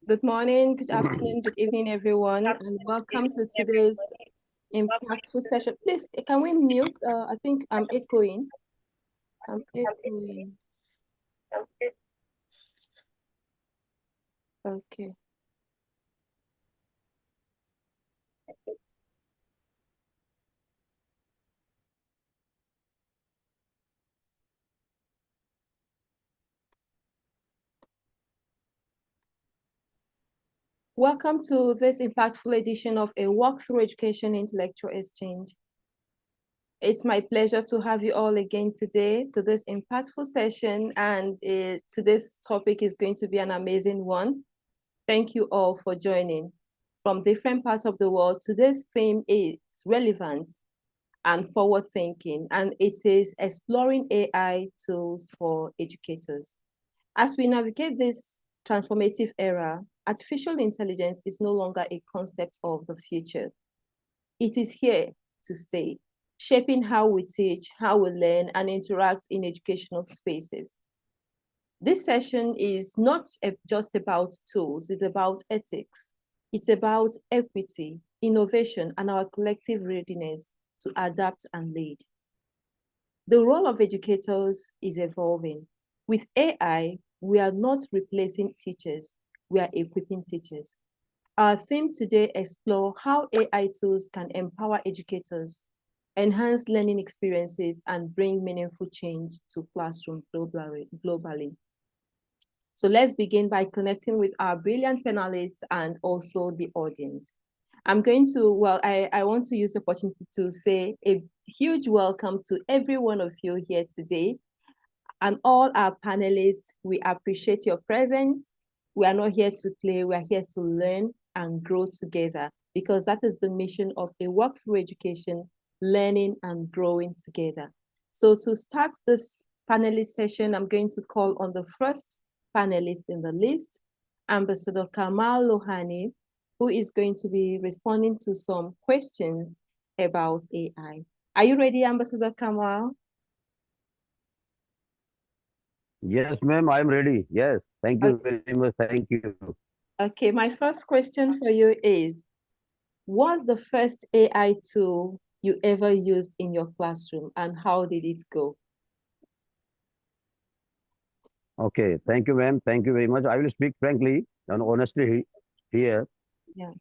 Good morning, good afternoon, good evening, everyone, and welcome to today's impactful session. Please, can we mute? I think I'm echoing. I'm echoing. Okay. Welcome to this impactful edition of a Walkthrough Education Intellectual Exchange. It's my pleasure to have you all again today to this impactful session, and today's topic is going to be an amazing one. Thank you all for joining. From different parts of the world, today's theme is relevant and forward-thinking, and it is exploring AI tools for educators. As we navigate this transformative era, artificial intelligence is no longer a concept of the future. It is here to stay, shaping how we teach, how we learn, and interact in educational spaces. This session is not just about tools, it's about ethics. It's about equity, innovation, and our collective readiness to adapt and lead. The role of educators is evolving. With AI, we are not replacing teachers, we are equipping teachers. Our theme today explores how AI tools can empower educators, enhance learning experiences, and bring meaningful change to classrooms globally. So let's begin by connecting with our brilliant panelists and also the audience. I'm going to, I want to use the opportunity to say a huge welcome to every one of you here today. And all our panelists, we appreciate your presence. We are not here to play, we are here to learn and grow together, because that is the mission of a Walkthrough Education, learning and growing together. So to start this panelist session, I'm going to call on the first panelist in the list, Ambassador Kamal Lohani, who is going to be responding to some questions about AI. Are you ready, Ambassador Kamal? Yes, ma'am, I'm ready. Yes, thank you very much. Thank you. Okay, my first question for you is, what's the first AI tool you ever used in your classroom, and how did it go? Okay, thank you, ma'am. Thank you very much. I will speak frankly and honestly here. Yeah.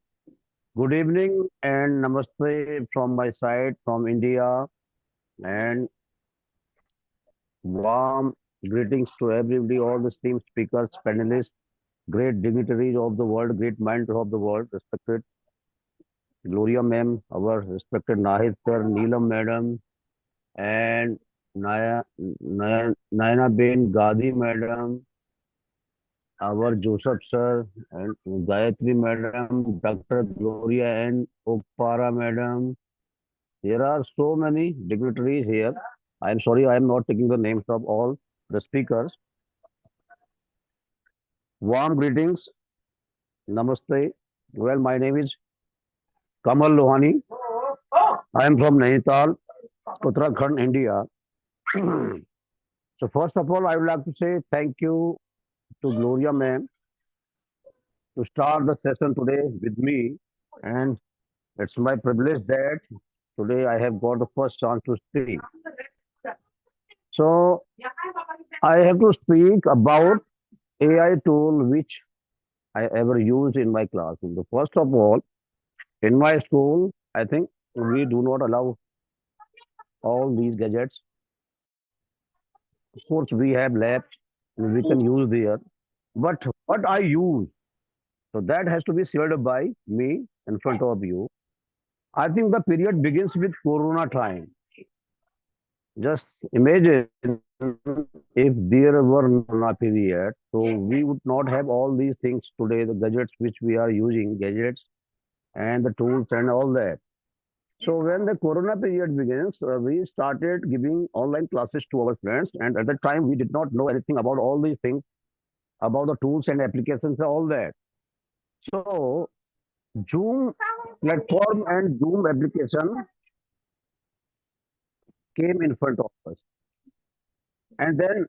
Good evening and namaste from my side, from India, and warm greetings to everybody, all the esteemed speakers, panelists, great dignitaries of the world, great minds of the world, respected Gloria ma'am, our respected Nahid sir, Neelam madam, and Nayana Ben Gadi madam, our Joseph sir, and Gayatri madam, Dr. Gloria and Uppara madam. There are so many dignitaries here. I am sorry, I am not taking the names of all the speakers. Warm greetings. Namaste. Well, my name is Kamal Lohani. I am from Nainital, Uttarakhand, India. So first of all, I would like to say thank you to Gloria ma'am to start the session today with me. And it's my privilege that today I have got the first chance to speak. So I have to speak about AI tool which I ever used in my classroom. The first of all, in my school, I think we do not allow all these gadgets. Of course, we have labs we can use there. But what I use, so that has to be shared by me in front of you. I think the period begins with Corona time. Just imagine if there were no Corona period, so we would not have all these things today, the gadgets which we are using, gadgets and the tools and all that. So when the Corona period begins, we started giving online classes to our friends, and at that time we did not know anything about all these things, about the tools and applications and all that. So Zoom platform and Zoom application came in front of us. And then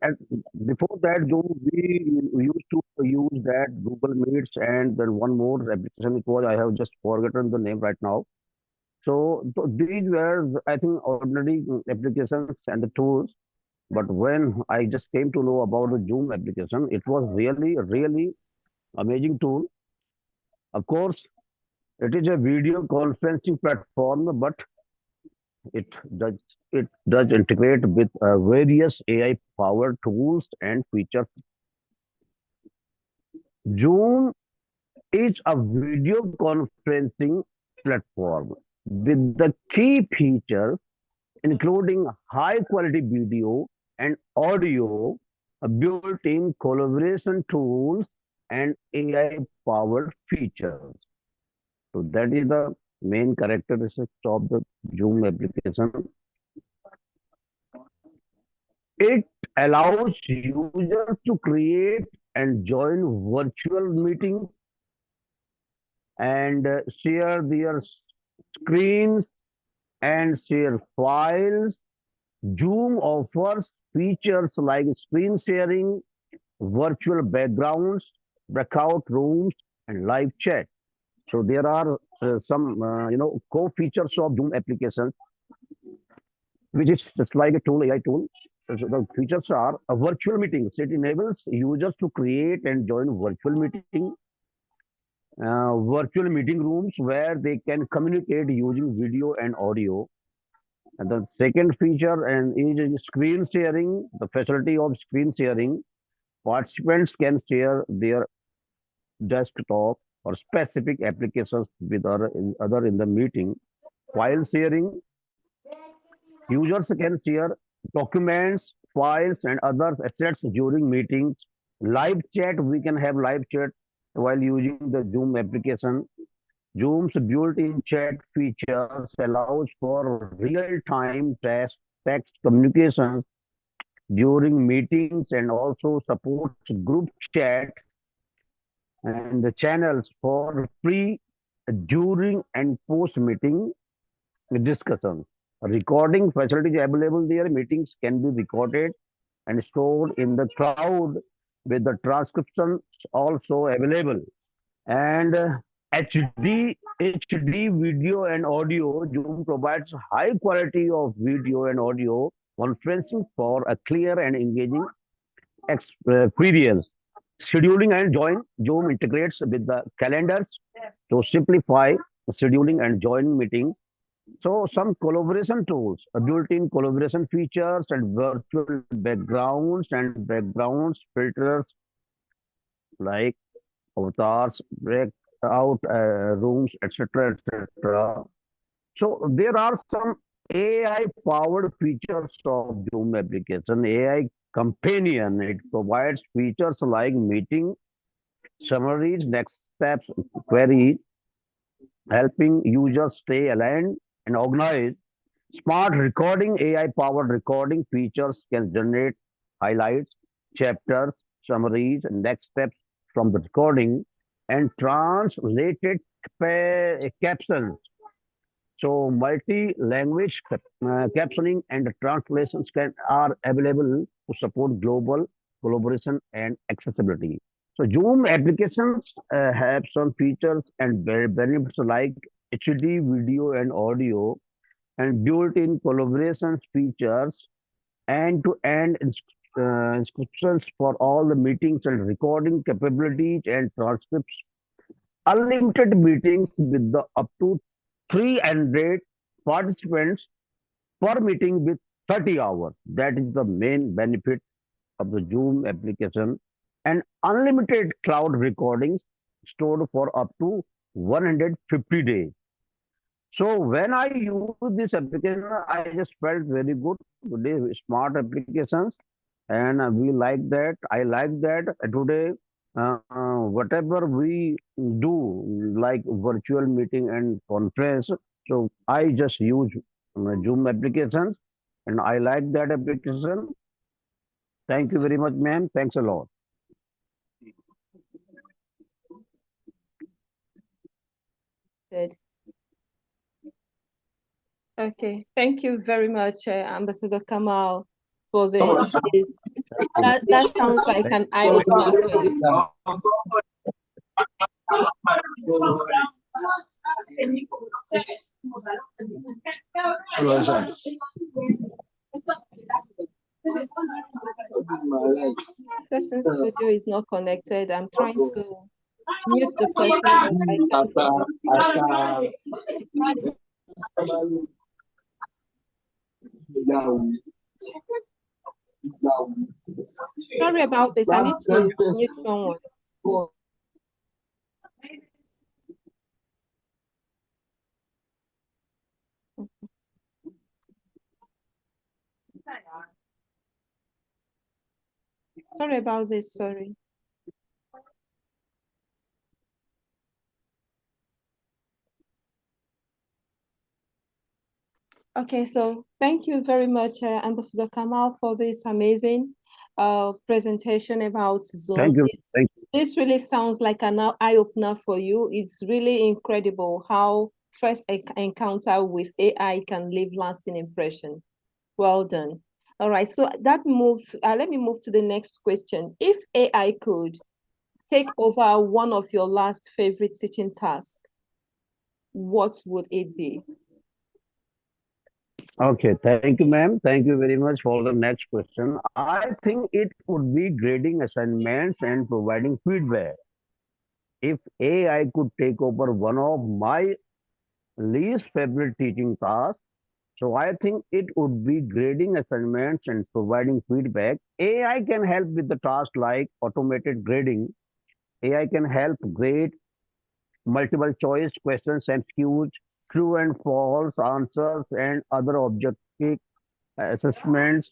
before that, Zoom, we used to use that Google Meets and then one more application. It was, I have just forgotten the name right now. So these were, I think, ordinary applications and the tools. But when I just came to know about the Zoom application, it was really amazing tool. Of course, it is a video conferencing platform, but it does it does integrate with various AI powered tools and features. Zoom is a video conferencing platform with the key features including high quality video and audio, built-in collaboration tools, and AI powered features. So that is the main characteristics of the Zoom application. It allows users to create and join virtual meetings and share their screens and share files. Zoom offers features like screen sharing, virtual backgrounds, breakout rooms, and live chat. So there are some core features of Zoom application, which is just like a tool, AI tool. So the features are a virtual meetings. It enables users to create and join virtual meeting rooms where they can communicate using video and audio. And the second feature and is screen sharing, the facility of screen sharing. Participants can share their desktop or specific applications with other in the meeting. File sharing, users can share documents, files, and other assets during meetings. Live chat, we can have live chat while using the Zoom application. Zoom's built-in chat features allows for real-time text communications during meetings and also supports group chat and the channels for pre, during, and post-meeting discussions. Recording facilities available there. Meetings can be recorded and stored in the cloud with the transcriptions also available. And HD video and audio. Zoom provides high quality of video and audio conferencing for a clear and engaging experience. Scheduling and join. Zoom integrates with the calendars to simplify scheduling and joining meetings. So some collaboration tools, built-in collaboration features and virtual backgrounds and backgrounds filters like avatars, breakout rooms, etc., etc. So there are some AI-powered features of Zoom application. AI Companion, it provides features like meeting summaries, next steps, queries, helping users stay aligned and organized. Smart recording, AI-powered recording features can generate highlights, chapters, summaries, and next steps from the recording and translated captions. So multi-language captioning and translations are available to support global collaboration and accessibility. So Zoom applications have some features and benefits like HD video and audio and built-in collaboration features, end-to-end inscriptions for all the meetings and recording capabilities and transcripts, unlimited meetings with the up to 300 participants per meeting with 30 hours. That is the main benefit of the Zoom application, and unlimited cloud recordings stored for up to 150 days. So when I use this application, I just felt very good. Today, smart applications, and we like that. I like that today. Whatever we do, like virtual meeting and conference, so I just use Zoom applications, and I like that application. Thank you very much, ma'am. Thanks a lot. Good. Okay, thank you very much, Ambassador Kamal. for this. That sounds like an eye-opener for you. This person's studio is not connected. I'm trying to mute the person, but I can't. Sorry about this. I need to mute someone. Sorry about this. Sorry. Okay, so thank you very much, Ambassador Kamal, for this amazing presentation about Zoom. Thank you. Thank you. This really sounds like an eye-opener for you. It's really incredible how first encounter with AI can leave lasting impression. Well done. All right, so that moves, let me move to the next question. If AI could take over one of your last favorite teaching tasks, what would it be? Okay, thank you, ma'am. Thank you very much for the next question. I think it would be grading assignments and providing feedback. If AI could take over one of my least favorite teaching tasks, so I think it would be grading assignments and providing feedback. AI can help with the tasks like automated grading. AI can help grade multiple choice questions and cues, true and false answers, and other objective assessments.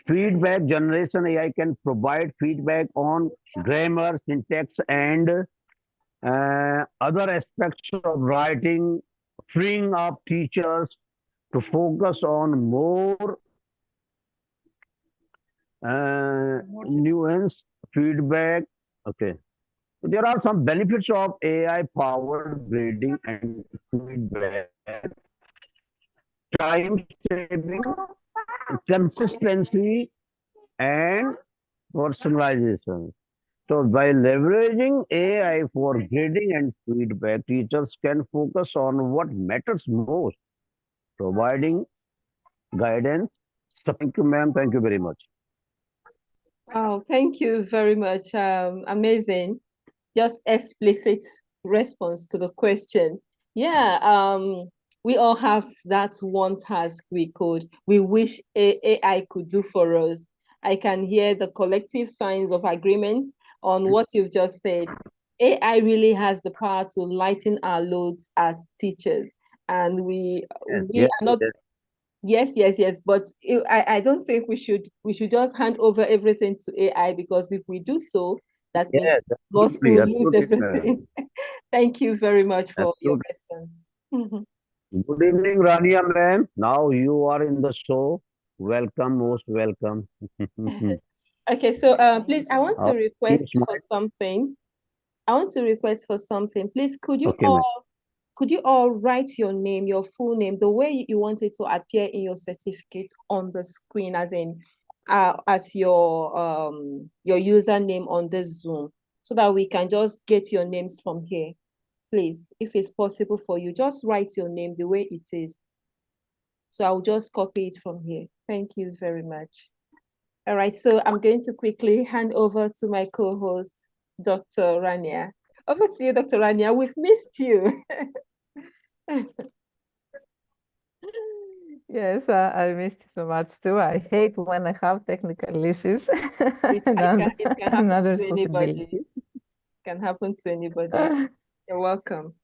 Feedback generation, AI can provide feedback on grammar, syntax, and other aspects of writing, freeing up teachers to focus on more nuanced feedback. Okay. There are some benefits of AI powered grading and feedback. Time saving, consistency, and personalization. So by leveraging AI for grading and feedback, teachers can focus on what matters most, providing guidance. So thank you, ma'am. Thank you very much. Oh, thank you very much. Amazing. Just explicit response to the question. Yeah, we all have that one task we wish AI could do for us. I can hear the collective signs of agreement on what you've just said. AI really has the power to lighten our loads as teachers, and we Yes, are not. Yes, yes, yes. But I don't think we should just hand over everything to AI, because if we do so, that means yes, lost absolutely, will lose absolutely, ma'am. everything. Thank you very much for your Absolutely. response. Good evening, Rania, ma'am. Now you are in the show. Welcome, most welcome. Okay, so please, I want to Please request for smile. something. I want to request for something. Please, Okay, ma'am. could you all write your name, your full name, the way you want it to appear in your certificate on the screen, as in as your username on this Zoom, so that we can just get your names from here. Please, if it's possible for you, just write your name the way it is. So I'll just copy it from here. Thank you very much. All right, so I'm going to quickly hand over to my co-host, Dr. Rania. Over to you, Dr. Rania. We've missed you. Yes, I missed it so much too. I hate when I have technical issues It and can happen other to anybody. responsibilities. It can happen to anybody. You're welcome.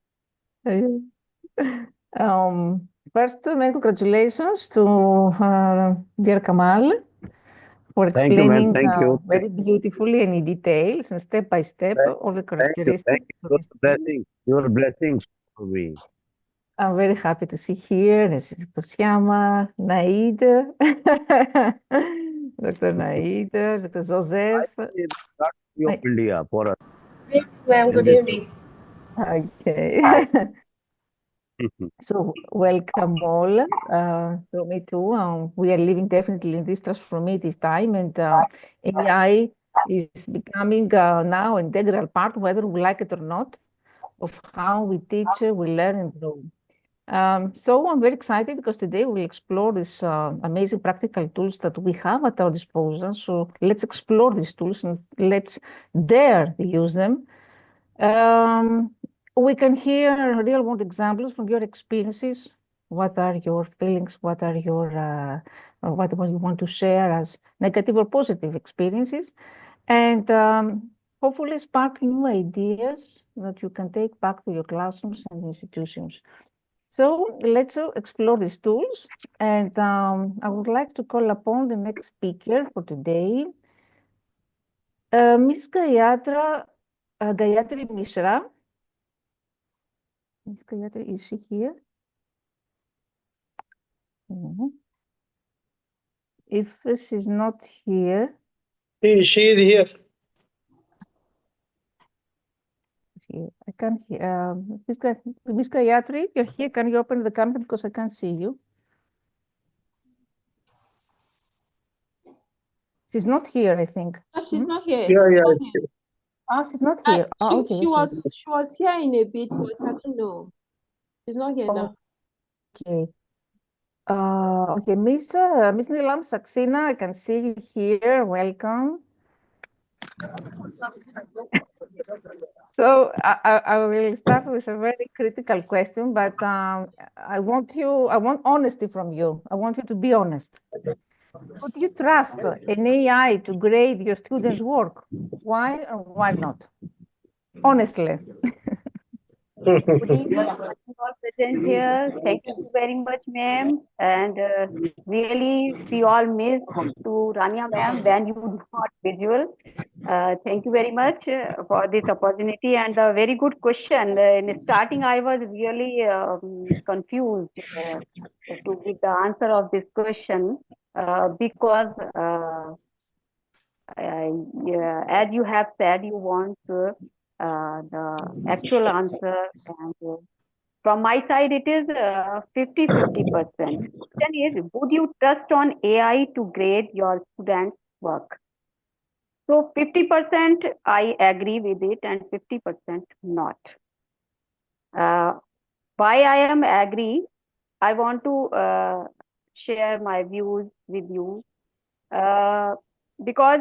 First, many congratulations to dear Kamal for Thank you, ma'am. explaining Thank you. very beautifully and in details and step by step all the Thank you. Thank characteristics you. of this tool. Your blessings for me. I'm very happy to see here Mrs. Posiama, Naid, Dr. Naid, Dr. Joseph. Not of India for us. Ma'am, good evening. Okay. So welcome all from me too. We are living definitely in this transformative time, and AI is becoming now an integral part, whether we like it or not, of how we teach, we learn, and grow. So I'm very excited because today we'll explore these amazing practical tools that we have at our disposal. So let's explore these tools and let's dare to use them. We can hear real world examples from your experiences. What are your feelings? What are your what you want to share as negative or positive experiences? And hopefully spark new ideas that you can take back to your classrooms and institutions. So let's explore these tools. And I would like to call upon the next speaker for today, Ms. Gayatri Mishra. Ms. Gayatri, is she here? No. If she's not here, She is here. I can't hear. Ms. Gayatri, you're here. Can you open the camera because I can't see you? She's not here, I think. No, she's not here. Yeah, She's yeah. not here. Ah, she's not here. She, Okay, she okay. was here in a bit, but I don't know. She's not here now. Okay. Okay, Miss Nilam Saxena, I can see you here. Welcome. So I will start with a very critical question, but I want honesty from you. I want you to be honest. Would you trust an AI to grade your students' work? Why or why not? Honestly. Good evening, all present here. Thank you very much, ma'am. And really, we all miss to Rania ma'am when you not visual. Thank you very much for this opportunity and a very good question. In starting, I was really confused to give the answer of this question because yeah, as you have said, you want the actual answer and from my side, it is 50-50%. Question is, would you trust on AI to grade your students' work? So 50% I agree with it and 50% not. Uh, why I am agree? I want to share my views with you uh, because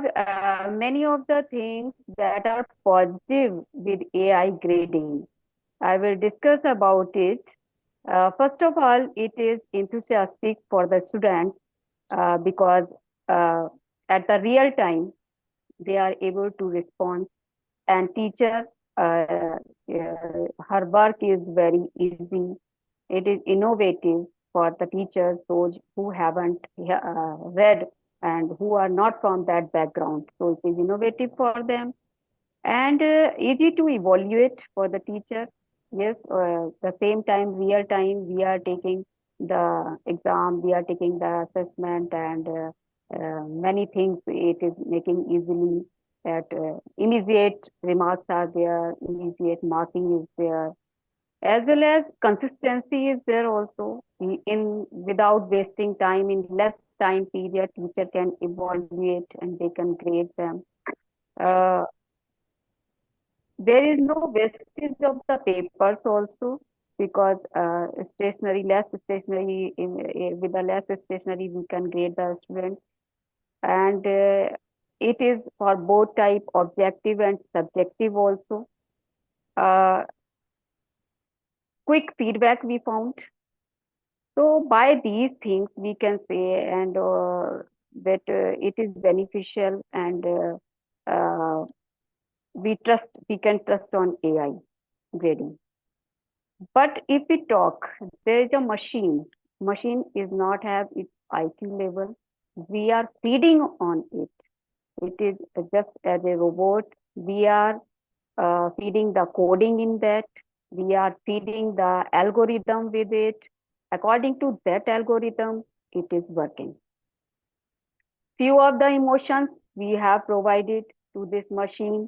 many of the things that are positive with AI grading, I will discuss about it. First of all, it is enthusiastic for the students because uh, at the real time, they are able to respond and teacher, her work is very easy. It is innovative for the teachers, those who haven't read and who are not from that background. So it is innovative for them and easy to evaluate for the teacher. Yes, the same time, real time, we are taking the exam, we are taking the assessment, and many things it is making easily. At immediate remarks are there, immediate marking is there, as well as consistency is there also. In without wasting time, in less time period, teacher can evaluate and they can grade them. Uh, there is no wastage of the papers also because stationery, less stationery, with the less stationery, we can grade the students. And it is for both type objective and subjective also. Quick feedback we found. So by these things, we can say and that it is beneficial and we can trust on AI grading. But if we talk, there is a machine. Machine is not have its IQ level. We are feeding on it. It is just as a robot. We are feeding the coding in that. We are feeding the algorithm with it. According to that algorithm, it is working. Few of the emotions we have provided to this machine.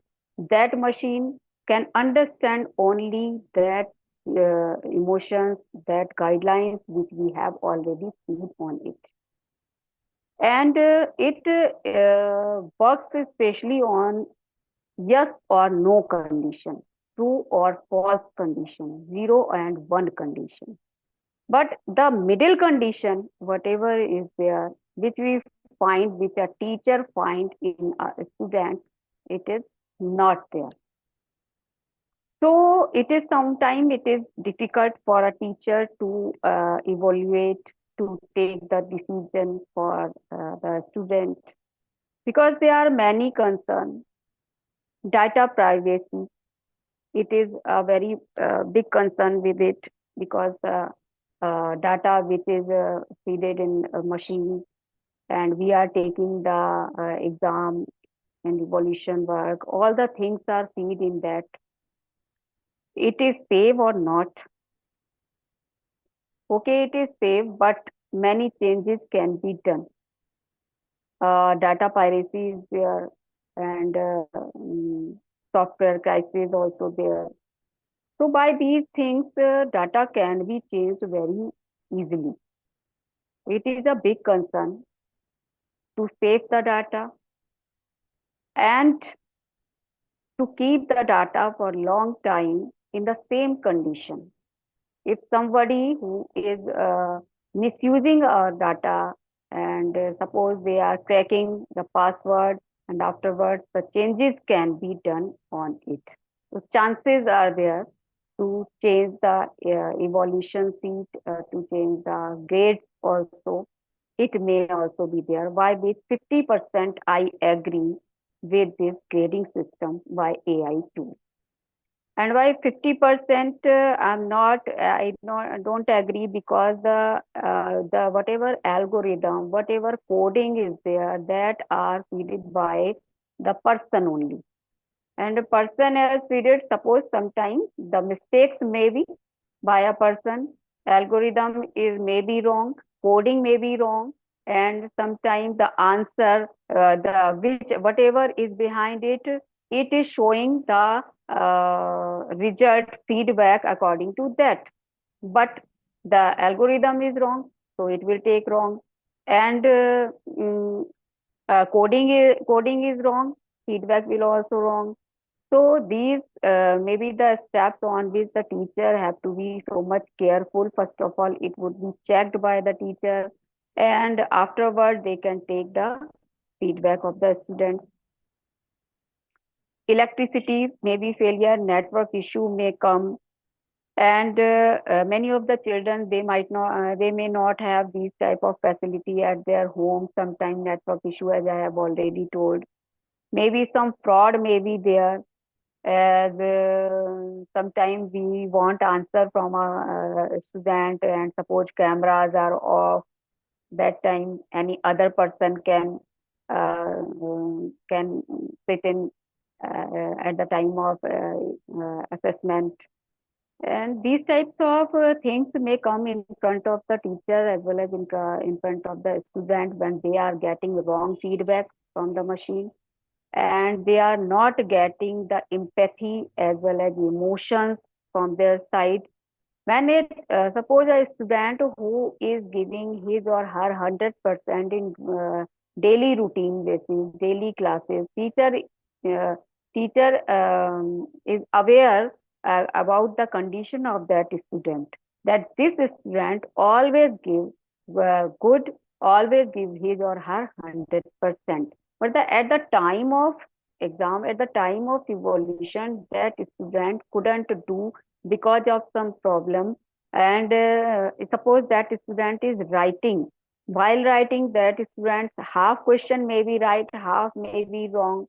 That machine can understand only that emotions, that guidelines which we have already seen on it. And it works especially on yes or no condition, true or false condition, 0 and 1 condition. But the middle condition, whatever is there, which we find, which a teacher find in a student, it is not there. So it is sometimes it is difficult for a teacher to evaluate, to take the decision for the student, because there are many concerns. Data privacy, it is a very big concern with it, because data which is fed in a machine, and we are taking the exam and evaluation work, all the things are fed in that. It is safe or not? Okay, it is safe, but many changes can be done. Data piracy is there, and software crisis also there. So by these things, data can be changed very easily. It is a big concern to save the data and to keep the data for a long time in the same condition. If somebody who is misusing our data, and suppose they are cracking the password, and afterwards the changes can be done on it. So chances are there to change the evaluation sheet, to change the grades also. It may also be there. Why with 50% I agree with this grading system by AI tool. And why 50% I'm not, don't agree, because the whatever algorithm, whatever coding is there, that are fed by the person only. And a person has fed, suppose sometimes the mistakes may be by a person, algorithm is maybe wrong, coding may be wrong, and sometimes the answer, the which whatever is behind it, it is showing the result feedback according to that. But the algorithm is wrong, so it will take wrong. And coding is wrong, feedback will also wrong. So these maybe the steps on which the teacher have to be so much careful. First of all, it would be checked by the teacher, and afterward they can take the feedback of the students. Electricity may be failure, network issue may come, and many of the children, they might not, they may not have these type of facility at their home. Sometimes network issue, as I have already told. Maybe some fraud may be there, as sometimes we want answer from a student, and suppose cameras are off, that time any other person can sit in at the time of assessment. And these types of things may come in front of the teacher as well as in front of the student, when they are getting wrong feedback from the machine, and they are not getting the empathy as well as emotions from their side. When it suppose a student who is giving his or her 100% in daily routine basis, daily classes, uh, teacher is aware about the condition of that student, that this student always give good, always give his or her 100%. But at the time of exam, at the time of evaluation, that student couldn't do because of some problem. And suppose that student is writing, while writing, that student's half question may be right, half may be wrong.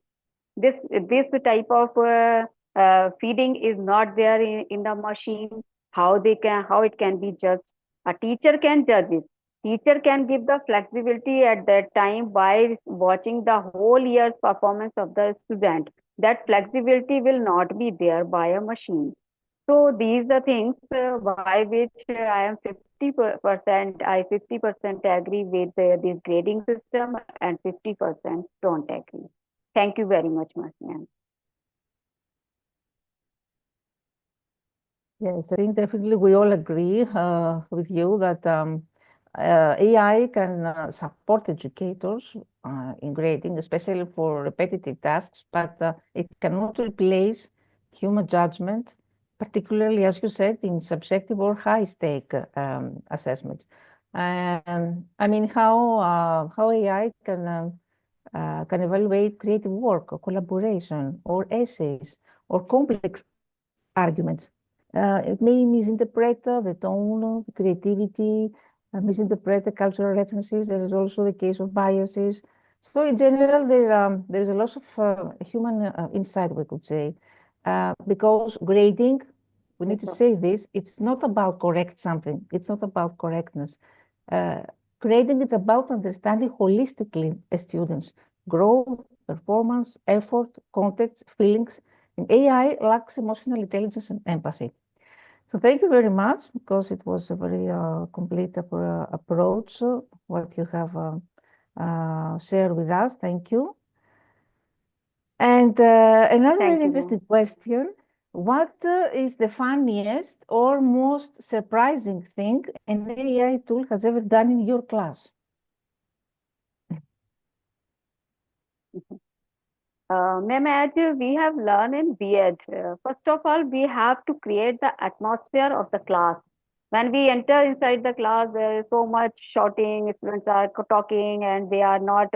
This type of feeding is not there in the machine. How it can be judged? A teacher can judge it. Teacher can give the flexibility at that time by watching the whole year's performance of the student. That flexibility will not be there by a machine. So these are things by which I am 50%, I 50% agree with this grading system, and 50% don't agree. Thank you very much, ma'am. Yes, I think definitely we all agree with you that AI can support educators in grading, especially for repetitive tasks, but it cannot replace human judgment, particularly, as you said, in subjective or high-stake assessments. I mean, how AI can evaluate creative work or collaboration or essays or complex arguments. It may misinterpret the tone, creativity, misinterpret the cultural references. There is also the case of biases. So in general, there is a loss of human insight, we could say, because grading, we need to say this, it's not about correct something. It's not about correctness. Grading is about understanding holistically a student's growth, performance, effort, context, feelings, and AI lacks emotional intelligence and empathy. So thank you very much, because it was a very complete approach, what you have shared with us. Thank you. And another Thank very you. interesting question. What is the funniest or most surprising thing an AI tool has ever done in your class? Ma'am, as we have learned in B.Ed, first of all, we have to create the atmosphere of the class. When we enter inside the class, there is so much shouting, students are talking, and they are not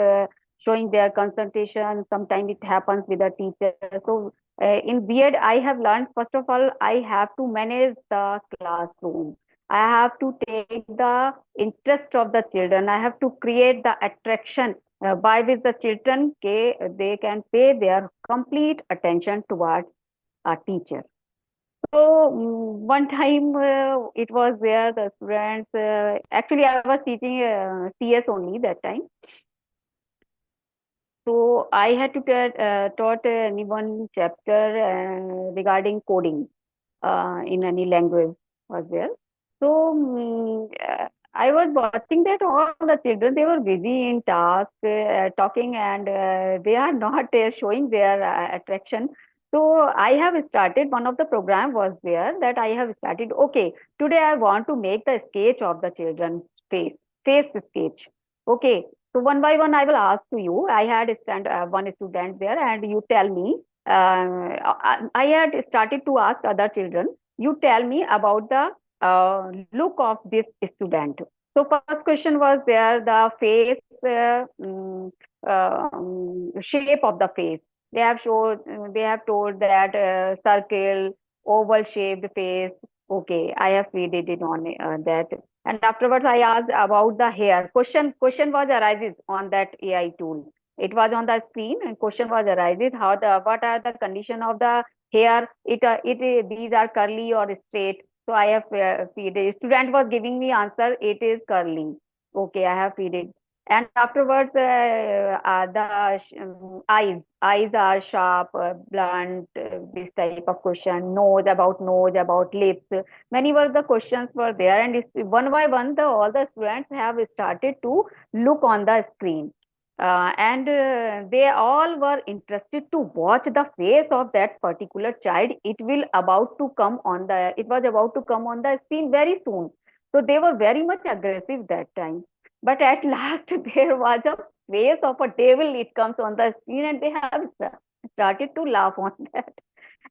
showing their concentration. Sometimes it happens with the teacher. So in B.Ed, I have learned, first of all, I have to manage the classroom. I have to take the interest of the children. I have to create the attraction by which the children they can pay their complete attention towards a teacher. So one time it was there, the students, actually I was teaching CS only that time. So I had to taught one chapter regarding coding in any language was there. So I was watching that all the children, they were busy in task, talking, and they are not showing their attraction. So I have started, one of the program was there that I have started, okay, today I want to make the sketch of the children's face sketch. Okay, so one by one I will ask to you. I had one student there, and you tell me, I had started to ask other children, you tell me about the look of this student. So first question was there, the face, shape of the face. They have told that circle, oval shaped face. Okay, I have read it on that. And afterwards, I asked about the hair. Question was arises on that AI tool. It was on the screen, and question was arises what are the condition of the hair? These are curly or straight. So I have feed it. Student was giving me answer. It is curly. Okay, I have feed it. And afterwards, eyes are sharp, blunt. This type of question. Nose, about lips. Many were the questions were there, and one by one, all the students have started to look on the screen. And they all were interested to watch the face of that particular child. It was about to come on the screen very soon. So they were very much aggressive that time. But at last there was a face of a devil. It comes on the screen, and they have started to laugh on that.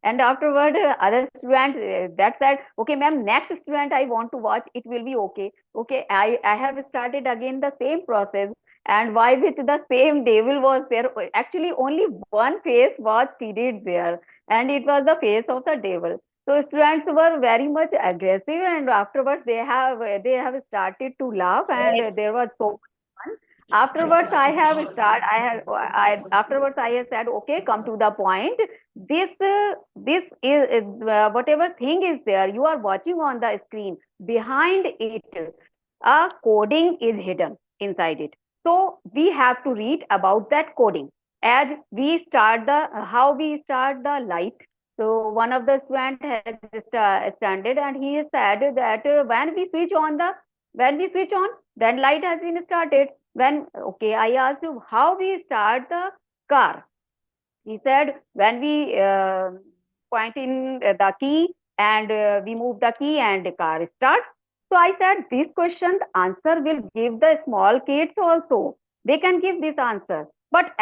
And afterward, other student that said, okay, ma'am, next student I want to watch, it will be okay. Okay, I have started again the same process. And why with the same devil was there? Actually, only one face was seated there, and it was the face of the devil. So students were very much aggressive, and afterwards they have started to laugh, and there was so much fun. Afterwards, afterwards I have said, okay, come to the point. This is whatever thing is there you are watching on the screen. Behind it, a coding is hidden inside it. So we have to read about that coding as we start the how we start the light. So one of the student has standed, and he said that when we switch on, then light has been started. When okay, I asked you how we start the car. He said when we point in the key and we move the key and the car starts. So I said, this question answer will give the small kids also. They can give this answer. But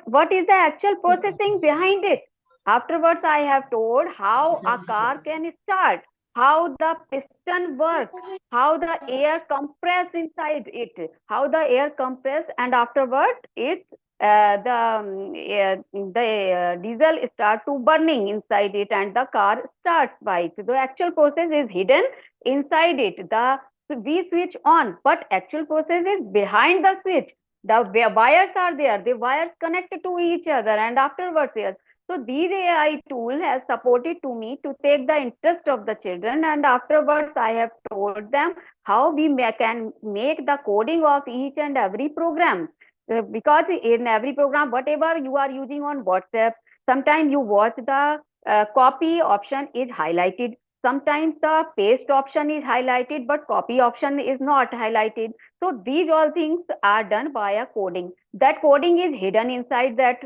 what is the actual processing behind it? Afterwards, I have told how a car can start, how the piston works, how the air compress inside it, how the air compress, and afterwards the diesel start to burning inside it, and the car starts by it. The actual process is hidden inside it. We switch on, but actual process is behind the switch. The wires are there. The wires connected to each other, and afterwards, yes. So these AI tool has supported to me to take the interest of the children, and afterwards I have told them how we can make the coding of each and every program. Because in every program, whatever you are using on WhatsApp, sometimes you watch the copy option is highlighted. Sometimes the paste option is highlighted, but copy option is not highlighted. So these all things are done via coding. That coding is hidden inside that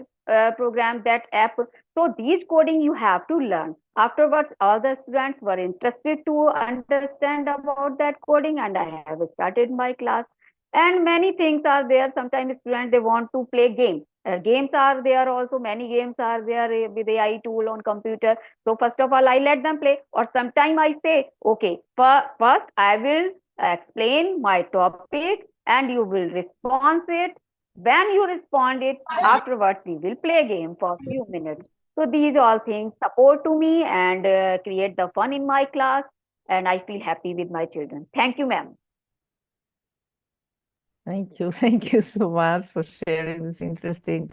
program, that app. So these coding you have to learn. Afterwards, all the students were interested to understand about that coding, and I have started my class. And many things are there. Sometimes students they want to play games. Games are there also. Many games are there with AI tool on computer. So first of all, I let them play. Or sometime I say, okay, first I will explain my topic, and you will respond it. When you respond it, afterwards we will play a game for a few minutes. So these all things support to me and create the fun in my class, and I feel happy with my children. Thank you, ma'am. Thank you. Thank you so much for sharing this interesting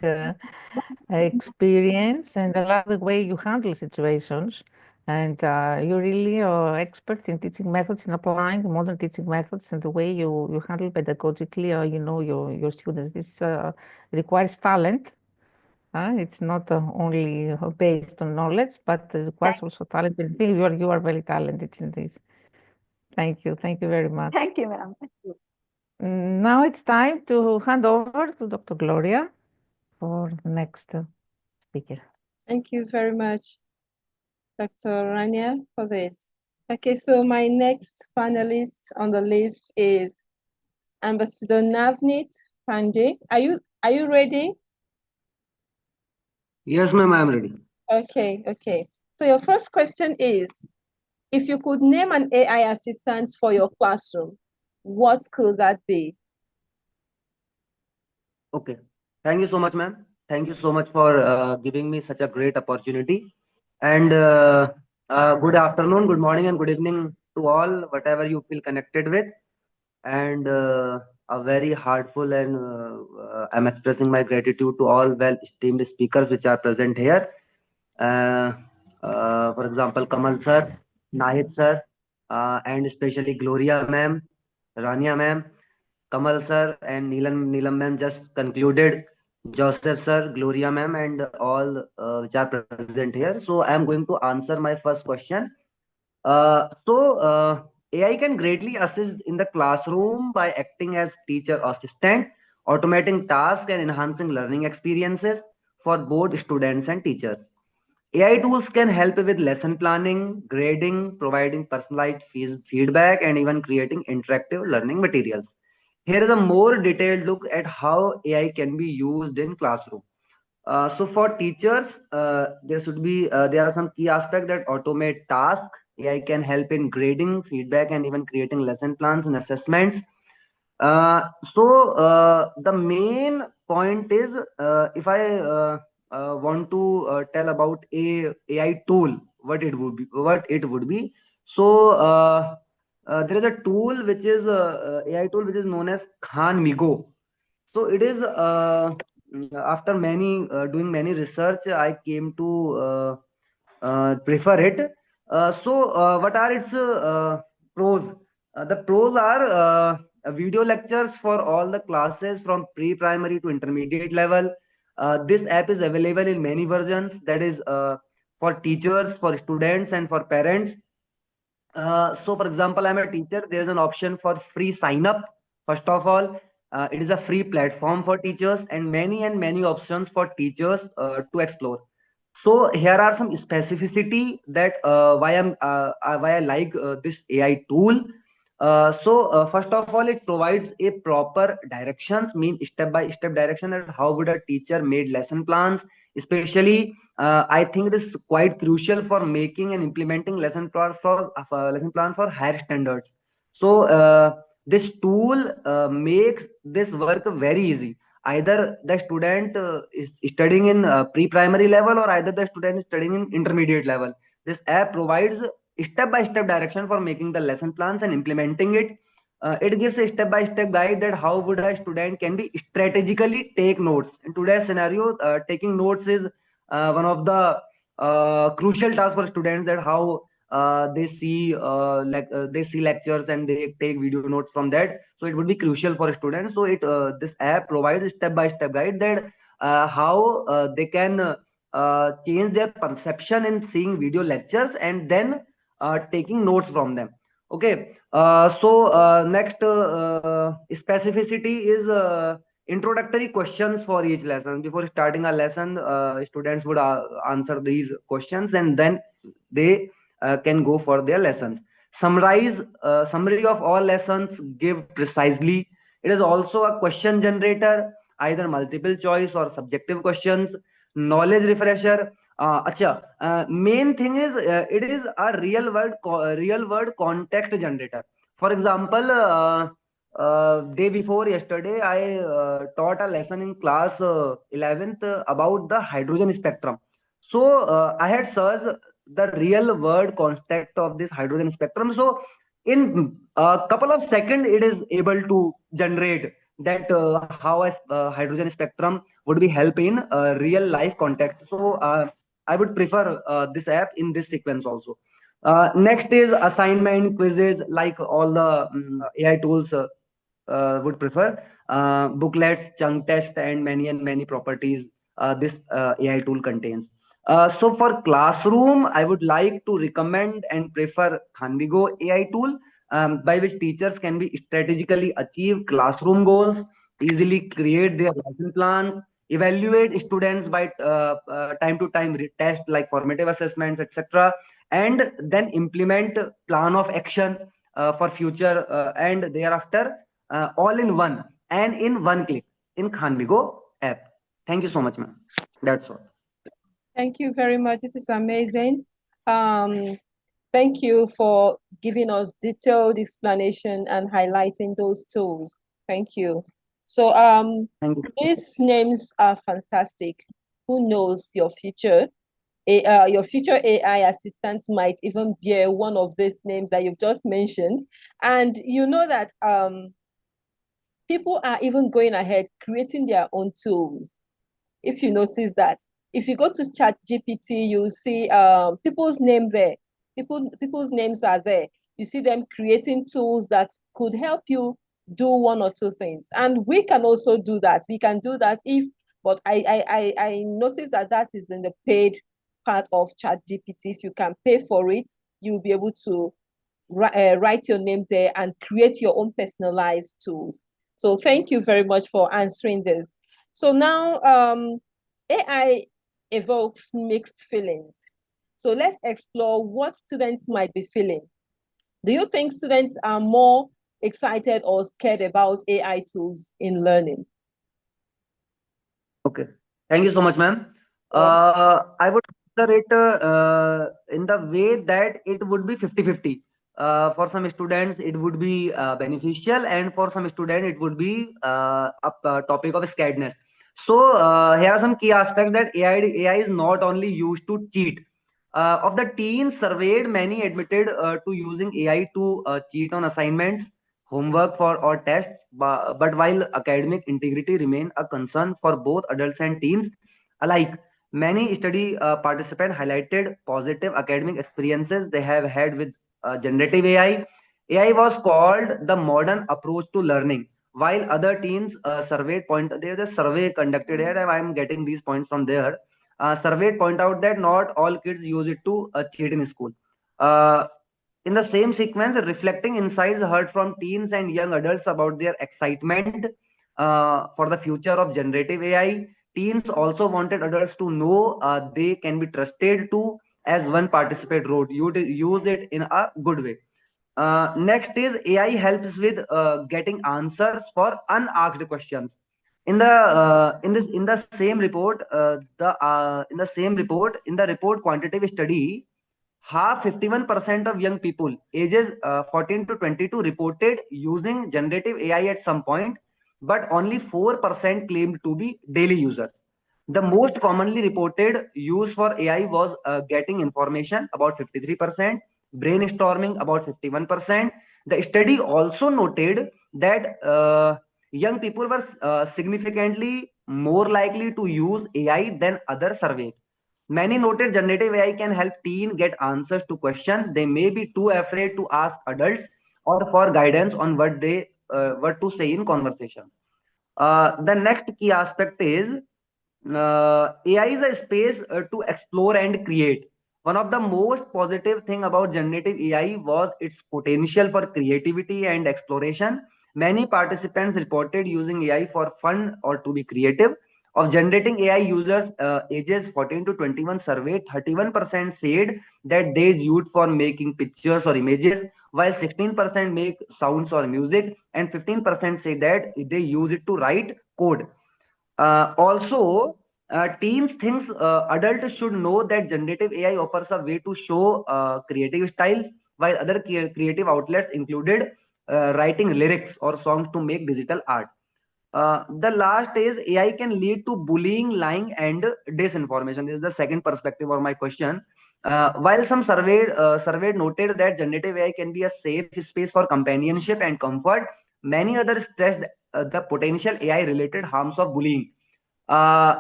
experience. And I love the way you handle situations. And you're really expert in teaching methods, in applying modern teaching methods, and the way you handle pedagogically, your students. This requires talent. It's not only based on knowledge, but it requires also talent. I think you are very talented in this. Thank you. Thank you very much. Thank you, ma'am. Thank you. Now it's time to hand over to Dr. Gloria for the next speaker. Thank you very much, Dr. Rania, for this. Okay, so my next panelist on the list is Ambassador Navneet Pandey. Are you ready? Yes, ma'am, I am ready. Okay. So your first question is, if you could name an AI assistant for your classroom, what could that be? Okay. Thank you so much, ma'am. Thank you so much for giving me such a great opportunity. And good afternoon, good morning, and good evening to all, whatever you feel connected with. And a very heartful and I'm expressing my gratitude to all well-esteemed speakers which are present here. For example, Kamal sir, Nahid sir, and especially Gloria ma'am, Rania ma'am, Kamal sir, and Neelam ma'am just concluded. Joseph sir, Gloria ma'am, and all which are present here. So I am going to answer my first question. AI can greatly assist in the classroom by acting as teacher assistant, automating tasks and enhancing learning experiences for both students and teachers. AI tools can help with lesson planning, grading, providing personalized feedback, and even creating interactive learning materials. Here is a more detailed look at how AI can be used in classroom. So for teachers, there are some key aspects that automate tasks. AI can help in grading, feedback, and even creating lesson plans and assessments. The main point is, if I want to tell about a AI tool, what it would be. So there is a tool which is AI tool which is known as Khan Migo. So it is after many doing many research, I came to prefer it. What are its pros? The pros are video lectures for all the classes from pre-primary to intermediate level. This app is available in many versions. That is for teachers, for students, and for parents. So for example, I'm a teacher. There's an option for free sign up. First of all, it is a free platform for teachers and many options for teachers to explore. So here are some specificity that why I like this AI tool. First of all, it provides a proper directions, mean step by step direction that how would a teacher made lesson plans. Especially, I think this is quite crucial for making and implementing lesson plan for higher standards. So this tool makes this work very easy. Either the student is studying in pre-primary level, or either the student is studying in intermediate level. This app provides step-by-step direction for making the lesson plans and implementing it. It gives a step-by-step guide that how would a student can be strategically take notes. In today's scenario, taking notes is one of the crucial tasks for students, that how they see lectures and they take video notes from that. So it would be crucial for students. So it this app provides step by step guide that how they can change their perception in seeing video lectures and then taking notes from them. Okay. Next specificity is introductory questions for each lesson. Before starting a lesson, students would answer these questions, and then they can go for their lessons. Summary of all lessons give precisely. It is also a question generator, either multiple choice or subjective questions. Knowledge refresher. Main thing is it is a real world context generator. For example, day before yesterday, I taught a lesson in class 11th about the hydrogen spectrum. So I had searched the real world context of this hydrogen spectrum. So in a couple of seconds, it is able to generate that how a hydrogen spectrum would be help in real life context. So I would prefer this app in this sequence also. Next is assignment quizzes, like all the AI tools would prefer. Booklets, chunk test, and many properties this AI tool contains. So for classroom, I would like to recommend and prefer Khanvigo AI tool, by which teachers can be strategically achieve classroom goals, easily create their lesson plans, evaluate students by time to time retest like formative assessments, etc., and then implement plan of action for future, and thereafter all in one and in one click in Khanvigo app. Thank you so much, ma'am. That's all. Thank you very much. This is amazing. Thank you for giving us detailed explanation and highlighting those tools. Thank you. So Thank you. these names are fantastic. Who knows, your future AI assistant might even bear one of these names that you've just mentioned. And you know that people are even going ahead creating their own tools. If you notice that, if you go to ChatGPT, you'll see people's name there. People's names are there. You see them creating tools that could help you do one or two things, and we can also do that. We can do that but I noticed that that is in the paid part of ChatGPT. If you can pay for it, you'll be able to write your name there and create your own personalized tools. So thank you very much for answering this. So now AI evokes mixed feelings. So let's explore what students might be feeling. Do you think students are more excited or scared about AI tools in learning? Okay. Thank you so much, ma'am. I would answer it in the way that it would be 50-50. For some students, it would be beneficial, and for some students, it would be a topic of scaredness. So here are some key aspects that AI is not only used to cheat. Of the teens surveyed, many admitted to using AI to cheat on assignments, homework for or tests. But while academic integrity remain a concern for both adults and teens alike, many study participants highlighted positive academic experiences they have had with generative AI. AI was called the modern approach to learning, while other teens surveyed point. There's a survey conducted here, and I'm getting these points from there. Survey point out that not all kids use it to cheat in school. Uh, in the same sequence, reflecting insights heard from teens and young adults about their excitement for the future of generative AI, Teens also wanted adults to know they can be trusted to, as one participant wrote, use it in a good way. Next is AI helps with getting answers for unasked questions. In the same report, in the report quantitative study, half 51% of young people ages 14 to 22 reported using generative AI at some point, but only 4% claimed to be daily users. The most commonly reported use for AI was getting information, about 53%, brainstorming, about 51%. The study also noted that young people were significantly more likely to use AI than other surveys. Many noted generative AI can help teens get answers to questions they may be too afraid to ask adults, or for guidance on what to say in conversations. The next key aspect is AI is a space to explore and create. One of the most positive thing about generative AI was its potential for creativity and exploration. Many participants reported using AI for fun or to be creative. Of generating AI users ages 14 to 21 surveyed, 31% said that they used for making pictures or images, while 16% make sounds or music, and 15% say that they use it to write code. Also, teens thinks adults should know that generative AI offers a way to show creative styles, while other creative outlets included writing lyrics or songs to make digital art. The last is AI can lead to bullying, lying, and disinformation. This is the second perspective of my question. While some surveyed noted that generative AI can be a safe space for companionship and comfort, many others stressed the potential AI related harms of bullying.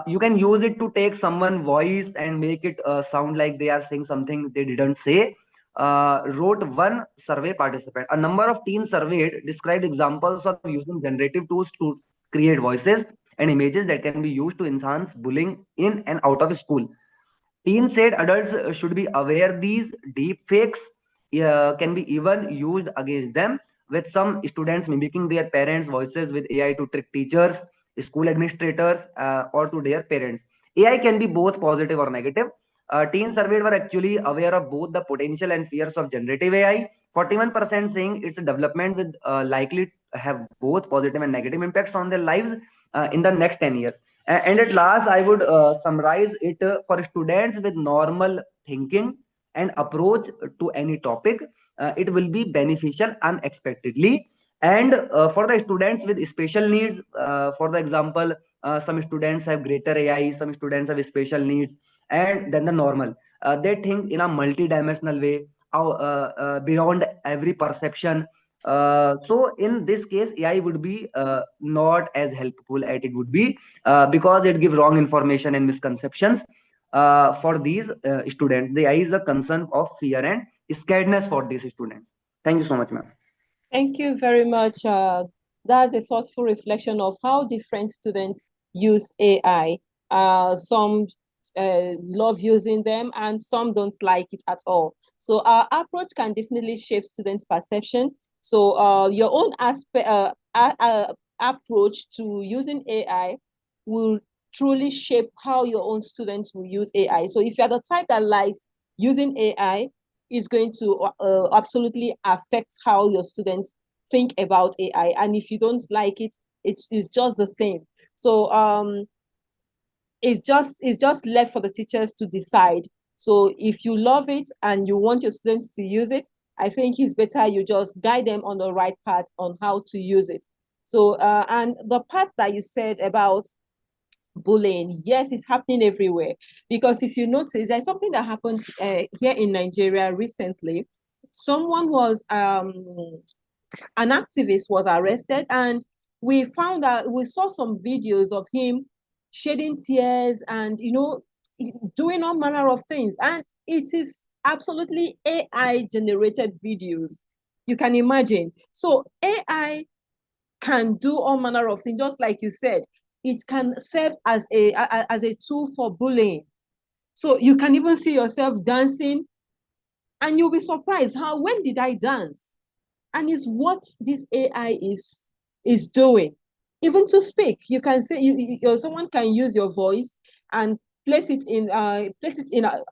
You can use it to take someone's voice and make it sound like they are saying something they didn't say, wrote one survey participant. A number of teens surveyed described examples of using generative tools to create voices and images that can be used to enhance bullying in and out of school. Teens said adults should be aware these deep fakes can be even used against them, with some students mimicking their parents' voices with AI to trick teachers, school administrators, or to their parents. AI can be both positive or negative. Teens surveyed were actually aware of both the potential and fears of generative AI. 41% saying its development will likely have both positive and negative impacts on their lives in the next 10 years. And at last, I would summarize it for students with normal thinking and approach to any topic. It will be beneficial unexpectedly. And for the students with special needs, for the example, some students have greater AI, some students have special needs, and then the normal. They think in a multi-dimensional way, beyond every perception. So in this case, AI would be not as helpful as it would be, because it gives wrong information and misconceptions for these students. The AI is a concern of fear and scaredness for these students. Thank you so much, ma'am. Thank you very much. That's a thoughtful reflection of how different students use AI. Some love using them and some don't like it at all. So our approach can definitely shape students' perception. So your own approach to using AI will truly shape how your own students will use AI. So if you're the type that likes using AI, is going to absolutely affect how your students think about AI. And if you don't like it, it's just the same. So it's just left for the teachers to decide. So if you love it and you want your students to use it, I think it's better you just guide them on the right path on how to use it. So and the part that you said about bullying, yes, it's happening everywhere, because if you notice, there's something that happened here in Nigeria recently. Someone was an activist was arrested, and we saw some videos of him shedding tears and doing all manner of things, and it is absolutely AI generated videos. You can imagine. So AI can do all manner of things, just like you said. It can serve as a tool for bullying. So you can even see yourself dancing, and you'll be surprised when did I dance? And it's what this AI is doing. even to speak. You can say someone can use your voice and place it in I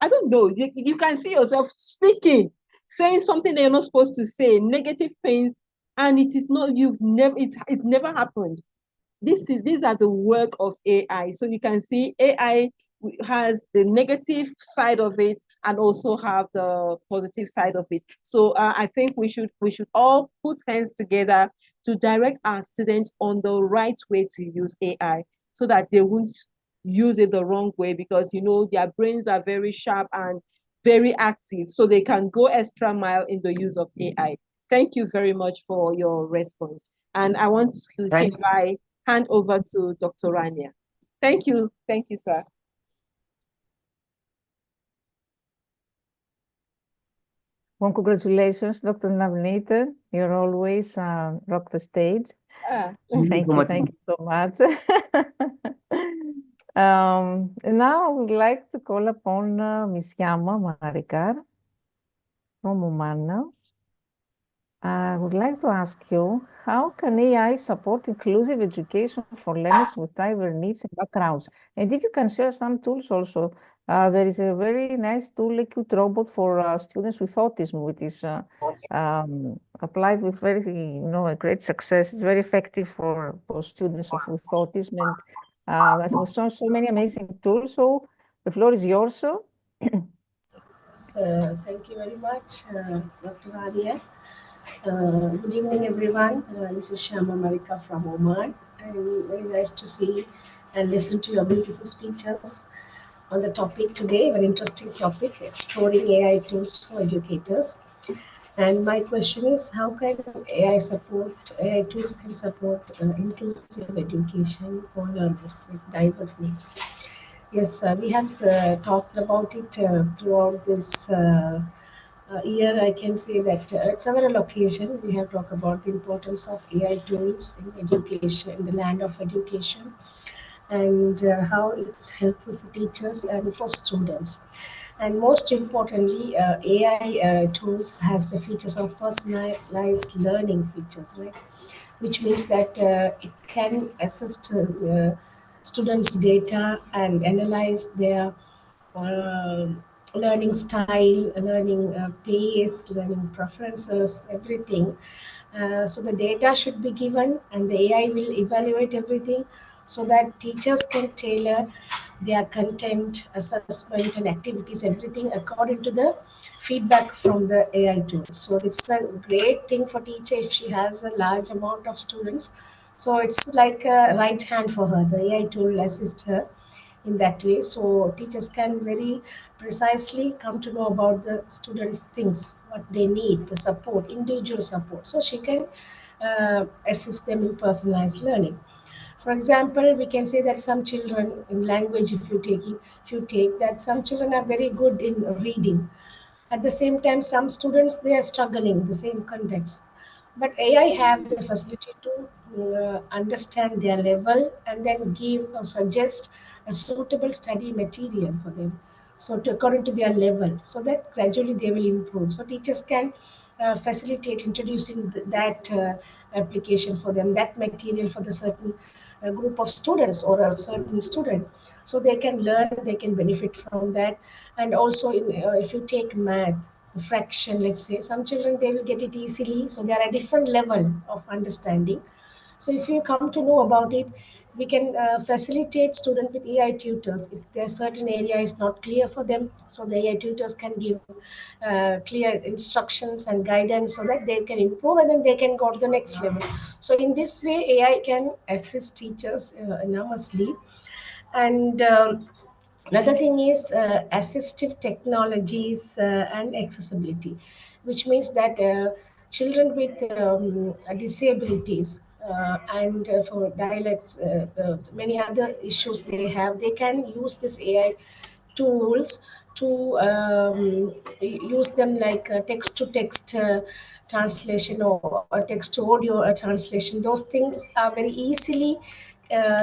don't know, you can see yourself speaking, saying something that you're not supposed to say, negative things, and it is not, it never happened. These are the work of AI. So you can see AI has the negative side of it and also have the positive side of it. So I think we should all put hands together to direct our students on the right way to use AI so that they won't use it the wrong way, because their brains are very sharp and very active, so they can go extra mile in the use of AI. Thank you very much for your response. And I want to hereby hand over to Dr. Rania. Thank you, sir. Well, congratulations, Dr. Navneet. You always rock the stage. Thank you so much. Now I would like to call upon Ms. Yama Marikar from Oman. I would like to ask you, how can AI support inclusive education for learners with diverse needs and backgrounds? And if you can share some tools also. There is a very nice tool, a cute robot for students with autism, which is applied with very, a great success. It's very effective for students with autism. And there's so many amazing tools. So the floor is yours. Thank you very much, Dr. Radia. Good evening, everyone. This is Shama Malika from Oman. And very nice to see and listen to your beautiful speeches on the topic today. Very interesting topic, exploring AI tools for educators. And my question is, how can AI tools can support inclusive education for learners with diverse needs? Yes, we have talked about it throughout this year. I can say that at several occasions we have talked about the importance of AI tools in education, in the land of education, and how it's helpful for teachers and for students. And most importantly, AI tools has the features of personalized learning features, right? Which means that it can assist students' data and analyze their uh, learning style, learning pace, learning preferences, everything. So the data should be given, and the AI will evaluate everything so that teachers can tailor their content, assessment, and activities, everything according to the feedback from the AI tool. So it's a great thing for teacher if she has a large amount of students. So it's like a right hand for her. The AI tool will assist her in that way. So teachers can very precisely come to know about the students' things, what they need, the support, individual support. So she can assist them in personalized learning. For example, we can say that some children in language, if you take that some children are very good in reading. At the same time, some students they are struggling the same context. But AI have the facility to understand their level and then give or suggest a suitable study material for them. So to according to their level, so that gradually they will improve. So teachers can facilitate introducing that application for them, that material for the certain group of students or a certain student, so they can learn, they can benefit from that. And also if you take math, fraction, let's say some children they will get it easily, so they are a different level of understanding. So if you come to know about it, we can facilitate students with AI tutors. If their certain area is not clear for them, so the AI tutors can give clear instructions and guidance so that they can improve and then they can go to the next level. So in this way, AI can assist teachers enormously. And another thing is assistive technologies and accessibility, which means that children with disabilities and for dialects, many other issues they have, they can use this AI tools to use them like text to text translation or text to audio translation. Those things are very easily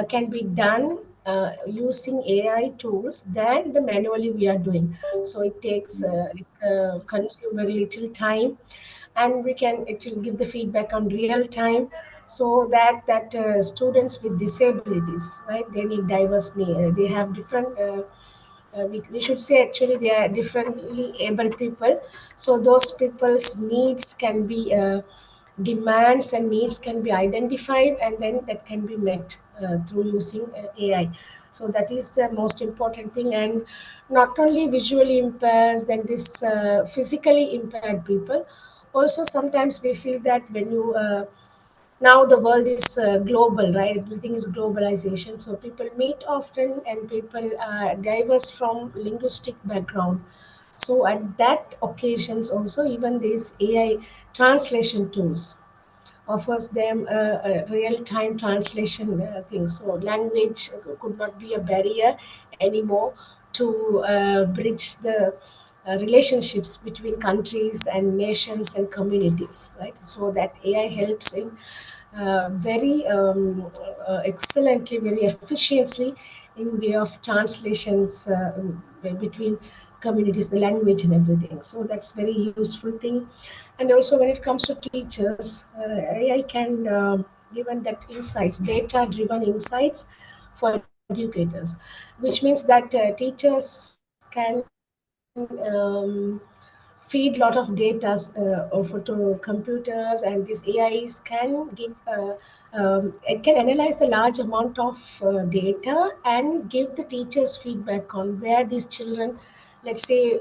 can be done using AI tools than the manually we are doing. So it takes consume very little time, and we can it will give the feedback on real time. so that students with disabilities, right, they need diverse need, they have different we should say actually they are differently able people, so those people's needs can be demands and needs can be identified, and then that can be met through using AI. So that is the most important thing. And not only visually impaired, then this physically impaired people also, sometimes we feel that when you now the world is global, right, everything is globalization, so people meet often and people are diverse from linguistic background. So at that occasions also, even these AI translation tools offers them a real-time translation thing. So language could not be a barrier anymore to bridge the relationships between countries and nations and communities, right? So that AI helps in very excellently, very efficiently in way of translations between communities, the language and everything. So that's very useful thing. And also when it comes to teachers, AI can given that insights, data-driven insights for educators, which means that teachers can feed lot of data over to computers, and these AIs can give it can analyze a large amount of data and give the teachers feedback on where these children, let's say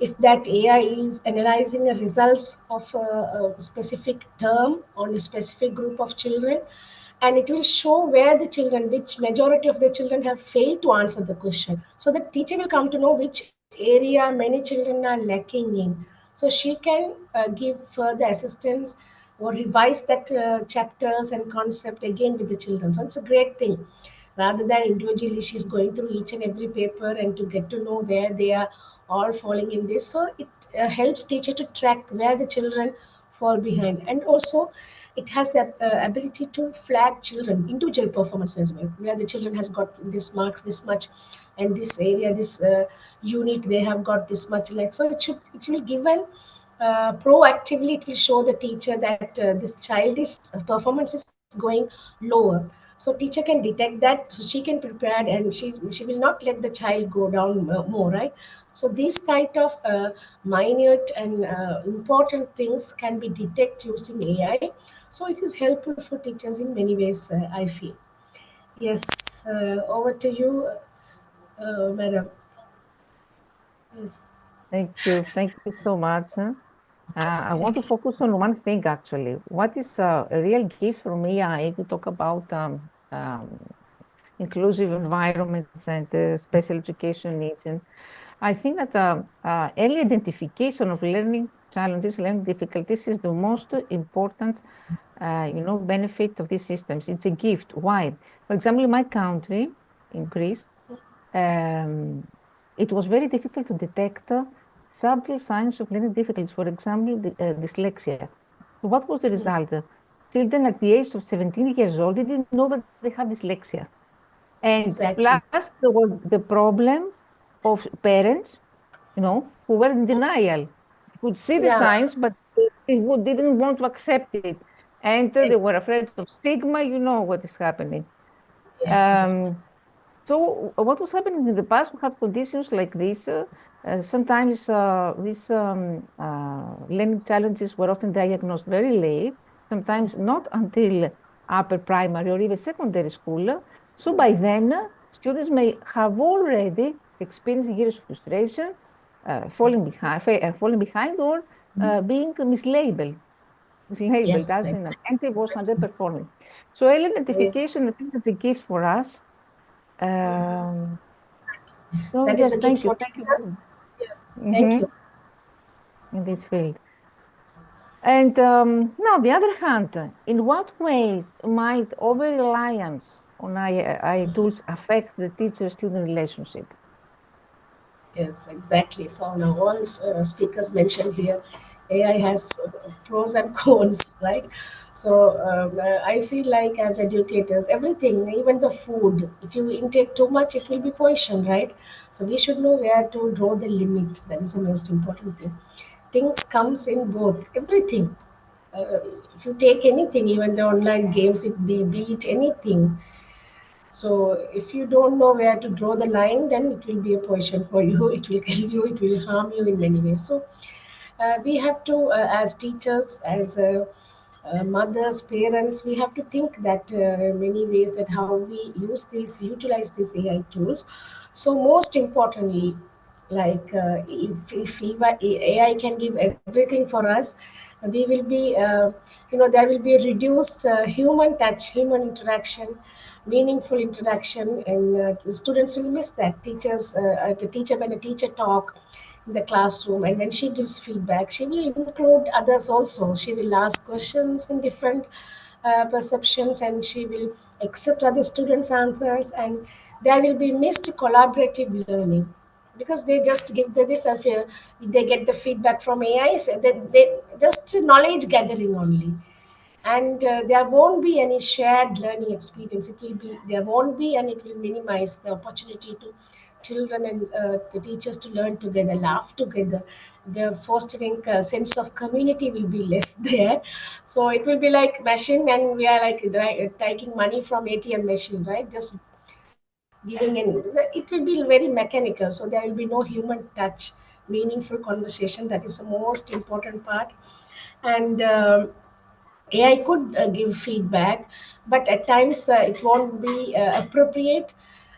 if that AI is analyzing the results of a specific term on a specific group of children, and it will show where the children, which majority of the children have failed to answer the question. So the teacher will come to know which area many children are lacking in. So she can give further assistance or revise that chapters and concept again with the children. So it's a great thing. Rather than individually she's going through each and every paper and to get to know where they are all falling in this. So it helps teacher to track where the children fall behind. And also it has the ability to flag children individual performance as well, where the children has got this marks this much, and this area, this unit, they have got this much, like, so it will given proactively, it will show the teacher that this child is performance is going lower. So teacher can detect that, so she can prepare, and she will not let the child go down more, right? So these kind of minute and important things can be detected using AI. So it is helpful for teachers in many ways, I feel. Yes, over to you, madam. Yes. Thank you. Thank you so much. I want to focus on one thing actually. What is a real gift from AI? We talk about inclusive environments and special education needs. And I think that early identification of learning challenges, learning difficulties is the most important, benefit of these systems. It's a gift. Why? For example, in my country, in Greece, um, it was very difficult to detect subtle signs of learning difficulties. For example, dyslexia. So what was the result? Children at the age of 17 years old didn't know that they have dyslexia. And Exactly. plus, there was the problem of parents, who were in denial. They could see the Yeah, signs, but didn't want to accept it. And they were exactly. afraid of stigma, you know what is happening. Yeah, yeah. Um, so what was happening in the past, we have conditions like this. Sometimes these learning challenges were often diagnosed very late, sometimes not until upper primary or even secondary school. So by then, students may have already experienced years of frustration, falling behind or being mislabeled Yes, as an attentive or underperforming. So early exactly. identification, I think, is a gift for us. um, so That is yes, a gift for thank you teachers. very much. Yes, thank you. Mhm. In this field. And now, the other hand, in what ways might over-reliance on AI tools affect the teacher-student relationship? Yes, exactly. So now all speakers mentioned here, AI has pros and cons, right? So I feel like as educators, everything, even the food, if you intake too much, it will be poison, right? So we should know where to draw the limit. That is the most important thing. Things comes in both, everything. if you take anything, even the online games, be it anything. So if you don't know where to draw the line, then it will be a poison for you. It will kill you. It will harm you in many ways. So we have to, as teachers, as mothers, parents, we have to think that many ways that how we utilize these AI tools. So most importantly, like if AI can give everything for us, we will be, there will be a reduced human touch, human interaction, meaningful interaction, and students will miss that. When a teacher talk in the classroom, and when she gives feedback, she will include others also. She will ask questions in different perceptions, and she will accept other students answers, and there will be missed collaborative learning, because they just give they get the feedback from AI, so they just knowledge gathering only, and there won't be any shared learning experience. It will be there won't be, and it will minimize the opportunity to children and the teachers to learn together, laugh together. The fostering sense of community will be less there. So it will be like machine, and we are like taking money from ATM machine, right? Just giving in. It will be very mechanical, so there will be no human touch, meaningful conversation. That is the most important part. And AI could give feedback, but at times it won't be appropriate.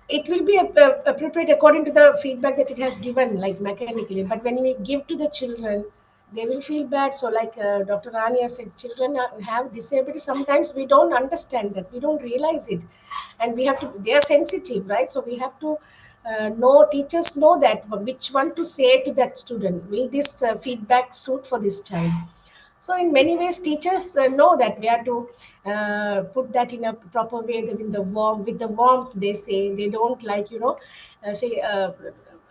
It will be appropriate according to the feedback that it has given, like mechanically. But when we give to the children, they will feel bad. So, like Dr. Rania said, children have disability. Sometimes we don't understand that, we don't realize it, and we have to. They are sensitive, right? So we have to know. Teachers know that which one to say to that student. Will this feedback suit for this child? So in many ways, teachers know that we have to put that in a proper way. With the warmth, they say. They don't like, say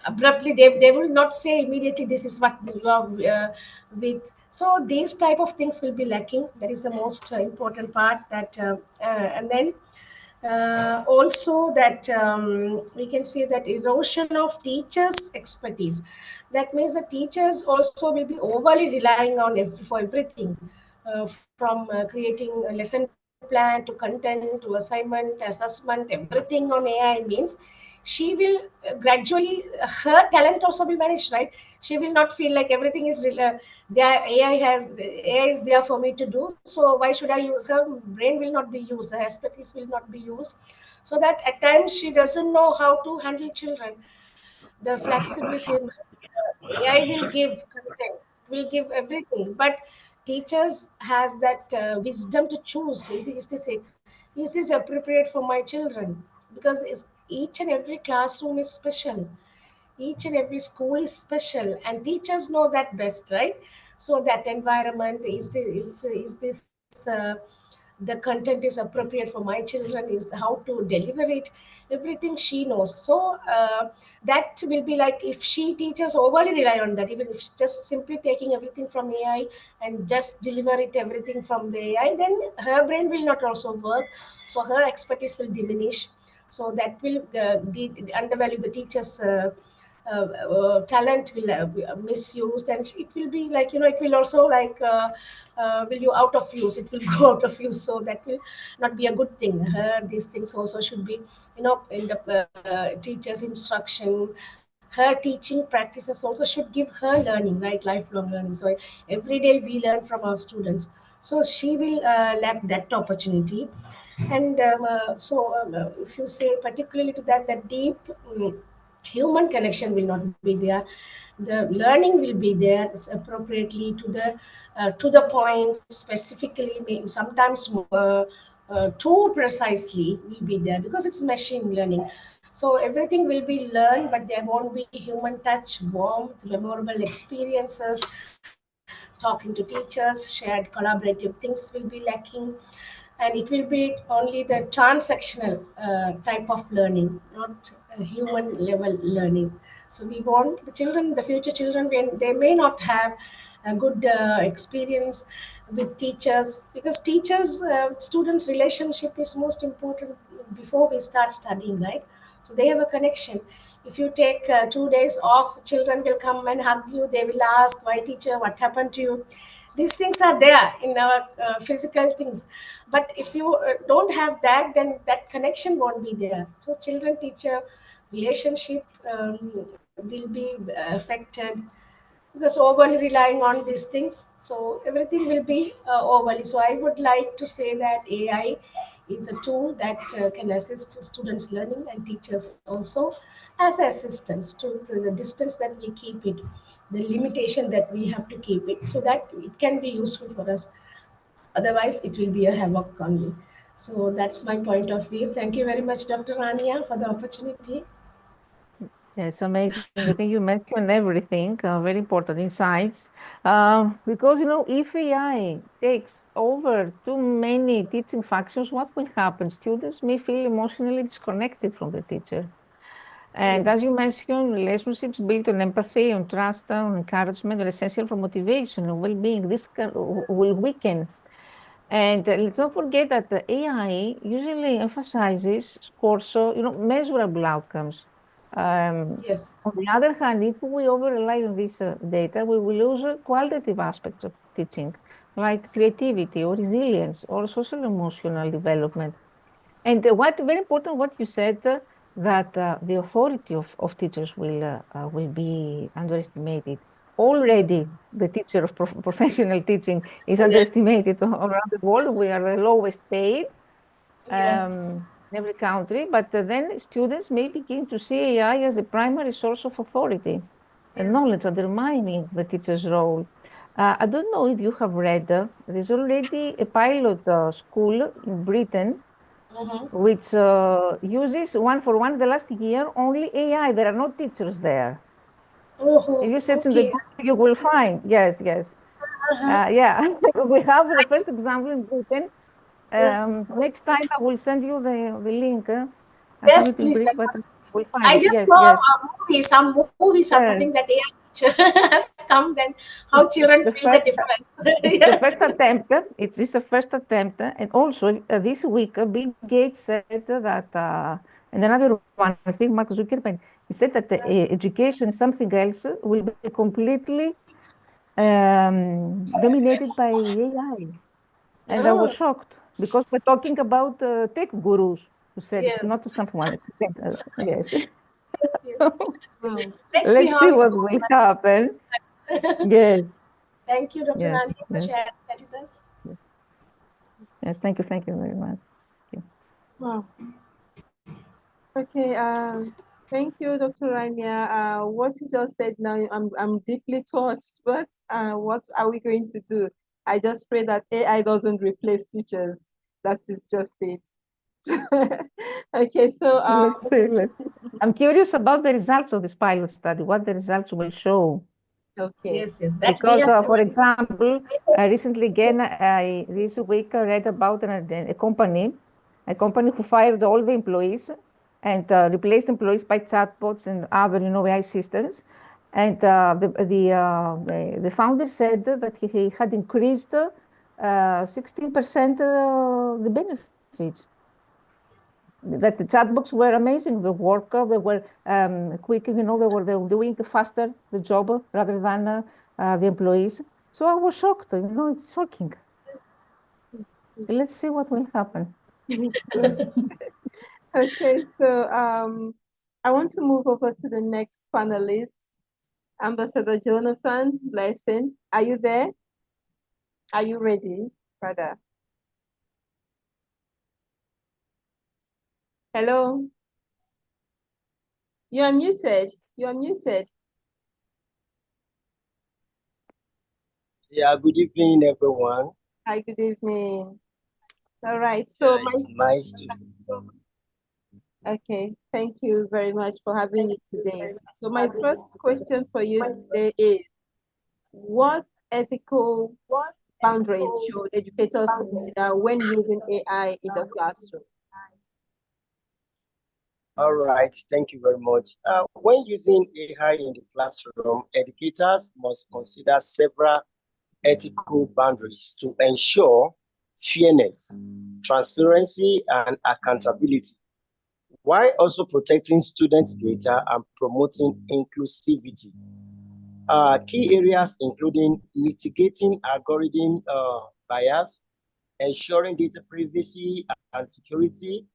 abruptly. They will not say immediately, this is what you are with. So these type of things will be lacking. That is the most important part. And then also that we can say that erosion of teachers' expertise. That means the teachers also will be overly relying on for everything, from creating a lesson plan to content to assignment, assessment, everything on AI means she will gradually, her talent also will vanish, right? She will not feel like everything is there. AI is there for me to do, so why should I use? Her brain will not be used, her expertise will not be used, so that at times she doesn't know how to handle children. The flexibility, AI will give content, will give everything, but teachers has that wisdom to choose. Is this appropriate for my children? Because each and every classroom is special, each and every school is special, and teachers know that best, right? So that environment is this the content is appropriate for my children, is how to deliver it, everything she knows. So that will be like, if she teachers overly rely on that, even if just simply taking everything from AI and just deliver it everything from the AI, then her brain will not also work, so her expertise will diminish. So that will undervalue the teachers talent, will be misused, and it will be like, it will also like will you out of use, it will go out of use. So that will not be a good thing. These things also should be, in the teacher's instruction. Her teaching practices also should give her learning, right? Lifelong learning. So every day we learn from our students, so she will lack that opportunity. And if you say particularly to that deep human connection will not be there. The learning will be there appropriately to the point, specifically, sometimes too precisely will be there, because it's machine learning. So everything will be learned, but there won't be human touch, warmth, memorable experiences, talking to teachers, shared collaborative things will be lacking. And it will be only the transactional type of learning, not human level learning. So we want the children, the future children, when they may not have a good experience with teachers, because teachers students relationship is most important before we start studying, right? So they have a connection. If you take 2 days off, children will come and hug you, they will ask, why teacher, what happened to you? These things are there in our physical things, but if you don't have that, then that connection won't be there. So children teacher relationship will be affected, because overly relying on these things, so everything will be overly. So I would like to say that AI is a tool that can assist students learning and teachers also as assistants to the distance that we keep it, the limitation that we have to keep it, so that it can be useful for us. Otherwise it will be a havoc only. So that's my point of view. Thank you very much, Dr. Rania, for the opportunity. Yes, amazing. I think you mentioned everything, very important insights. Because, if AI takes over too many teaching functions, what will happen? Students may feel emotionally disconnected from the teacher. And Yes. as you mentioned, relationships built on empathy, on trust, on encouragement are essential for motivation and well-being. This will weaken. And let's not forget that the AI usually emphasizes scores, so, measurable outcomes. Yes. On the other hand, if we over rely on this data, we will lose qualitative aspects of teaching, like creativity or resilience or social emotional development. And what very important, what you said, that the authority of teachers will be underestimated. Already, the teacher of professional teaching is Yes. underestimated around the world. We are the lowest paid Yes. in every country, but then students may begin to see AI as the primary source of authority and Yes. knowledge, undermining the teacher's role. I don't know if you have read, there's already a pilot school in Britain Mm-hmm. which uses one for one the last year only AI. There are no teachers there. If Oh, you search in the okay. Google, you will find, yes, yes. Uh-huh. Yeah, we have the first example in Britain. Next time I will send you the link. I have Yes, it in please. Greek, but we'll find I it. just Yes, saw yes. a movie, some movie, Yeah. something that AI teacher has come, then how It's children the feel the first. difference. It's the Yes. first attempt. It is the first attempt. And also, this week, Bill Gates said that, and another one, I think Mark Zuckerberg, he said that education, something else, will be completely dominated by AI. And I was Oh, shocked because we're talking about tech gurus who said it's yes. not someone. Yes. Yes, yes. Wow. Let's see Let's how see it what will happen. goes. Yes. Thank you, Dr. Yes. Rani, for Yes. sharing that with us. Yes. Thank you. Thank you very much. Wow. Okay. Thank you, Dr. Rania. What you just said now, I'm deeply touched. But what are we going to do? I just pray that AI doesn't replace teachers. That is just it. Okay. So Let's see. I'm curious about the results of this pilot study, what the results will show. okay. Yes, yes. That we Because, have for example, recently again, this week I read about a company who fired all the employees and replaced employees by chatbots and other, AI systems. And the founder said that he had increased 16% the benefits. That the chatbots were amazing. The work, they were quick, they were doing faster the job rather than the employees. So I was shocked, it's shocking. Let's see what will happen. Okay, so I want to move over to the next panelist, Ambassador Jonathan Blessing. Are you there? Are you ready, brother? Hello? You are muted. You are muted. Yeah, good evening, everyone. Hi, good evening. All right, so It's nice to. okay, thank you very much for having me today. So my first question for you today is, what ethical boundaries should educators consider when using AI in the classroom? All right, thank you very much. When using AI in the classroom, educators must consider several ethical boundaries to ensure fairness, transparency, and accountability, while also protecting students' data and promoting inclusivity. Key areas including mitigating algorithm bias, ensuring data privacy and security,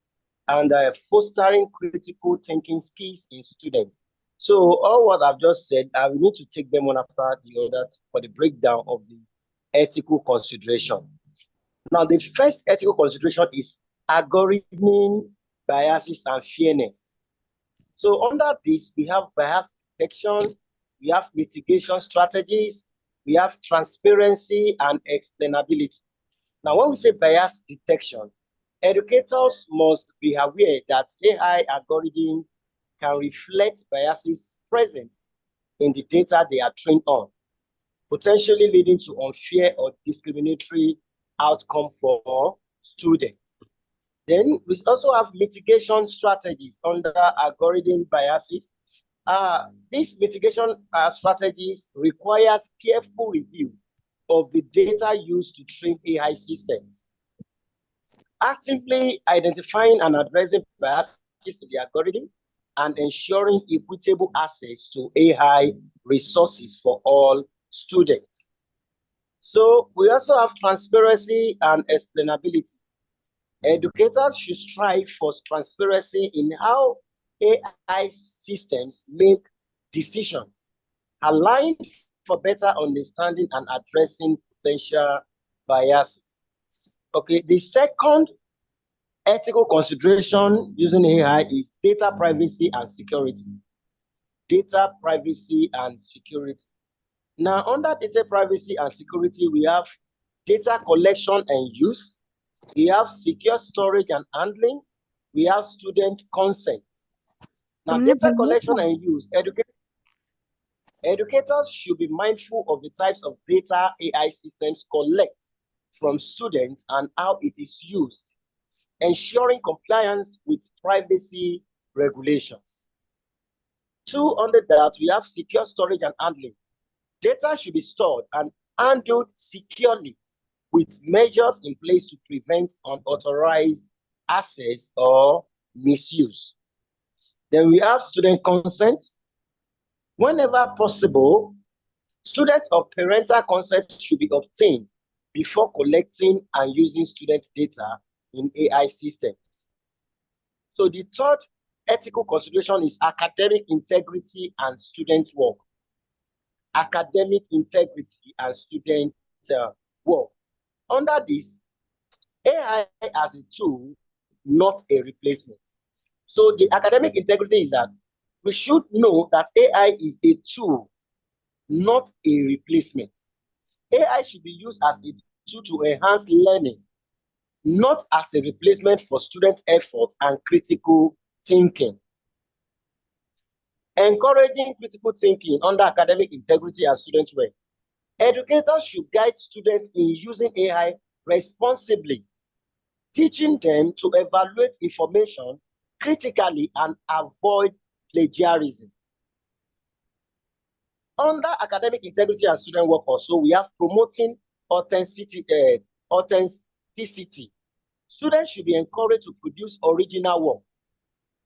and fostering critical thinking skills in students. So all what I've just said, we need to take them one after the other for the breakdown of the ethical consideration. Now, the first ethical consideration is algorithm biases and fairness. So under this, we have bias detection, we have mitigation strategies, we have transparency and explainability. Now, when we say bias detection, educators must be aware that AI algorithm can reflect biases present in the data they are trained on, potentially leading to unfair or discriminatory outcome for students. Then we also have mitigation strategies under algorithm biases. These mitigation strategies requires careful review of the data used to train AI systems, actively identifying and addressing biases in the algorithm, and ensuring equitable access to AI resources for all students. So we also have transparency and explainability. Educators should strive for transparency in how AI systems make decisions, allowing for better understanding and addressing potential biases. Okay, the second ethical consideration using AI is data privacy and security. Data privacy and security. Now, under data privacy and security, we have data collection and use, we have secure storage and handling, we have student consent. Now, data collection and use, educators should be mindful of the types of data AI systems collect from students and how it is used, ensuring compliance with privacy regulations. Two, under that, we have secure storage and handling. Data should be stored and handled securely with measures in place to prevent unauthorized access or misuse. Then we have student consent. Whenever possible, student or parental consent should be obtained before collecting and using student data in AI systems. So the third ethical consideration is academic integrity and student work. Academic integrity and student work. Under this, AI as a tool, not a replacement. So the academic integrity is that we should know that AI is a tool, not a replacement. AI should be used as a tool to enhance learning, not as a replacement for student effort and critical thinking. Encouraging critical thinking under academic integrity and student work. Educators should guide students in using AI responsibly, teaching them to evaluate information critically and avoid plagiarism. Under academic integrity and student work also, we have promoting authenticity. Students should be encouraged to produce original work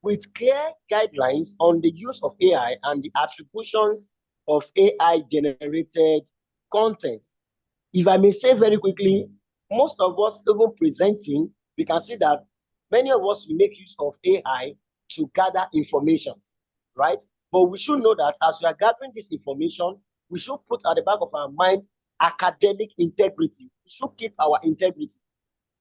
with clear guidelines on the use of AI and the attributions of AI-generated content. If I may say very quickly, most of us even presenting, we can see that many of us make use of AI to gather information, right? But we should know that as we are gathering this information, we should put at the back of our mind academic integrity. We should keep our integrity.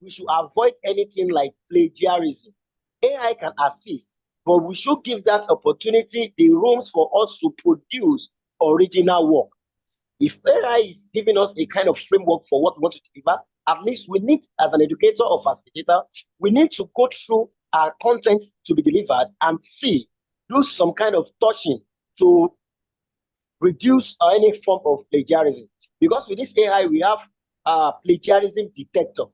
We should avoid anything like plagiarism. AI can assist, but we should give that opportunity the rooms for us to produce original work. If AI is giving us a kind of framework for what we want to deliver, at least we need, as an educator or facilitator, we need to go through our content to be delivered and see, do some kind of touching to reduce any form of plagiarism. Because with this AI, we have a plagiarism detector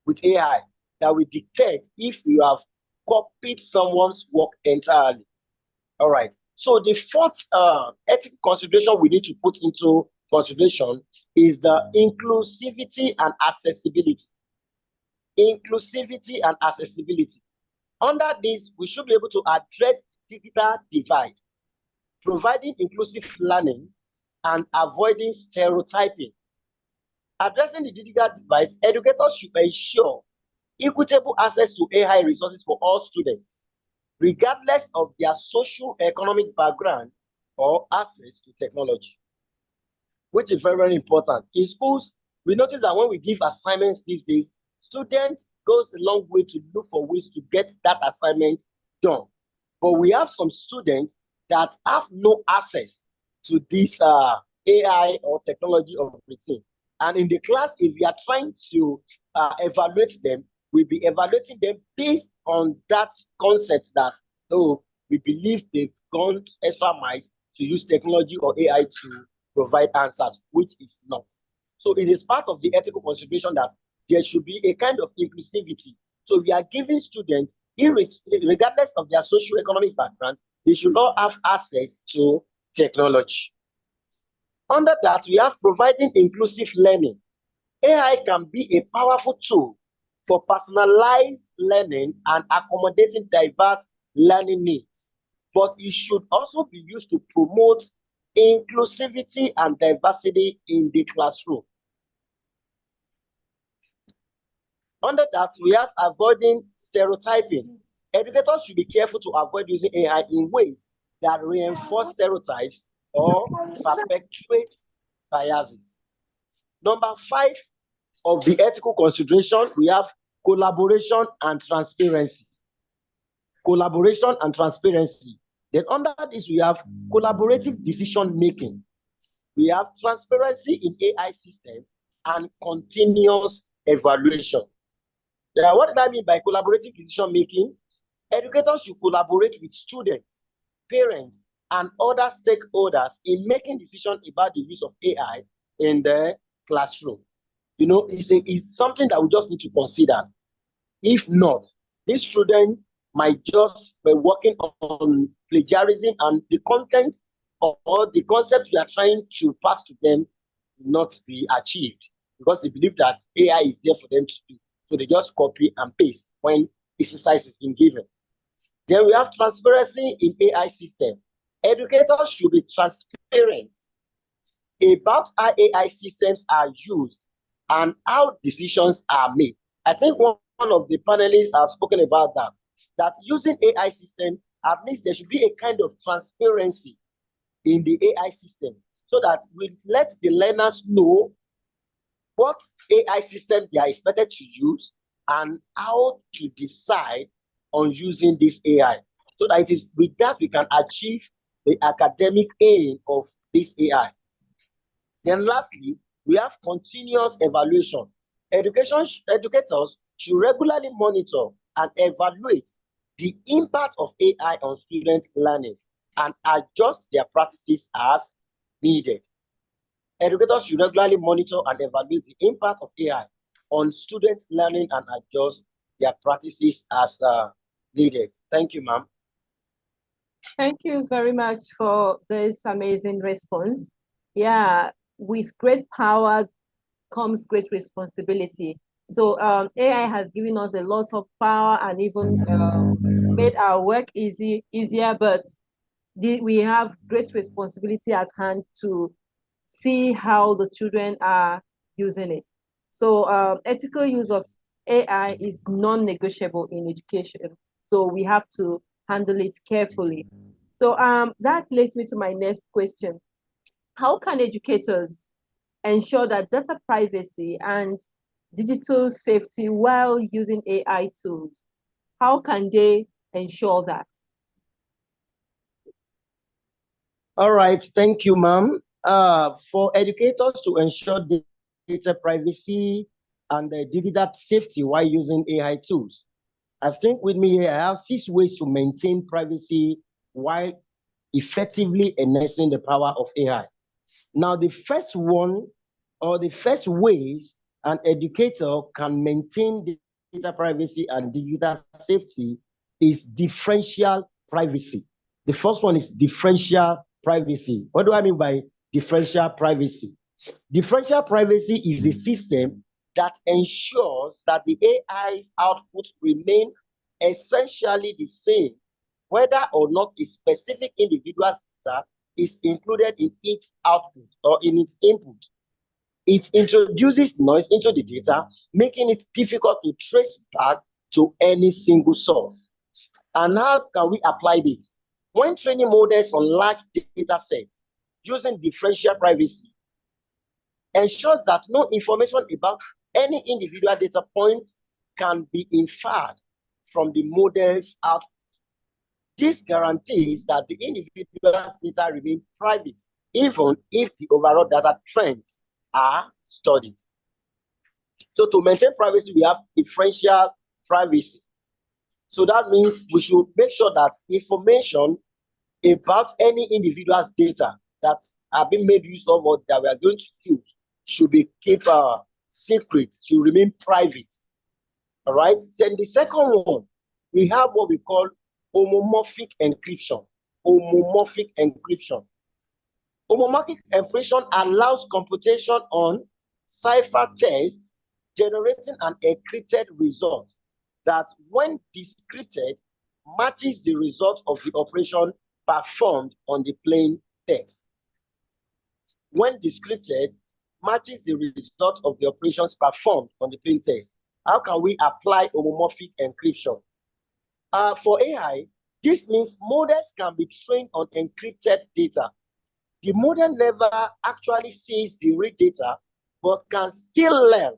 with AI that will detect if you have copied someone's work entirely. All right. So the fourth ethical consideration we need to put into consideration is the inclusivity and accessibility. Inclusivity and accessibility. Under this, we should be able to address digital divide, providing inclusive learning and avoiding stereotyping. Addressing the digital device, educators should ensure equitable access to AI resources for all students, regardless of their socio-economic background or access to technology, which is very, very important. In schools, we notice that when we give assignments these days, students goes a long way to look for ways to get that assignment done. But we have some students that have no access to this AI or technology of routine. And in the class, if we are trying to evaluate them, we'll be evaluating them based on that concept that, oh, we believe they've gone extra miles to use technology or AI to provide answers, which is not. So it is part of the ethical consideration that there should be a kind of inclusivity. So we are giving students, regardless of their socio-economic background, they should all have access to technology. Under that, we have providing inclusive learning. AI can be a powerful tool for personalized learning and accommodating diverse learning needs, but it should also be used to promote inclusivity and diversity in the classroom. Under that, we have avoiding stereotyping. Educators should be careful to avoid using AI in ways that reinforce stereotypes or perpetuate biases. Number 5 of the ethical consideration, we have collaboration and transparency. Collaboration and transparency. Then under this, we have collaborative decision making. We have transparency in AI system and continuous evaluation. Now, what did I mean by collaborative decision making? Educators should collaborate with students, parents, and other stakeholders in making decisions about the use of AI in the classroom. You know, it's something that we just need to consider. If not, this student might just be working on plagiarism, and the content or the concept we are trying to pass to them not be achieved because they believe that AI is there for them to do. So they just copy and paste when exercise is being given. Then we have transparency in AI system. Educators should be transparent about how AI systems are used and how decisions are made. I think one of the panelists have spoken about that using AI system, at least there should be a kind of transparency in the AI system so that we let the learners know what AI system they are expected to use and how to decide on using this AI. So that it is with that we can achieve the academic aim of this AI. Then lastly, we have continuous evaluation. Educators should regularly monitor and evaluate the impact of AI on student learning and adjust their practices as needed. Educators should regularly monitor and evaluate the impact of AI on student learning and adjust their practices as needed. Thank you, ma'am. Thank you very much for this amazing response. Yeah, with great power comes great responsibility. So AI has given us a lot of power and even made our work easier, but we have great responsibility at hand to see how the children are using it. So ethical use of AI is non-negotiable in education. So we have to handle it carefully. So that leads me to my next question. How can educators ensure that data privacy and digital safety while using AI tools? How can they ensure that? All right, thank you, ma'am. For educators to ensure data privacy and digital safety while using AI tools, I think with me here, I have 6 ways to maintain privacy while effectively enhancing the power of AI. Now, the first one, or the first ways an educator can maintain data privacy and digital safety is differential privacy. The first one is differential privacy. What do I mean by differential privacy? Differential privacy is a system that ensures that the AI's output remain essentially the same, whether or not a specific individual's data is included in its output or in its input. It introduces noise into the data, making it difficult to trace back to any single source. And how can we apply this? When training models on large data sets using differential privacy ensures that no information about any individual data point can be inferred from the model's output. This guarantees that the individual's data remain private, even if the overall data trends are studied. So to maintain privacy, we have differential privacy. So that means we should make sure that information about any individual's data that are being made use of or that we are going to use should be kept secret, should remain private. All right. Then the second one, we have what we call homomorphic encryption. Homomorphic encryption. Homomorphic encryption allows computation on ciphertext, generating an encrypted result that, when discreted, matches the result of the operation performed on the plain text. When discreted, matches the result of the operations performed on the plain text. How can we apply homomorphic encryption? For AI, this means models can be trained on encrypted data. The model never actually sees the real data, but can still learn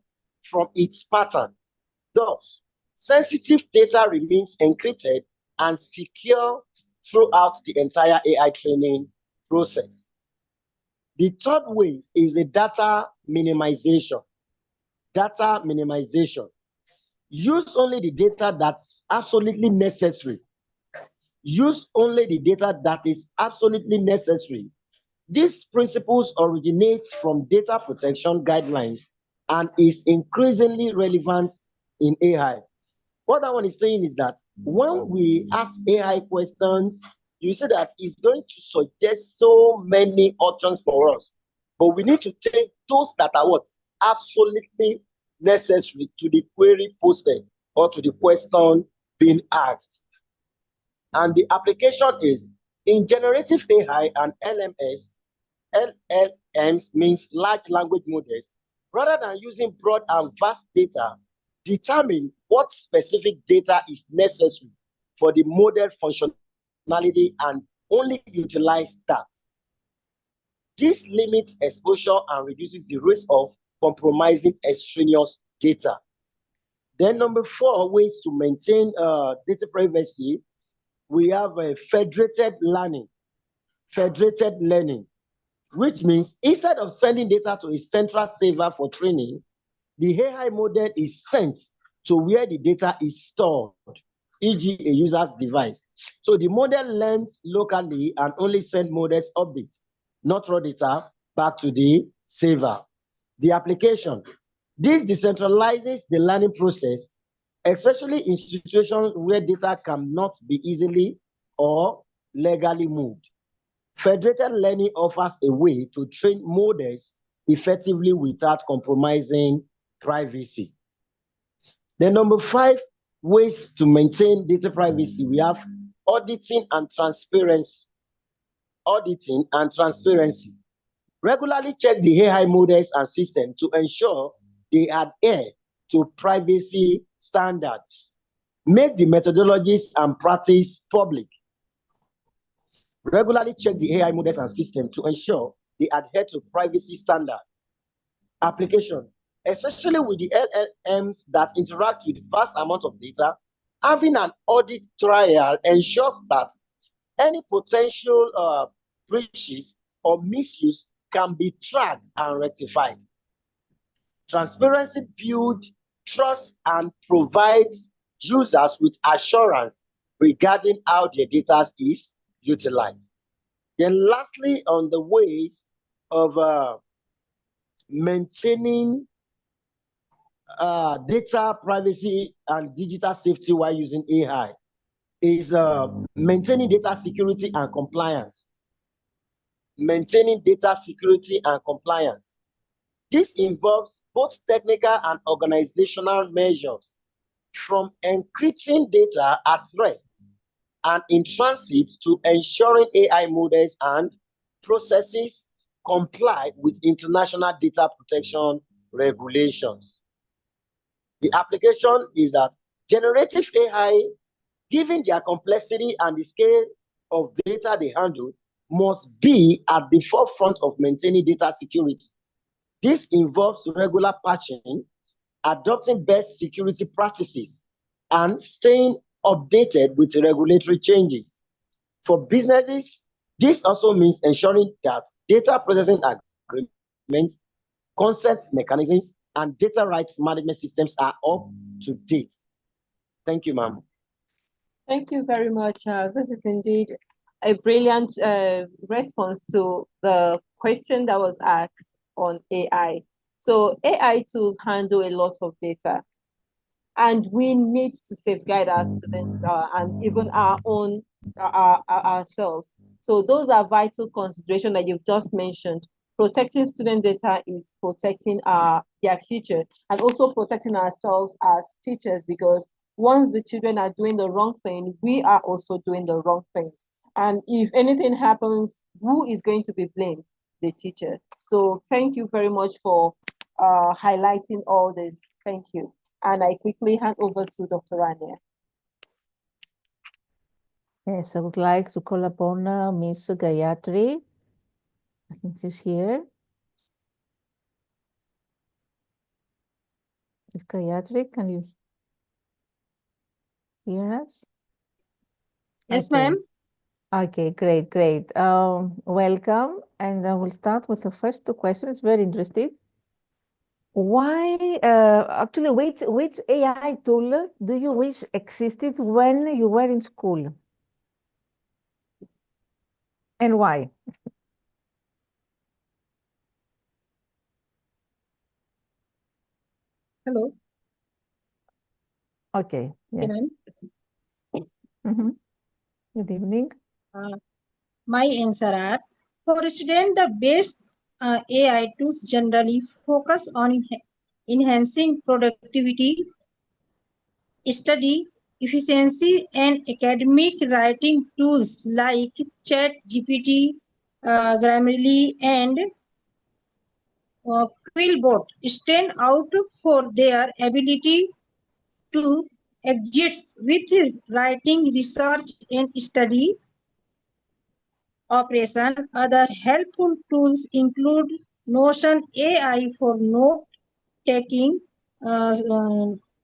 from its pattern. Thus, sensitive data remains encrypted and secure throughout the entire AI training process. The third way is the data minimization. Data minimization. Use only the data that's absolutely necessary. Use only the data that is absolutely necessary. These principles originate from data protection guidelines and is increasingly relevant in AI. What that one is saying is that when we ask AI questions, you see that it's going to suggest so many options for us. But we need to take those that are what? Absolutely necessary to the query posted or to the question being asked. And the application is in generative AI and LLMs means large language models. Rather than using broad and vast data, determine what specific data is necessary for the model functionality and only utilize that. This limits exposure and reduces the risk of compromising extraneous data. Then number 4, ways to maintain data privacy, we have a federated learning. Federated learning, which means instead of sending data to a central server for training, the AI model is sent to where the data is stored, e.g. a user's device. So the model learns locally and only sends models update, not raw data, back to the server. The application. This decentralizes the learning process, especially in situations where data cannot be easily or legally moved. Federated learning offers a way to train models effectively without compromising privacy. The number 5 ways to maintain data privacy, we have auditing and transparency. Auditing and transparency. Regularly check the AI models and systems to ensure they adhere to privacy standards. Make the methodologies and practice public. Regularly check the AI models and systems to ensure they adhere to privacy standards. Application, especially with the LLMs that interact with vast amounts of data, having an audit trial ensures that any potential breaches or misuse can be tracked and rectified. Transparency builds trust and provides users with assurance regarding how their data is utilized. Then lastly, on the ways of maintaining data privacy and digital safety while using AI is maintaining data security and compliance. Maintaining data security and compliance. This involves both technical and organizational measures, from encrypting data at rest and in transit to ensuring AI models and processes comply with international data protection regulations. The application is that generative AI, given their complexity and the scale of data they handle, must be at the forefront of maintaining data security. This involves regular patching, adopting best security practices, and staying updated with regulatory changes. For businesses, this also means ensuring that data processing agreements, consent mechanisms, and data rights management systems are up to date. Thank you, ma'am. Thank you very much. This is indeed a brilliant response to the question that was asked on AI. So AI tools handle a lot of data, and we need to safeguard our students and even our own ourselves. So those are vital considerations that you've just mentioned. Protecting student data is protecting their future and also protecting ourselves as teachers, because once the children are doing the wrong thing, we are also doing the wrong thing. And if anything happens, who is going to be blamed? The teacher. So thank you very much for highlighting all this. Thank you. And I quickly hand over to Dr. Rania. Yes, I would like to call upon Ms. Gayatri. I think she's here. Ms. Gayatri, can you hear us? Yes, Okay. ma'am. Okay, great, great. Welcome. And I will start with the first two questions. Very interesting. Why, actually, which AI tool do you wish existed when you were in school? And why? Hello. Okay, yes. Good evening. My answer are, for students, the best AI tools generally focus on enhancing productivity, study efficiency, and academic writing tools like ChatGPT, Grammarly, and Quillbot stand out for their ability to exist with writing, research, and study operation. Other helpful tools include Notion AI for note taking,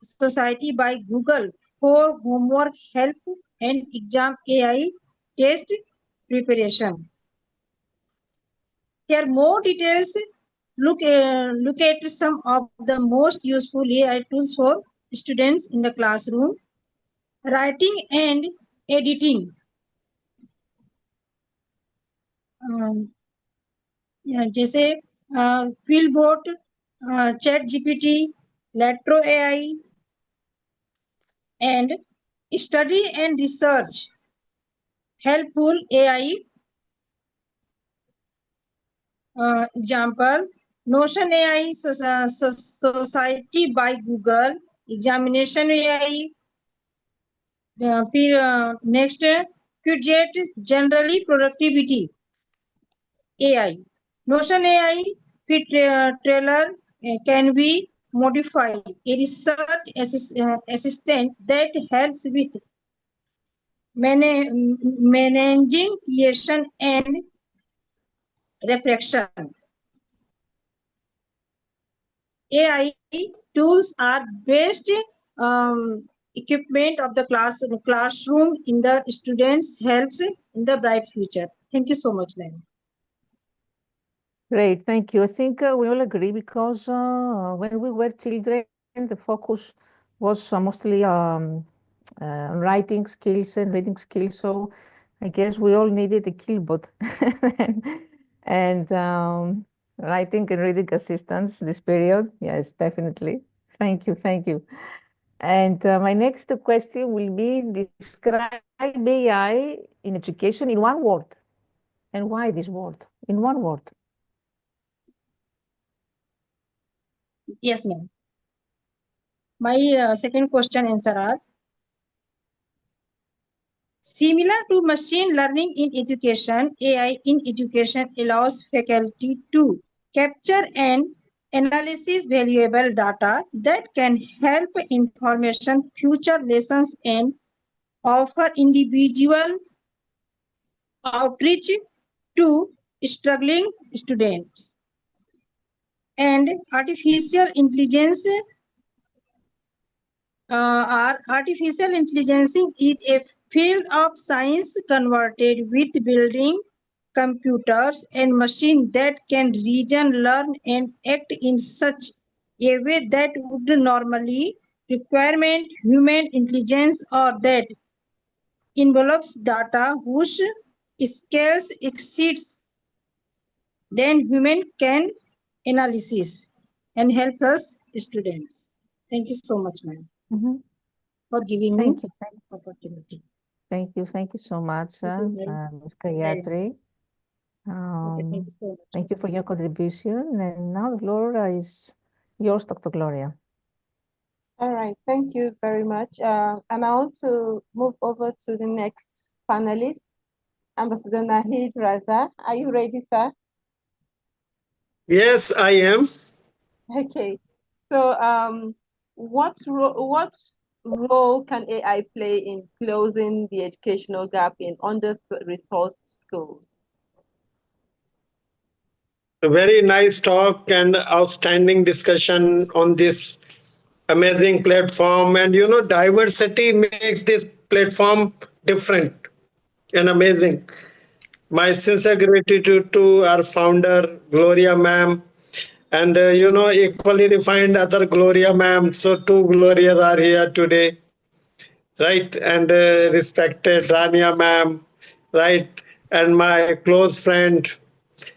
Society by Google for homework help, and exam AI test preparation. Here, more details. Look at some of the most useful AI tools for students in the classroom. Writing and editing. जैसे QuillBot, Chat GPT, लेट्रो AI, and study and research helpful AI. Example, Notion AI, Society by Google, Examination AI. Next, Qjet, generally productivity AI. Notion AI fit trailer can be modified. A research assistant that helps with managing creation and reflection. AI tools are best equipment of the classroom in the students helps in the bright future. Thank you so much, ma'am. Great, thank you. I think we all agree because when we were children, the focus was mostly writing skills and reading skills. So I guess we all needed a killbot and writing and reading assistance this period. Yes, definitely. Thank you, thank you. And my next question will be, describe AI in education in one word. And why this word? In one word. Yes, ma'am. My second question answer are Similar to machine learning in education, AI in education allows faculty to capture and analyze valuable data that can help information future lessons and offer individual outreach to struggling students. And artificial intelligence is a field of science converted with building computers and machines that can reason, learn, and act in such a way that would normally require human intelligence or that envelopes data whose scales exceeds then human can analysis and help us students. Thank you so much, ma'am, for giving me Thank you. opportunity. Thank you so much, Thank you, Ms. Gayatri. thank you so much. Thank you for your contribution. And now the floor is yours, Dr. Gloria. All right, thank you very much. And I want to move over to the next panelist, Ambassador Nahid Raza. Are you ready, sir? Yes, I am. Okay. So, what role can AI play in closing the educational gap in under-resourced schools? A very nice talk and outstanding discussion on this amazing platform. And diversity makes this platform different and amazing. My sincere gratitude to our founder, Gloria ma'am, and equally refined other Gloria ma'am. So two Glorias are here today, right? And respected Rania ma'am, right? And my close friend,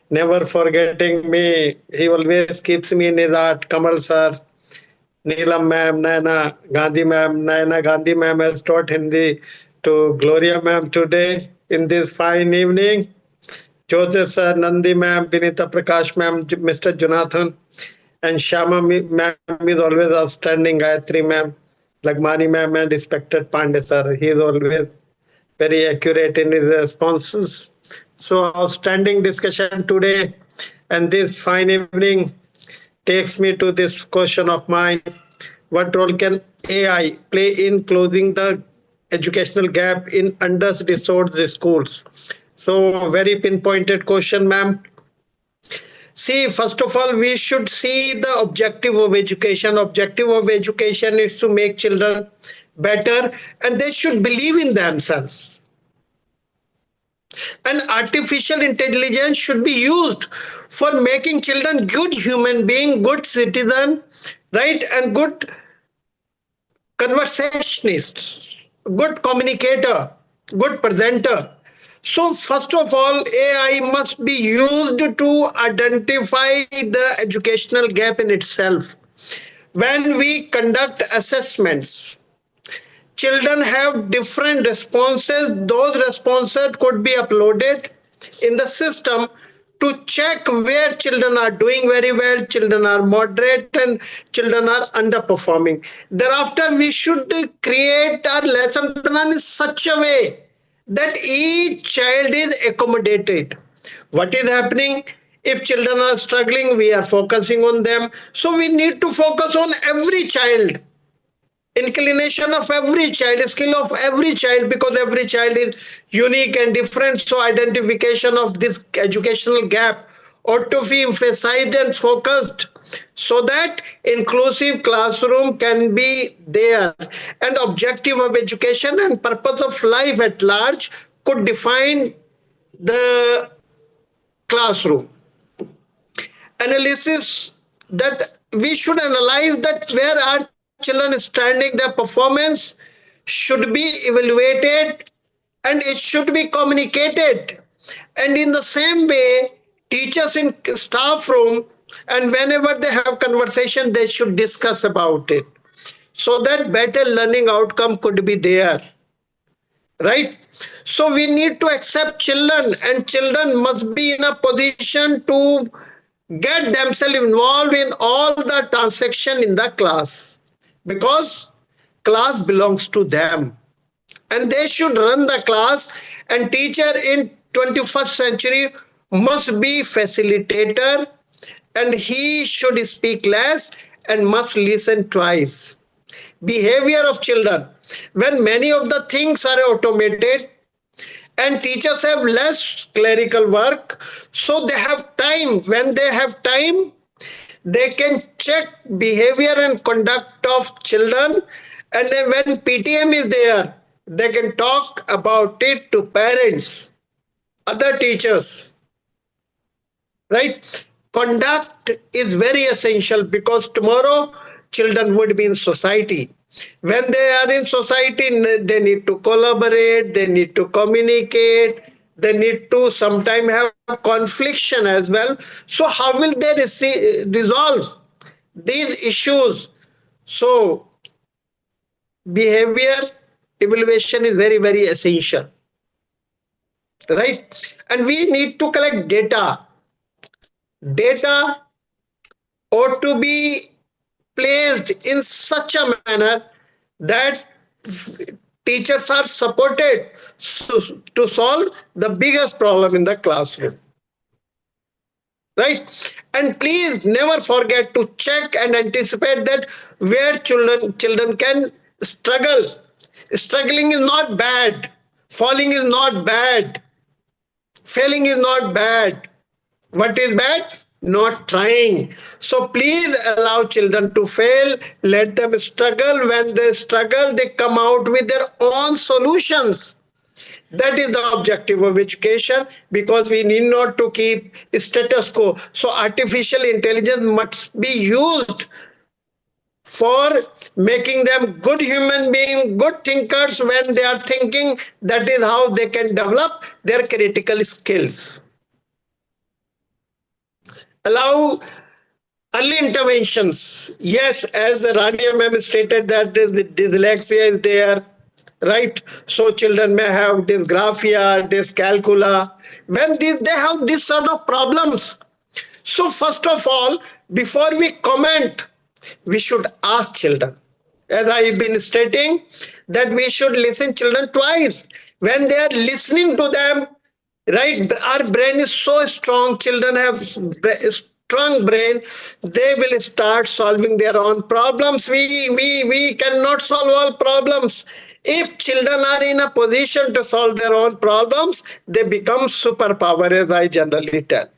never forgetting me, he always keeps me in his heart, Kamal sir, Neelam ma'am, Naina Gandhi ma'am has taught Hindi to Gloria ma'am today in this fine evening. Joseph sir, Nandi ma'am, Vinita Prakash ma'am, Mr. Jonathan, and Shama ma'am is always outstanding. Gayatri ma'am, Lagmani ma'am, and respected Pandey sir. He is always very accurate in his responses. So outstanding discussion today, and this fine evening takes me to this question of mine: what role can AI play in closing the educational gap in under-resourced schools? So very pinpointed question, ma'am. See, first of all, we should see the objective of education. Objective of education is to make children better, and they should believe in themselves. And artificial intelligence should be used for making children good human being, good citizen, right, and good conversationist, good communicator, good presenter. So first of all, AI must be used to identify the educational gap in itself. When we conduct assessments, children have different responses. Those responses could be uploaded in the system to check where children are doing very well, children are moderate, and children are underperforming. Thereafter, we should create our lesson plan in such a way that each child is accommodated. What is happening? If children are struggling, we are focusing on them. So we need to focus on every child, inclination of every child, skill of every child, because every child is unique and different. So identification of this educational gap ought to be emphasized and focused so that inclusive classroom can be there, and objective of education and purpose of life at large could define the classroom. Analysis, that we should analyze that where our children is standing, their performance should be evaluated and it should be communicated. And in the same way, teachers in staff room, and whenever they have conversation, they should discuss about it so that better learning outcome could be there, right? So we need to accept children, and children must be in a position to get themselves involved in all the transaction in the class, because class belongs to them and they should run the class, and teacher in 21st century must be facilitator, and he should speak less and must listen twice. Behavior of children, when many of the things are automated and teachers have less clerical work, so they have time. When they have time, they can check behavior and conduct of children, and then when PTM is there, they can talk about it to parents, other teachers, right? Conduct is very essential because tomorrow children would be in society. When they are in society, they need to collaborate, they need to communicate, they need to sometimes have confliction as well. So how will they resolve these issues? So behavior evaluation is very, very essential, right? And we need to collect data. Data ought to be placed in such a manner that teachers are supported to solve the biggest problem in the classroom, right? And please never forget to check and anticipate that where children can struggle. Struggling is not bad, falling is not bad, failing is not bad. What is bad? Not trying. So please allow children to fail. Let them struggle. When they struggle, they come out with their own solutions. That is the objective of education, because we need not to keep status quo. So artificial intelligence must be used for making them good human beings, good thinkers. When they are thinking, that is how they can develop their critical skills. Allow early interventions. Yes, as Rania ma'am stated that the dyslexia is there, right? So children may have dysgraphia, dyscalculia. When they have this sort of problems. So first of all, before we comment, we should ask children. As I've been stating, that we should listen children twice. When they are listening to them, right, our brain is so strong, children have strong brain, they will start solving their own problems. We cannot solve all problems. If children are in a position to solve their own problems, they become superpower, as I generally tell.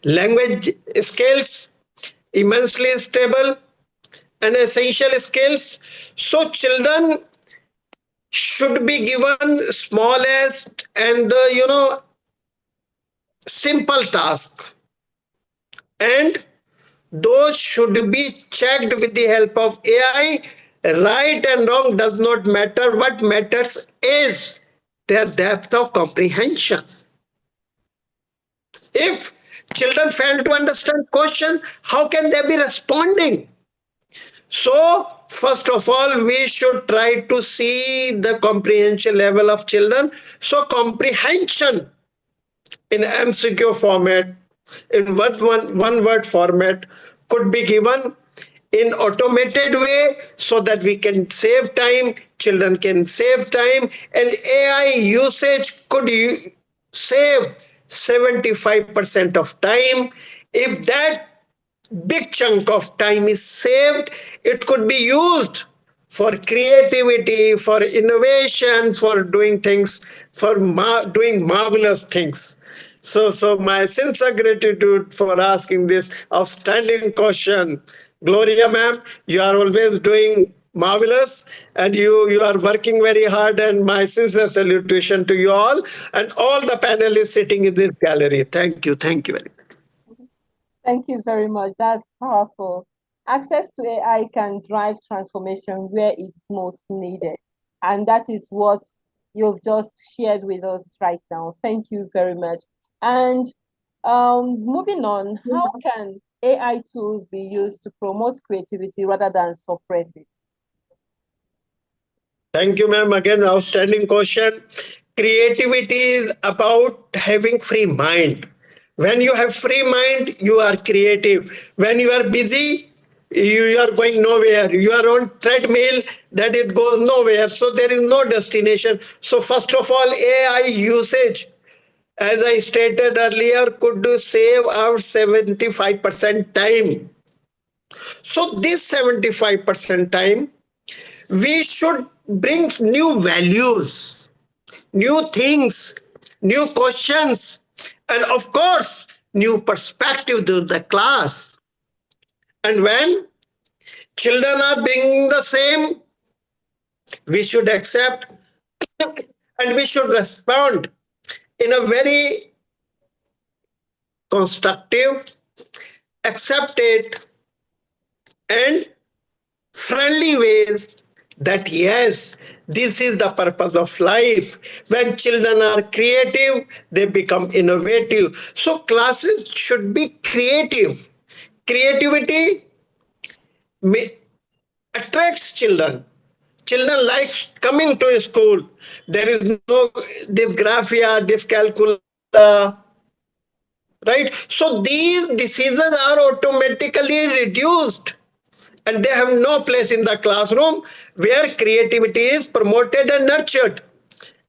Language skills, immensely stable and essential skills. So children should be given smallest and the simple task, and those should be checked with the help of AI. Right and wrong does not matter. What matters is their depth of comprehension. If children fail to understand question, how can they be responding? So, first of all, we should try to see the comprehension level of children. So, comprehension in MCQ format, in one word format, could be given in automated way, so that we can save time, children can save time, and AI usage could save 75% of time. If that big chunk of time is saved, it could be used for creativity, for innovation, for doing things, for doing marvelous things. So my sincere gratitude for asking this outstanding question. Gloria ma'am, you are always doing marvelous, and you are working very hard, and my sincere salutation to you all and all the panelists sitting in this gallery. Thank you very much. Thank you very much. That's powerful. Access to AI can drive transformation where it's most needed. And that is what you've just shared with us right now. Thank you very much. And moving on, how can AI tools be used to promote creativity rather than suppress it? Thank you, ma'am. Again, outstanding question. Creativity is about having free mind. When you have free mind, you are creative. When you are busy, You are going nowhere. You are on treadmill that it goes nowhere. So there is no destination. So first of all, AI usage, as I stated earlier, could save our 75% time. So this 75% time, we should bring new values, new things, new questions, and of course, new perspective to the class. And when children are bringing the same, we should accept and we should respond in a very constructive, accepted, and friendly ways that yes, this is the purpose of life. When children are creative, they become innovative. So classes should be creative. Creativity attracts children. Children like coming to school. There is no dysgraphia, dyscalculia, right? So these diseases are automatically reduced and they have no place in the classroom where creativity is promoted and nurtured.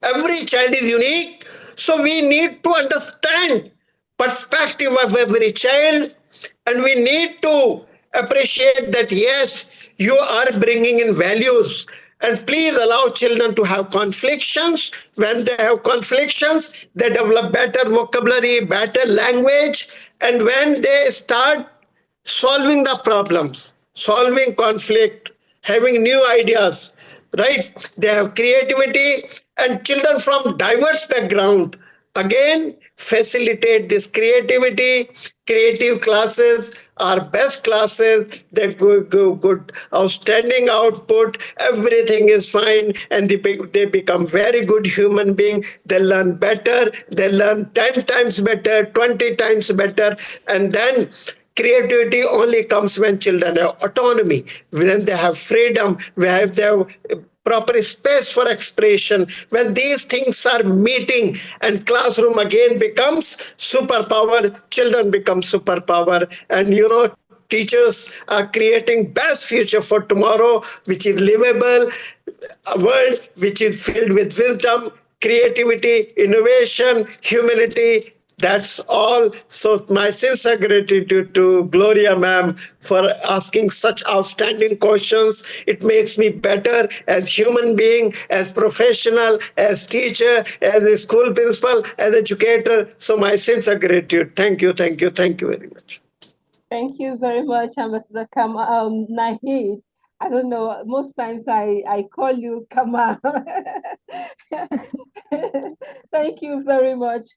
Every child is unique, so we need to understand perspective of every child, and we need to appreciate that yes, you are bringing in values, and please allow children to have conflictions. When they have conflictions, they develop better vocabulary, better language, and when they start solving the problems, solving conflict, having new ideas, right? They have creativity, and children from diverse background again facilitate this creativity. Creative classes are best classes. They go good, outstanding output. Everything is fine, and they become very good human being. They learn better. They learn 10 times better, 20 times better, and then creativity only comes when children have autonomy, when they have freedom, when they have proper space for expression. When these things are meeting, and classroom again becomes superpower, children become superpower, and teachers are creating best future for tomorrow, which is livable, a world which is filled with wisdom, creativity, innovation, humanity. That's all. So my sincere gratitude to Gloria ma'am for asking such outstanding questions. It makes me better as human being, as professional, as teacher, as a school principal, as educator. So my sincere gratitude. Thank you, thank you, thank you very much. Thank you very much, Ambassador Nahid. I don't know, most times I call you Kama. Thank you very much.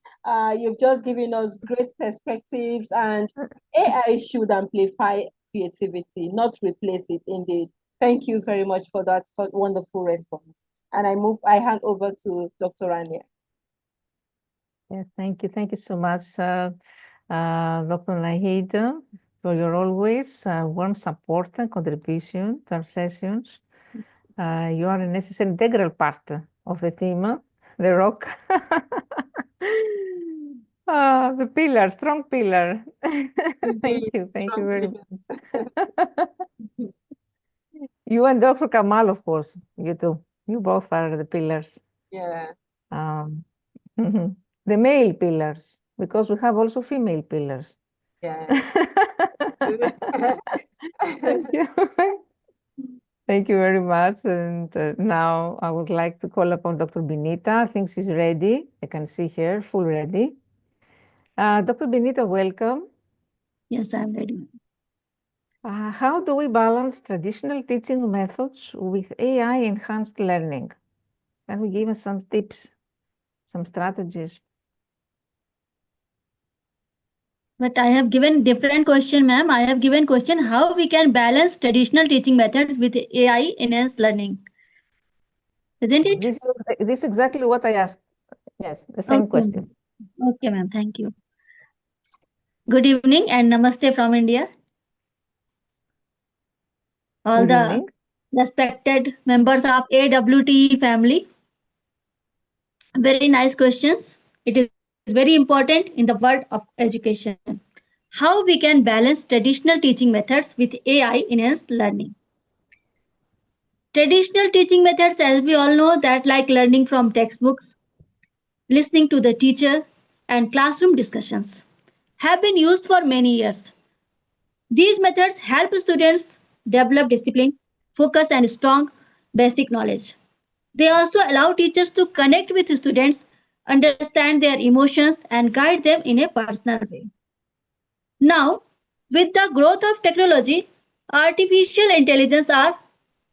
You've just given us great perspectives, and AI should amplify creativity, not replace it, indeed. Thank you very much for that wonderful response. And I hand over to Dr. Rania. Yes, thank you. Thank you so much, Dr. Nahid, for your always warm support and contribution to our sessions. You are a necessary integral part of the team, the rock, the pillar, strong pillar. Thank you very much. You and Dr. Kamal, of course, you too. You both are the pillars. Yeah. The male pillars, because we have also female pillars. Yeah. Thank you. Thank you very much. And now I would like to call upon Dr. Benita. I think she's ready. I can see her, full ready. Dr. Benita, welcome. Yes, I'm ready. How do we balance traditional teaching methods with AI-enhanced learning? Can we give us some tips, some strategies? But I have given different question, ma'am. I have given question how we can balance traditional teaching methods with AI enhanced learning. Isn't it? This is exactly what I asked. Yes, the same question. Okay, ma'am. Thank you. Good evening and namaste from India. All Good the evening. respected members of AWTE family. Very nice questions. It is very important in the world of education. how we can balance traditional teaching methods with AI enhanced learning. Traditional teaching methods, as we all know, that like learning from textbooks, listening to the teacher, and classroom discussions, have been used for many years. These methods help students develop discipline, focus, and strong basic knowledge. They also allow teachers to connect with students, understand their emotions, and guide them in a personal way. Now, with the growth of technology, artificial intelligence or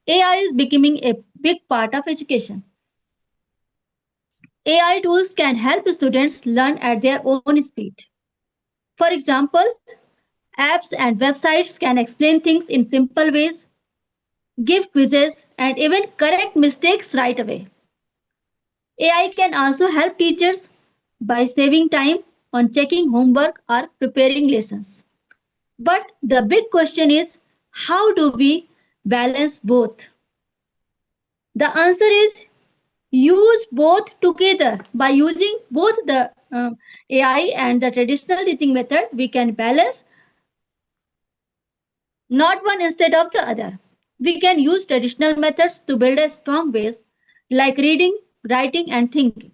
AI is becoming a big part of education. AI tools can help students learn at their own speed. For example, apps and websites can explain things in simple ways, give quizzes, and even correct mistakes right away. AI can also help teachers by saving time on checking homework or preparing lessons. But the big question is, how do we balance both? The answer is use both together. By using both the AI and the traditional teaching method, we can balance, not one instead of the other. We can use traditional methods to build a strong base like reading, writing, and thinking.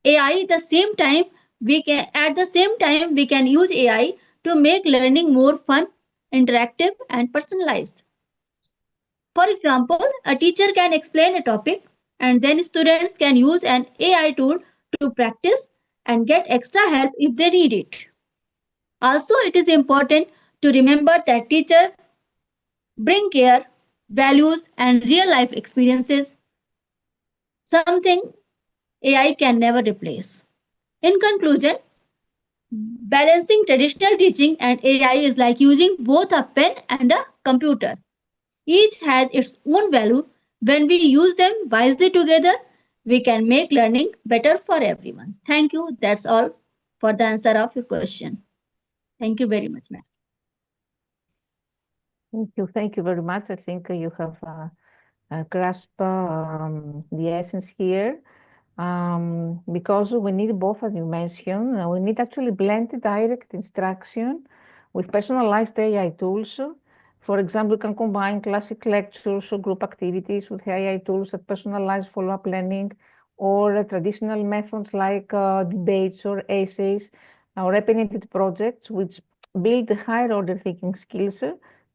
AI the same time we can at the same time we can use AI to make learning more fun, interactive, and personalized. For example, a teacher can explain a topic and then students can use an AI tool to practice and get extra help if they need it. Also, it is important to remember that teachers bring care, values, and real life experiences, something AI can never replace. In conclusion, balancing traditional teaching and AI is like using both a pen and a computer. Each has its own value. When we use them wisely together, we can make learning better for everyone. Thank you. That's all for the answer of your question. Thank you very much, ma'am. Thank you. Thank you very much. I think you have grasped the essence here. Because we need both, as you mentioned, we need actually blended direct instruction with personalized AI tools. For example, we can combine classic lectures or group activities with AI tools that personalize follow-up learning, or traditional methods like debates or essays or open-ended projects, which build higher order thinking skills,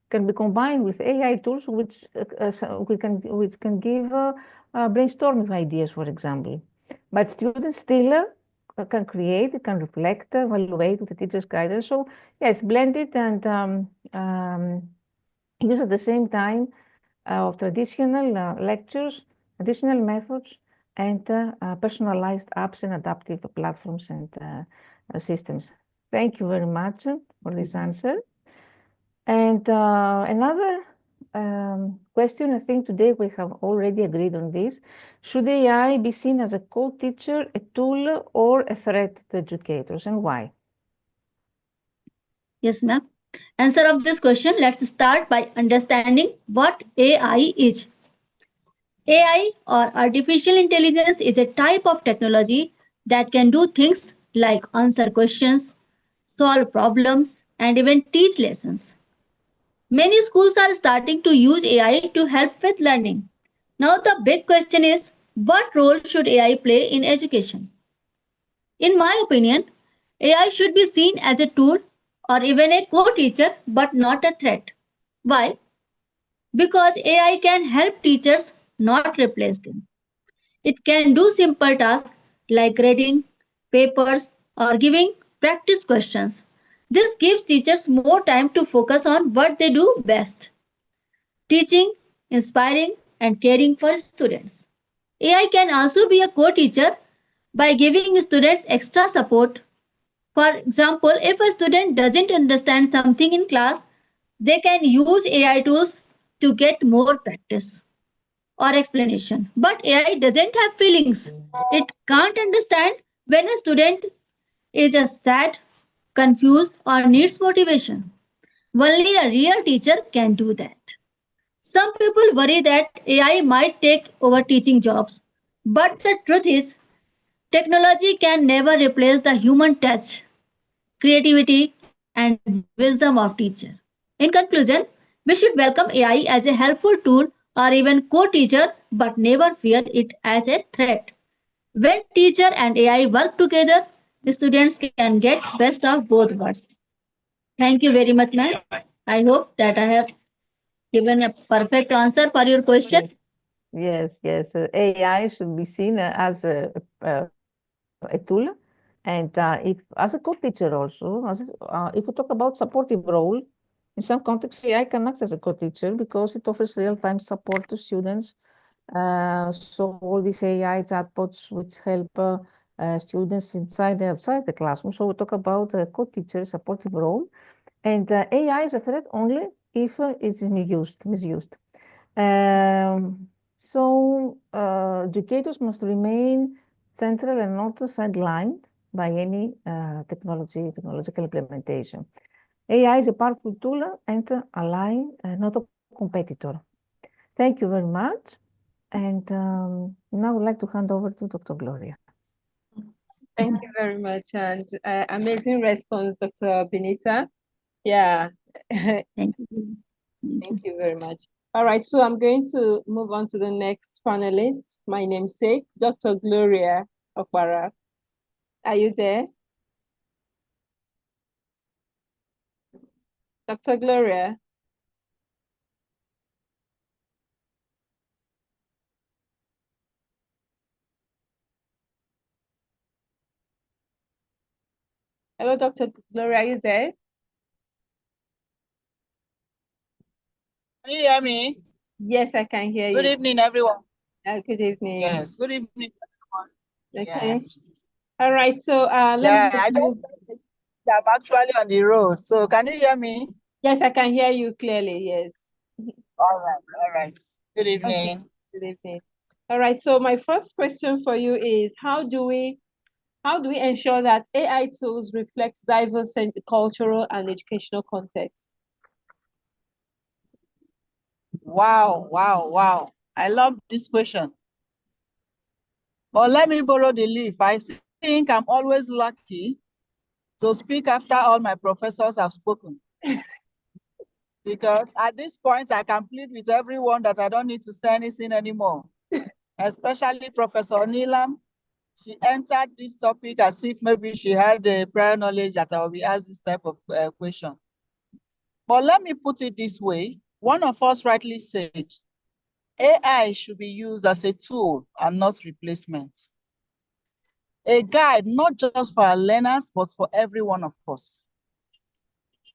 can be combined with AI tools which can give brainstorming ideas, for example. But students still can create, can reflect, evaluate with the teacher's guidance. So yes, blended and use at the same time of traditional lectures, additional methods, and personalized apps and adaptive platforms and systems. Thank you very much for this answer. And another question, I think today we have already agreed on this. Should AI be seen as a co-teacher, a tool, or a threat to educators, and why? Yes, ma'am. Answer of this question, let's start by understanding what AI is. AI or artificial intelligence is a type of technology that can do things like answer questions, solve problems, and even teach lessons. Many schools are starting to use AI to help with learning. Now, the big question is, what role should AI play in education? In my opinion, AI should be seen as a tool or even a co teacher, but not a threat. Why? Because AI can help teachers, not replace them. It can do simple tasks like grading papers or giving practice questions. This gives teachers more time to focus on what they do best: teaching, inspiring, and caring for students. AI can also be a co teacher by giving students extra support. For example, if a student doesn't understand something in class, they can use AI tools to get more practice or explanation. But AI doesn't have feelings. It can't understand when a student is just sad, confused, or needs motivation. Only a real teacher can do that. Some people worry that AI might take over teaching jobs. But the truth is, technology can never replace the human touch, creativity, and wisdom of teacher. In conclusion, we should welcome AI as a helpful tool or even co-teacher, but never fear it as a threat. When teacher and AI work together, the students can get best of both worlds. Thank you very much, ma'am. I hope that I have given a perfect answer for your question. Yes, yes. AI should be seen as a tool, and if as a co-teacher also, if we talk about supportive role, in some contexts, AI can act as a co-teacher because it offers real-time support to students. So all these AI chatbots which help students inside and outside the classroom. So we talk about a co-teacher supportive role, and AI is a threat only if it is misused. Educators must remain central and not sidelined by any technological implementation. AI is a powerful tool and ally, not a competitor. Thank you very much. And now I would like to hand over to Dr. Gloria. Thank you very much, and amazing response, Dr. Benita. Yeah. Thank you. Thank you very much. All right, so I'm going to move on to the next panelist, my namesake, Dr. Gloria Okpara. Are you there? Dr. Gloria? Hello, Dr. Gloria, are you there? Can you hear me? Yes, I can hear you. Good evening, everyone. Good evening. Yes, good evening, everyone. Okay. Yeah. All right, so I I'm actually on the road. So can you hear me? Yes, I can hear you clearly, yes. All right. Good evening. Okay. Good evening. All right, so my first question for you is how do we ensure that AI tools reflect diverse cultural and educational context? Wow. I love this question. But let me borrow the leaf. I think I'm always lucky to speak after all my professors have spoken. Because at this point, I can plead with everyone that I don't need to say anything anymore, especially Professor Neelam. She entered this topic as if maybe she had the prior knowledge that I will be asked this type of question. But let me put it this way. One of us rightly said, AI should be used as a tool and not replacement. A guide, not just for our learners, but for every one of us.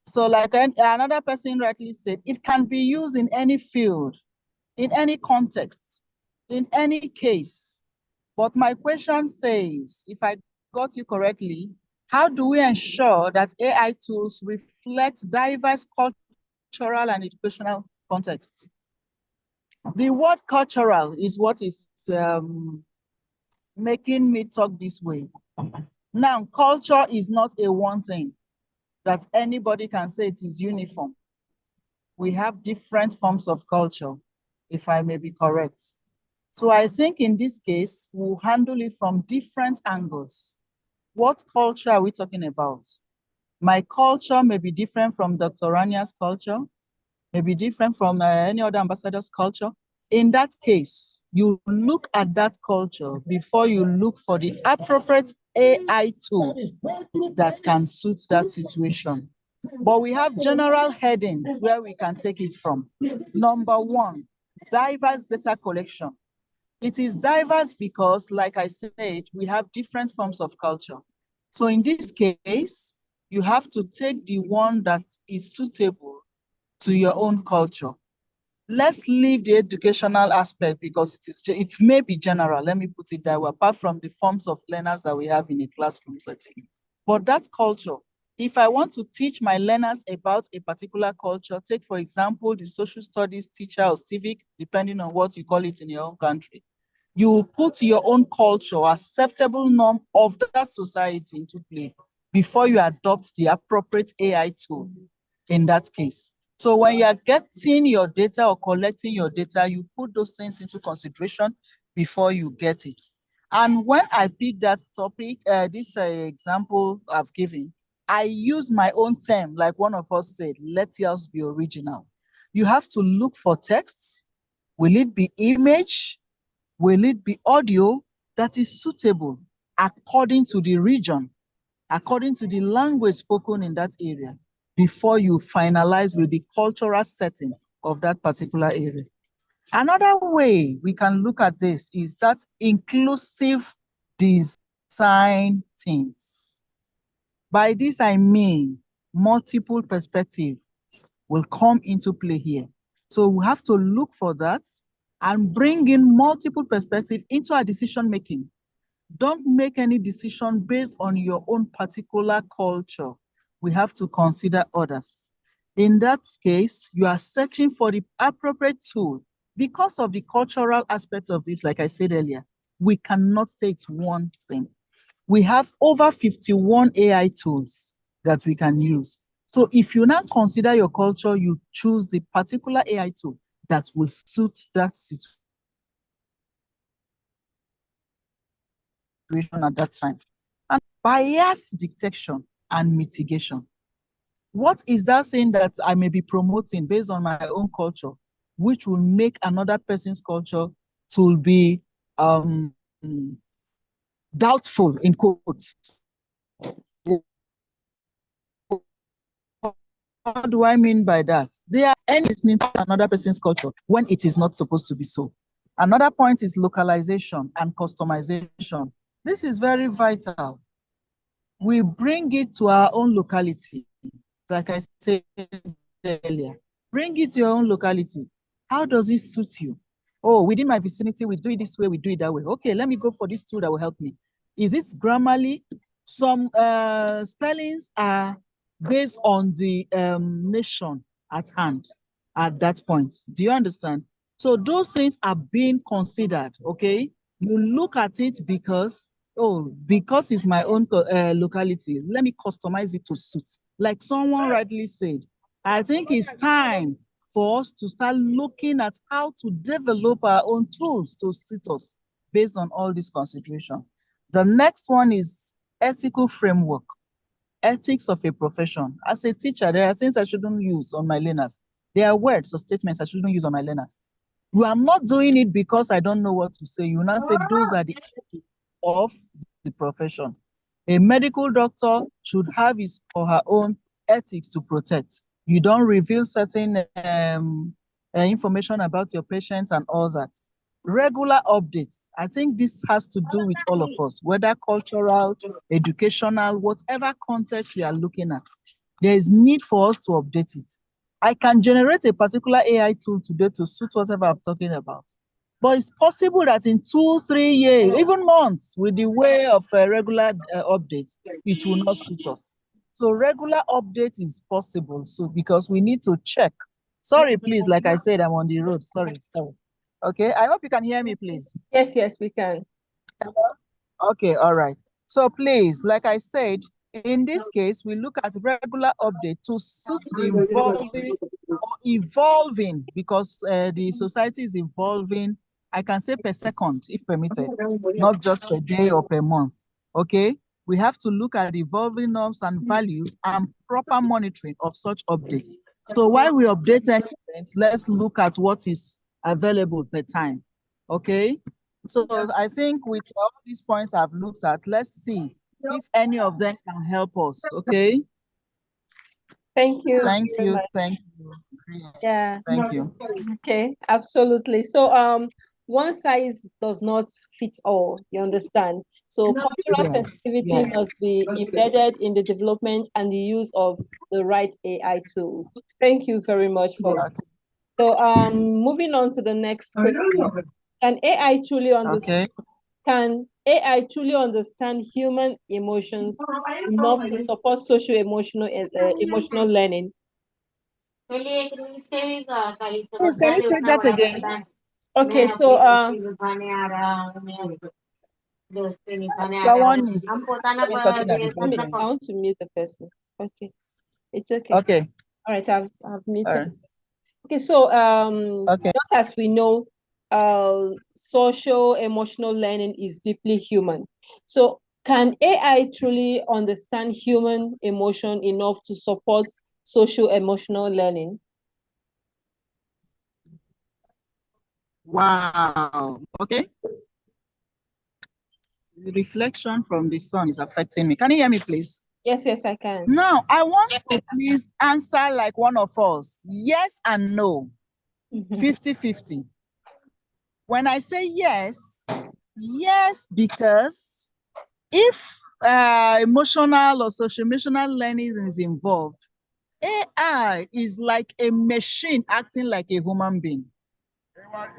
So like another person rightly said, it can be used in any field, in any context, in any case. But my question says, if I got you correctly, how do we ensure that AI tools reflect diverse cultural and educational contexts? The word cultural is what is making me talk this way. Now, culture is not a one thing that anybody can say it is uniform. We have different forms of culture, if I may be correct. So I think in this case, we'll handle it from different angles. What culture are we talking about? My culture may be different from Dr. Rania's culture, may be different from any other ambassador's culture. In that case, you look at that culture before you look for the appropriate AI tool that can suit that situation. But we have general headings where we can take it from. Number one, diverse data collection. It is diverse because, like I said, we have different forms of culture. So in this case, you have to take the one that is suitable to your own culture. Let's leave the educational aspect because it may be general. Let me put it that way, apart from the forms of learners that we have in a classroom setting. But that culture, if I want to teach my learners about a particular culture, take for example, the social studies teacher or civic, depending on what you call it in your own country, you put your own culture, acceptable norm of that society into play before you adopt the appropriate AI tool in that case. So when you are getting your data or collecting your data, you put those things into consideration before you get it. And when I pick that topic, this example I've given, I use my own term, like one of us said, let yours be original. You have to look for texts. Will it be image? Will it be audio that is suitable according to the region, according to the language spoken in that area, before you finalize with the cultural setting of that particular area? Another way we can look at this is that inclusive design teams. By this, I mean multiple perspectives will come into play here. So we have to look for that and bring in multiple perspectives into our decision making. Don't make any decision based on your own particular culture. We have to consider others. In that case, you are searching for the appropriate tool. Because of the cultural aspect of this, like I said earlier, we cannot say it's one thing. We have over 51 AI tools that we can use. So if you now consider your culture, you choose the particular AI tool that will suit that situation at that time. And bias detection and mitigation. What is that thing that I may be promoting based on my own culture, which will make another person's culture to be doubtful, in quotes? What do I mean by that? They are listening to another person's culture when it is not supposed to be so. Another point is localization and customization. This is very vital. We bring it to our own locality, like I said earlier. Bring it to your own locality. How does it suit you? Oh, within my vicinity, we do it this way, we do it that way. Okay, let me go for this tool that will help me. Is it grammarly? Some spellings are based on the nation at hand at that point. Do you understand? So those things are being considered, okay? You look at it because, oh, because it's my own locality, let me customize it to suit. Like someone rightly said, I think it's time for us to start looking at how to develop our own tools to suit us based on all these considerations. The next one is ethical framework, ethics of a profession. As a teacher, there are things I shouldn't use on my learners. There are words or statements I shouldn't use on my learners. Well, I'm not doing it because I don't know what to say. You now say those are the ethics of the profession. A medical doctor should have his or her own ethics to protect. You don't reveal certain information about your patients and all that. Regular updates. I think this has to do with all of us, whether cultural, educational, whatever context we are looking at. There is need for us to update it. I can generate a particular AI tool today to suit whatever I'm talking about. But it's possible that in 2, 3 years, even months, with the way of regular updates, it will not suit us. So regular update is possible. So because we need to check. Sorry, please, like I said, I'm on the road. Sorry. Okay, I hope you can hear me, please. Yes, we can. Okay, all right. So please, like I said, in this case, we look at regular update to suit the evolving, because the society is evolving. I can say per second, if permitted, not just per day or per month. Okay, we have to look at evolving norms and values and proper monitoring of such updates. So while we update an event, let's look at what is available per time. Okay, so I think with all these points I've looked at, let's see if any of them can help us. Okay. Thank you. Thank you. Thank you. Yeah. Thank you. Okay, absolutely. So one size does not fit all, you understand? So cultural sensitivity must be embedded in the development and the use of the right AI tools. Thank you very much for that. So moving on to the next question. Can AI truly understand human emotions enough to support social-emotional emotional learning? Please, can you take that again? Okay, so someone is talking at the background. I want to mute the person. Okay, it's okay. Okay. All right, I've muted. Right. Okay, so just as we know, social emotional learning is deeply human. So Can AI truly understand human emotion enough to support social emotional learning? Wow. Okay. The reflection from the sun is affecting me. Can you hear me, please? Yes, I can. Now, I want to please answer like one of us. Yes and no. 50-50. When I say yes, yes, because if emotional or social emotional learning is involved, AI is like a machine acting like a human being.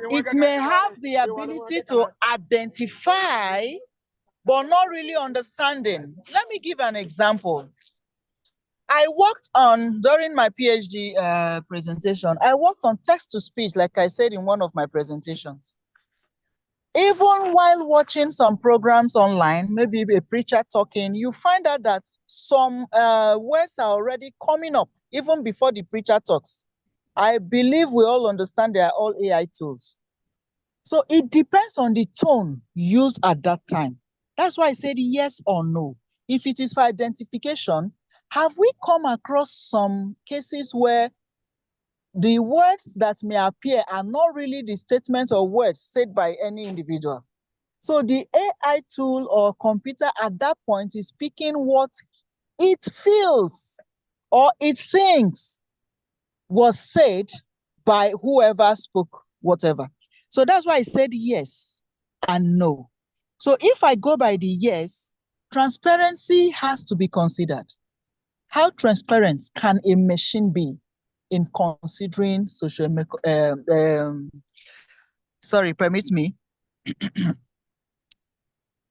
It may have the ability to identify, but not really understanding. Let me give an example. I worked on, during my PhD presentation, I worked on text-to-speech, like I said in one of my presentations. Even while watching some programs online, maybe a preacher talking, you find out that some words are already coming up even before the preacher talks. I believe we all understand they are all AI tools. So it depends on the tone used at that time. That's why I said yes or no. If it is for identification, have we come across some cases where the words that may appear are not really the statements or words said by any individual? So the AI tool or computer at that point is picking what it feels or it thinks was said by whoever spoke whatever. So that's why I said yes and no. So if I go by the yes, transparency has to be considered. How transparent can a machine be in considering social, sorry, permit me.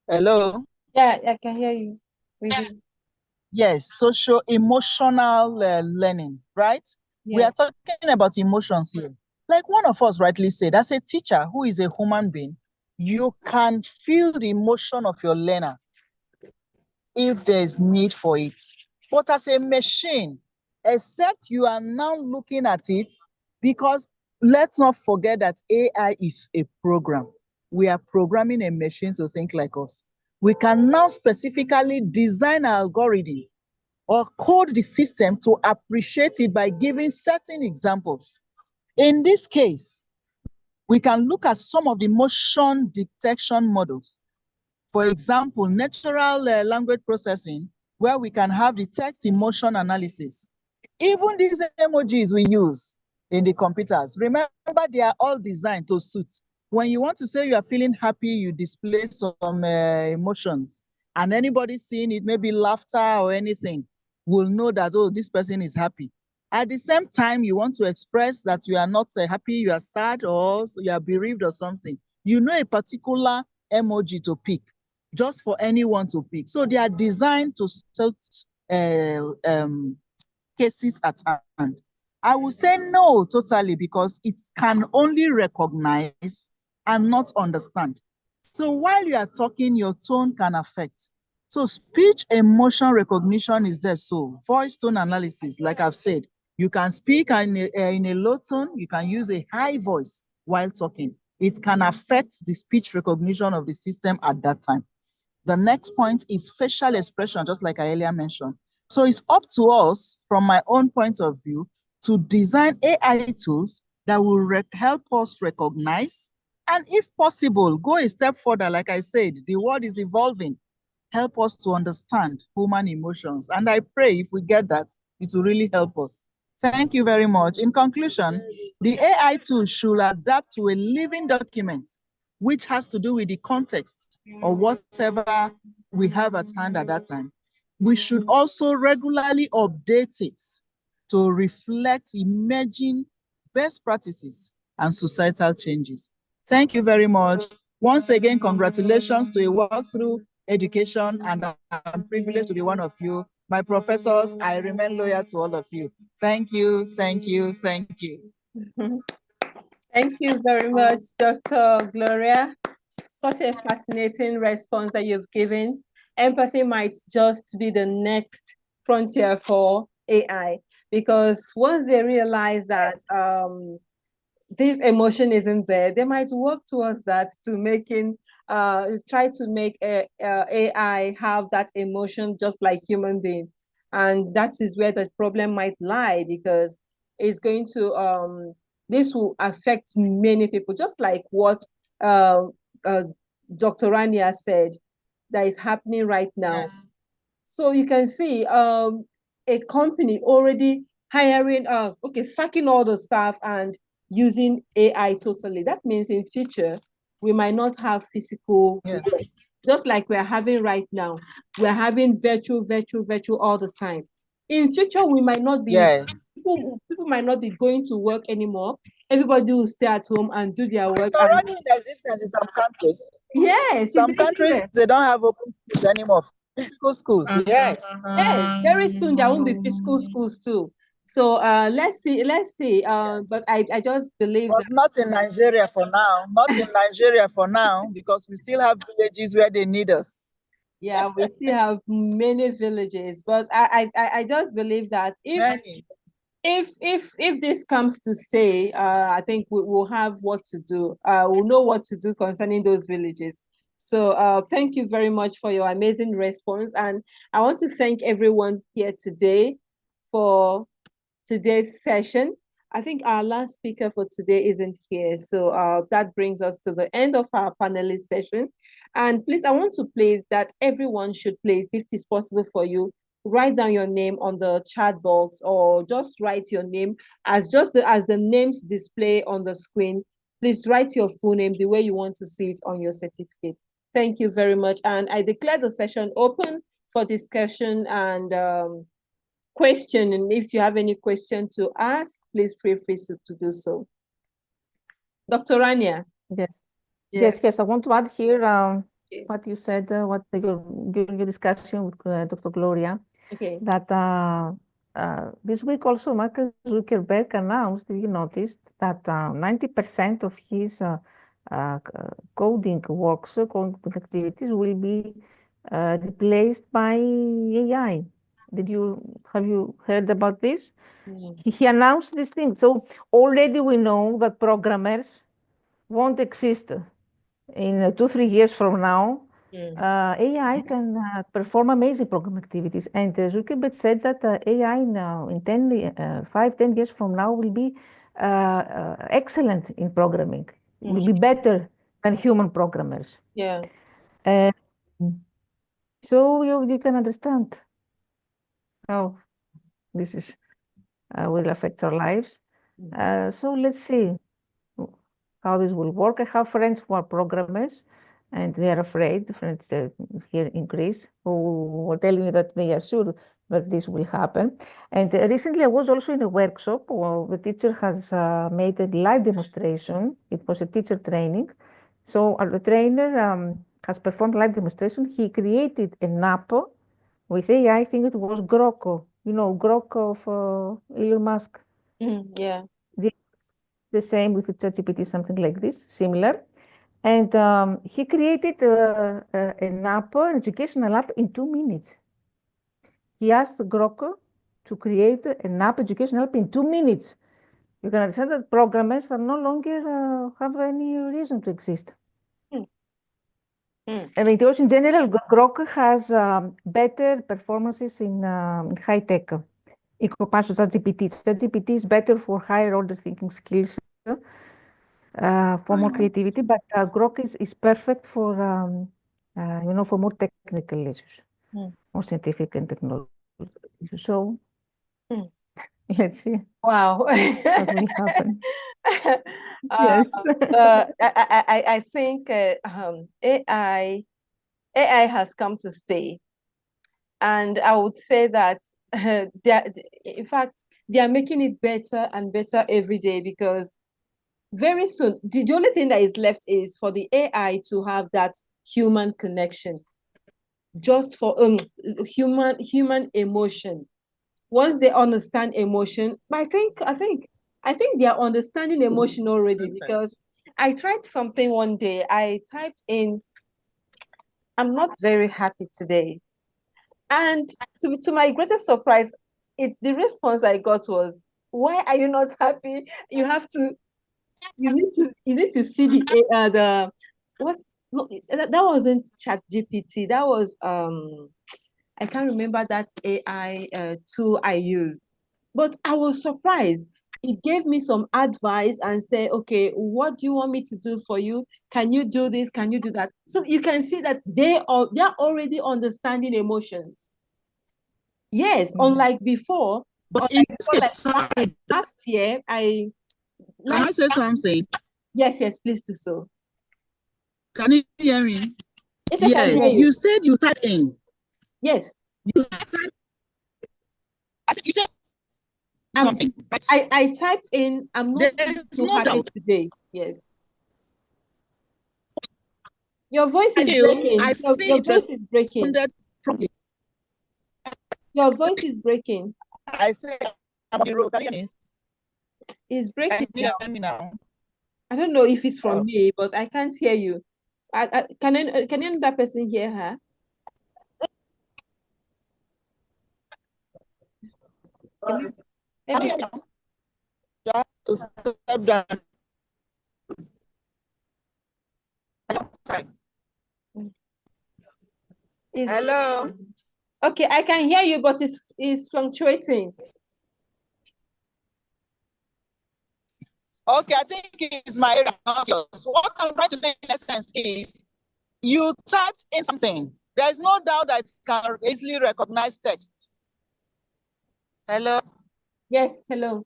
Hello? Yeah, I can hear you. Yes, social emotional learning, right? Yeah. We are talking about emotions here. Like one of us rightly said, as a teacher who is a human being, you can feel the emotion of your learner if there is need for it. But as a machine, except you are now looking at it, because let's not forget that AI is a program. We are programming a machine to think like us. We can now specifically design an algorithm or code the system to appreciate it by giving certain examples. In this case, we can look at some of the motion detection models. For example, natural language processing, where we can have the text emotion analysis. Even these emojis we use in the computers, remember they are all designed to suit. When you want to say you are feeling happy, you display some emotions, and anybody seeing it, maybe laughter or anything, will know that, oh, this person is happy. At the same time, you want to express that you are not happy, you are sad, or you are bereaved or something. You know a particular emoji to pick, just for anyone to pick. So they are designed to suit cases at hand. I would say no totally, because it can only recognize and not understand. So while you are talking, your tone can affect. So speech emotion recognition is there. So voice tone analysis, like I've said, you can speak in a low tone, you can use a high voice while talking. It can affect the speech recognition of the system at that time. The next point is facial expression, just like I earlier mentioned. So it's up to us, from my own point of view, to design AI tools that will help us recognize, and if possible, go a step further. Like I said, the world is evolving. Help us to understand human emotions. And I pray if we get that, it will really help us. Thank you very much. In conclusion, the AI tool should adapt to a living document, which has to do with the context or whatever we have at hand at that time. We should also regularly update it to reflect emerging best practices and societal changes. Thank you very much. Once again, congratulations to a walkthrough education, and I'm privileged to be one of you. My professors, I remain loyal to all of you. Thank you, thank you, thank you. Thank you very much, Dr. Gloria. Such a fascinating response that you've given. Empathy might just be the next frontier for AI, because once they realize that this emotion isn't there, they might work towards that, to making try to make AI have that emotion just like human being. And that is where the problem might lie, because it's going to this will affect many people, just like what uh, uh, Dr. Rania said that is happening right now. Yes. So you can see a company already hiring, sacking all the staff and using AI totally. That means in future, we might not have physical, Yes. just like we're having right now. We're having virtual all the time. In future, we might not be, Yes. people might not be going to work anymore. Everybody will stay at home and do their work. It's already in existence in some countries. Yes, Some countries, they don't have open schools anymore, physical schools. Yes. Yes, very soon there won't be physical schools too. So let's see. But I just believe But that, not in Nigeria for now. Not in Nigeria for now, because we still have villages where they need us. yeah, we still have many villages. But I just believe that Many. if this comes to stay, I think we will have what to do. We'll know what to do concerning those villages. So thank you very much for your amazing response. And I want to thank everyone here today for today's session. I think our last speaker for today isn't here. So that brings us to the end of our panelist session. And please, I want to please that everyone should please, if it's possible for you, write down your name on the chat box, or just write your name as as the names display on the screen. Please write your full name the way you want to see it on your certificate. Thank you very much. And I declare the session open for discussion and question. And if you have any question to ask, please feel free to do so. Dr. Rania. Yes. Yes. I want to add here what you said, during your discussion with Dr. Gloria, Okay. that this week also Mark Zuckerberg announced, you noticed, that 90% of his coding works, coding activities will be replaced by AI. Have you heard about this? He announced this thing. So already we know that programmers won't exist in 2-3 years from now. AI can perform amazing program activities. And Zuckerberg said that AI now in 5-10 years from now will be excellent in programming, will be better than human programmers. Yeah. So you can understand how this is will affect our lives. So let's see how this will work. I have friends who are programmers, and they are afraid, friends here in Greece, who were telling me that they are sure that this will happen. And recently I was also in a workshop where the teacher has made a live demonstration. It was a teacher training. So the trainer has performed live demonstration. He created an app with AI. I think it was Grok, Grok of Elon Musk. Yeah. The same with the ChatGPT, something like this, similar. And he created an app, an educational app, in 2 minutes. He asked Grok to create an app, educational app, in 2 minutes. You can understand that programmers are no longer have any reason to exist. I mean, also in general, Grok has better performances in high tech in comparison to ChatGPT. ChatGPT is better for higher order thinking skills, for more creativity, but Grok is perfect for for more technical issues, more scientific and technological issues. So let's see. Wow. What will happen? Yes. I think AI has come to stay, and I would say that in fact they are making it better and better every day, because very soon the only thing that is left is for the AI to have that human connection, just for human emotion. Once they understand emotion, I think they are understanding emotion already, because I tried something one day. I typed in, "I'm not very happy today," and to my greatest surprise, the response I got was, "Why are you not happy? You need to see the what no, that wasn't Chat GPT. That was I can't remember that AI tool I used, but I was surprised. It gave me some advice and said, okay, what do you want me to do for you? Can you do this? Can you do that? So you can see that they're already understanding emotions. Yes, unlike before. But in this Like case, last year, can I say something? Yes, please do so. Can you hear me? Yes, I can hear you. You said you typed in. Yes. You said something. I typed in, I'm not so happy today. Yes. Your voice is breaking. Your voice is breaking. Your voice is breaking. I said, I'm on the road. Can you hear me? It's breaking. Can you hear me now? I don't know if it's from me, but I can't hear you. Can another person hear her? Maybe. To step down. Hello. Okay, I can hear you, but it's fluctuating. Okay, I think it's my area, not yours. What I'm trying to say in essence is you typed in something. There's no doubt that it can easily recognize text. Hello? Yes, hello.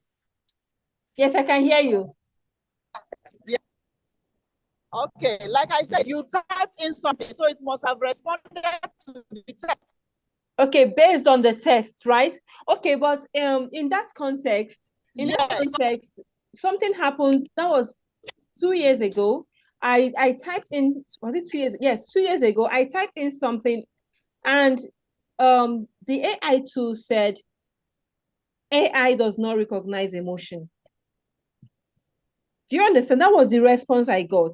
Yes, I can hear you. Yeah. Okay, like I said, you typed in something, so it must have responded to the text. Okay, based on the test, right? Okay, but in that context, something happened. That was 2 years ago. I typed in, was it 2 years? Yes, 2 years ago, I typed in something, and the AI tool said AI does not recognize emotion. Do you understand? That was the response I got.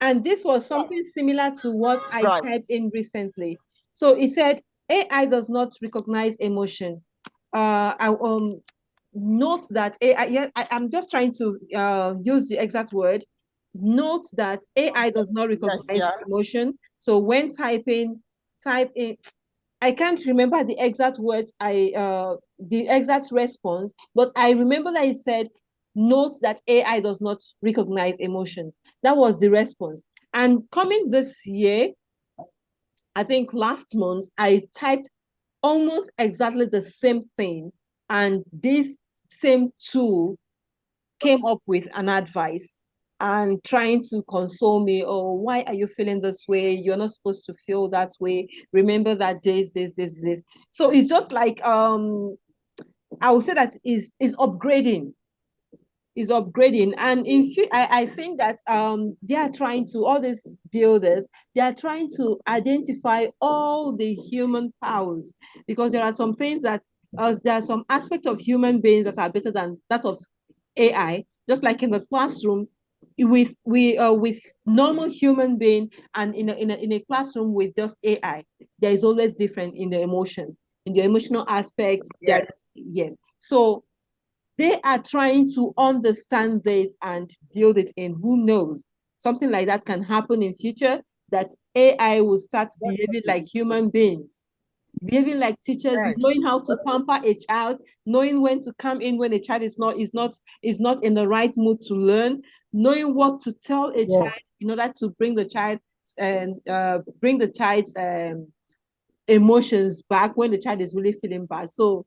And this was something similar to what I typed in recently. So it said AI does not recognize emotion. Note that AI, yeah, I'm just trying to use the exact word. Note that AI does not recognize emotion. So when type in, I can't remember the exact words, the exact response, but I remember that it said, note that AI does not recognize emotions. That was the response. And coming this year, I think last month, I typed almost exactly the same thing. And this same tool came up with an advice and trying to console me. Oh, why are you feeling this way? You're not supposed to feel that way. Remember that this. So it's just like I would say that is upgrading. Is upgrading. And I think that they are trying to, all these builders, they are trying to identify all the human powers, because there are some things that there are some aspects of human beings that are better than that of AI. Just like in the classroom, with normal human being and in a classroom with just AI, there is always different in the emotional aspects. Yes. So they are trying to understand this and build it in. Who knows? Something like that can happen in future, that AI will start behaving like human beings, behaving like teachers, knowing how to pamper a child, knowing when to come in when a child is not in the right mood to learn, knowing what to tell a child in order to bring the child and bring the child's emotions back when the child is really feeling bad. So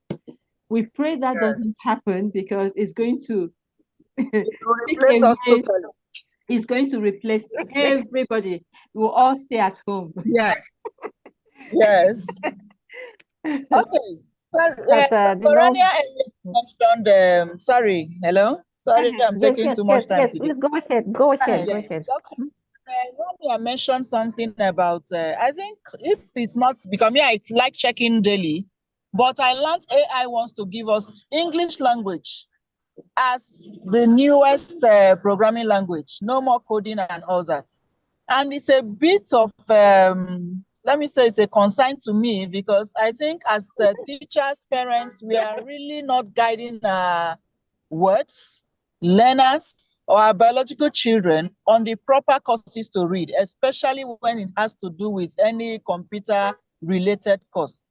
we pray that doesn't happen, because it's going to replace us totally. It's going to replace everybody. We'll all stay at home. Yes. Okay. Corania mentioned, sorry, hello? Sorry, I'm taking too much time today. Please go ahead. Dr. Rania mentioned something about, I think if it's not, because me, I like checking daily, but I learned AI wants to give us English language as the newest programming language, no more coding and all that. And it's a bit of, let me say, it's a concern to me, because I think as teachers, parents, we are really not guiding our words. learners or our biological children on the proper courses to read, especially when it has to do with any computer-related course.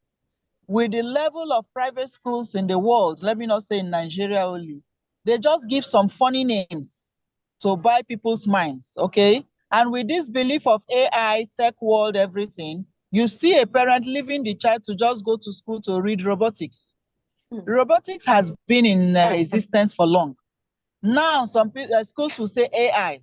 With the level of private schools in the world, let me not say in Nigeria only, they just give some funny names to buy people's minds, okay? And with this belief of AI, tech world, everything, you see a parent leaving the child to just go to school to read robotics. Robotics has been in existence for long. Now, some schools will say AI.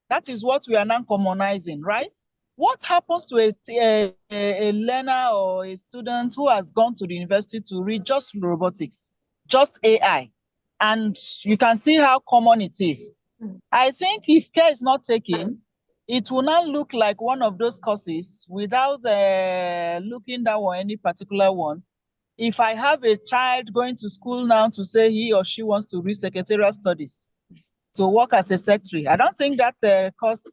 That is what we are now commonizing, right? What happens to a learner or a student who has gone to the university to read just robotics, just AI? And you can see how common it is. I think if care is not taken, it will not look like one of those courses without looking down on any particular one. If I have a child going to school now to say he or she wants to read secretarial studies, to work as a secretary, I don't think that course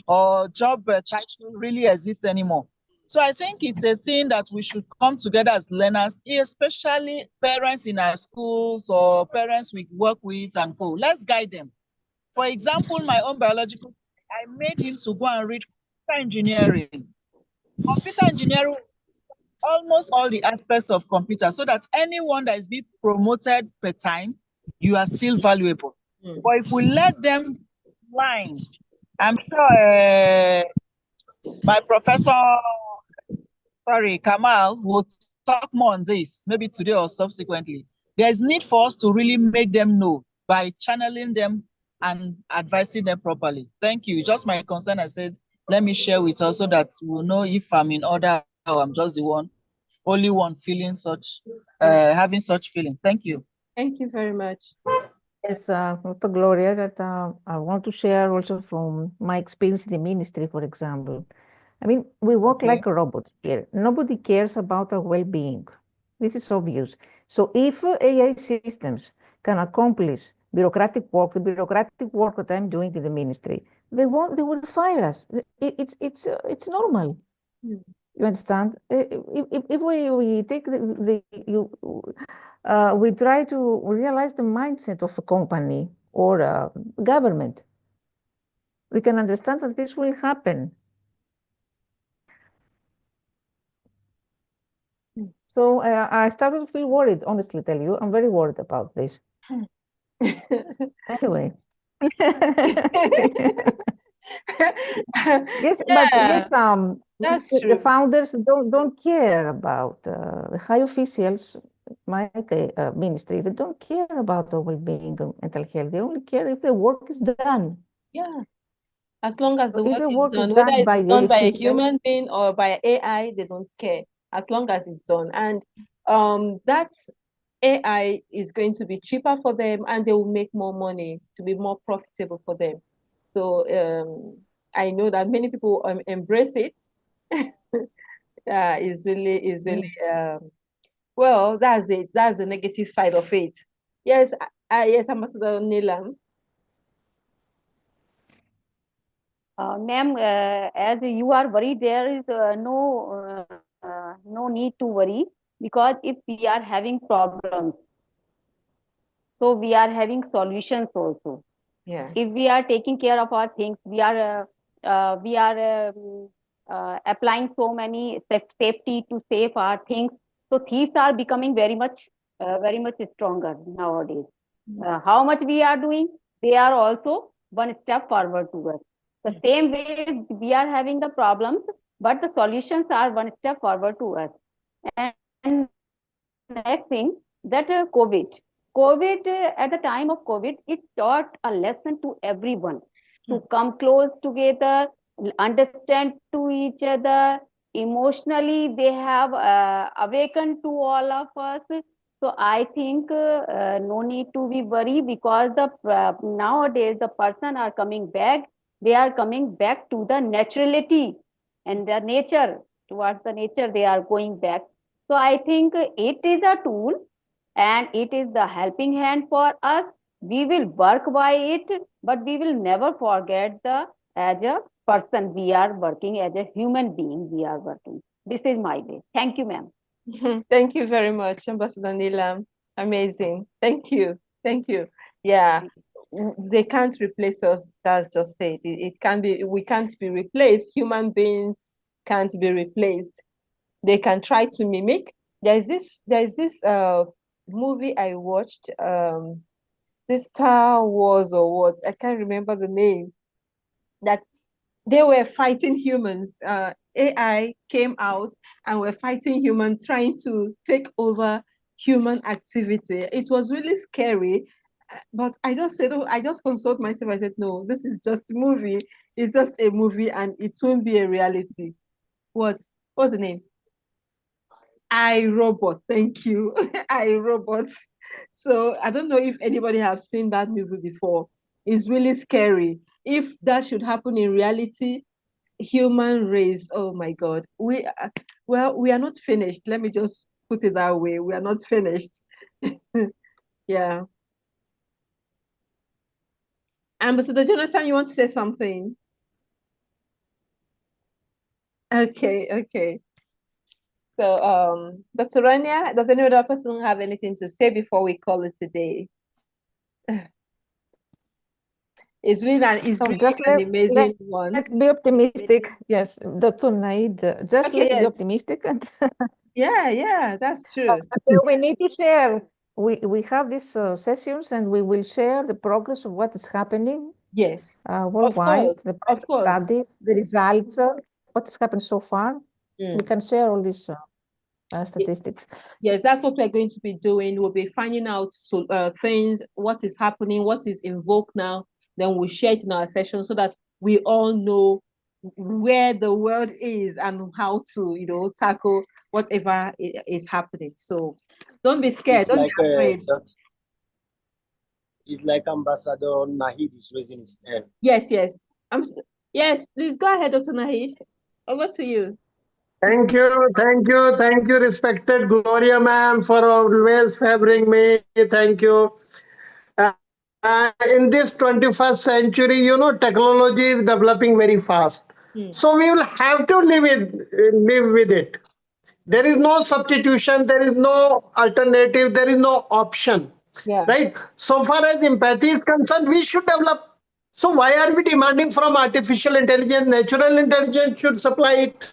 or job title really exists anymore. So I think it's a thing that we should come together as learners, especially parents in our schools or parents we work with and co. Let's guide them. For example, my own biological, I made him to go and read computer engineering. Computer engineering, almost all the aspects of computer, so that anyone that is being promoted per time, you are still valuable. But if we let them blind, I'm sure my professor, Kamal, will talk more on this, maybe today or subsequently. There is need for us to really make them know by channeling them and advising them properly. Thank you. Just my concern, I said, let me share with us so that we'll know if I'm in order or I'm just the only one feeling such, having such feelings. Thank you. Thank you very much. Yes, Dr. Gloria, that I want to share also from my experience in the ministry, for example. I mean, we work like a robot here. Nobody cares about our well-being. This is obvious. So if AI systems can accomplish bureaucratic work, the bureaucratic work that I'm doing in the ministry, they will fire us. It's normal. You understand? If we take we try to realize the mindset of a company or a government, we can understand that this will happen. So I started to feel worried, honestly tell you. I'm very worried about this. Anyway. Yes, but yes, that's the true. founders don't care about the high officials, my ministry. They don't care about the well-being and mental health. They only care if the work is done. Yeah. As long as the If work is done, whether it's by done by a system, human being or by AI, they don't care. As long as it's done. And that AI is going to be cheaper for them and they will make more money to be more profitable for them. So I know that many people embrace it. Is really well, that's it. That's the negative side of it. Yes, yes, Ambassador Nilam. Ma'am, as you are worried, there is no need to worry, because if we are having problems, so we are having solutions also. Yeah. If we are taking care of our things, we are applying so many safety to save our things. So thieves are becoming very much stronger nowadays. How much we are doing, they are also one step forward to us. The same way we are having the problems, but the solutions are one step forward to us. And next thing, that COVID, at the time of COVID, it taught a lesson to everyone to come close together, understand to each other. Emotionally, they have awakened to all of us. So I think no need to be worried, because the nowadays the person are coming back. They are coming back to the naturality and the nature, towards the nature. They are going back. So I think it is a tool and it is the helping hand for us. We will work by it, but we will never forget as a person we are working, as a human being we are working. This is my way. Thank you, ma'am. Thank you very much, Ambassador Nilam. Amazing. Thank you. Thank you. Yeah, they can't replace us. That's just it. It can be, we can't be replaced. Human beings can't be replaced. They can try to mimic. There's this movie I watched, this Star Wars or what, I can't remember the name, that they were fighting humans. AI came out and were fighting humans, trying to take over human activity. It was really scary, but I just said, oh, I just consoled myself. I said, no, this is just a movie. It's just a movie, and it won't be a reality. What's the name? I Robot. Thank you. I Robot. So I don't know if anybody have seen that movie before. It's really scary. If that should happen in reality, human race, oh my God, we are not finished. Let me just put it that way. We are not finished. Yeah. Ambassador Jonathan, you want to say something? Okay. So, Dr. Rania, does any other person have anything to say before we call it a day? It's really an amazing one. Let's be optimistic. Yes, Dr. Naid, just Okay, let's be yes. optimistic. And Yeah, that's true. we need to share. We have these sessions, and we will share the progress of what is happening. Yes, worldwide, the of course. studies, the results, what has happened so far. We can share all these statistics. Yes, that's what we're going to be doing. We'll be finding out things, what is happening, what is in vogue now. Then we'll share it in our session so that we all know where the world is and how to, tackle whatever is happening. So don't be scared. It's Don't like be afraid. It's like Ambassador Nahid is raising his hand. Yes. Yes, please go ahead, Dr. Nahid. Over to you. Thank you, respected Gloria ma'am, for always favoring me. Thank you. In this 21st century, technology is developing very fast. So we will have to live with it. There is no substitution, there is no alternative, there is no option. Yeah. Right? So far as empathy is concerned, we should develop. So why are we demanding from artificial intelligence? Natural intelligence should supply it.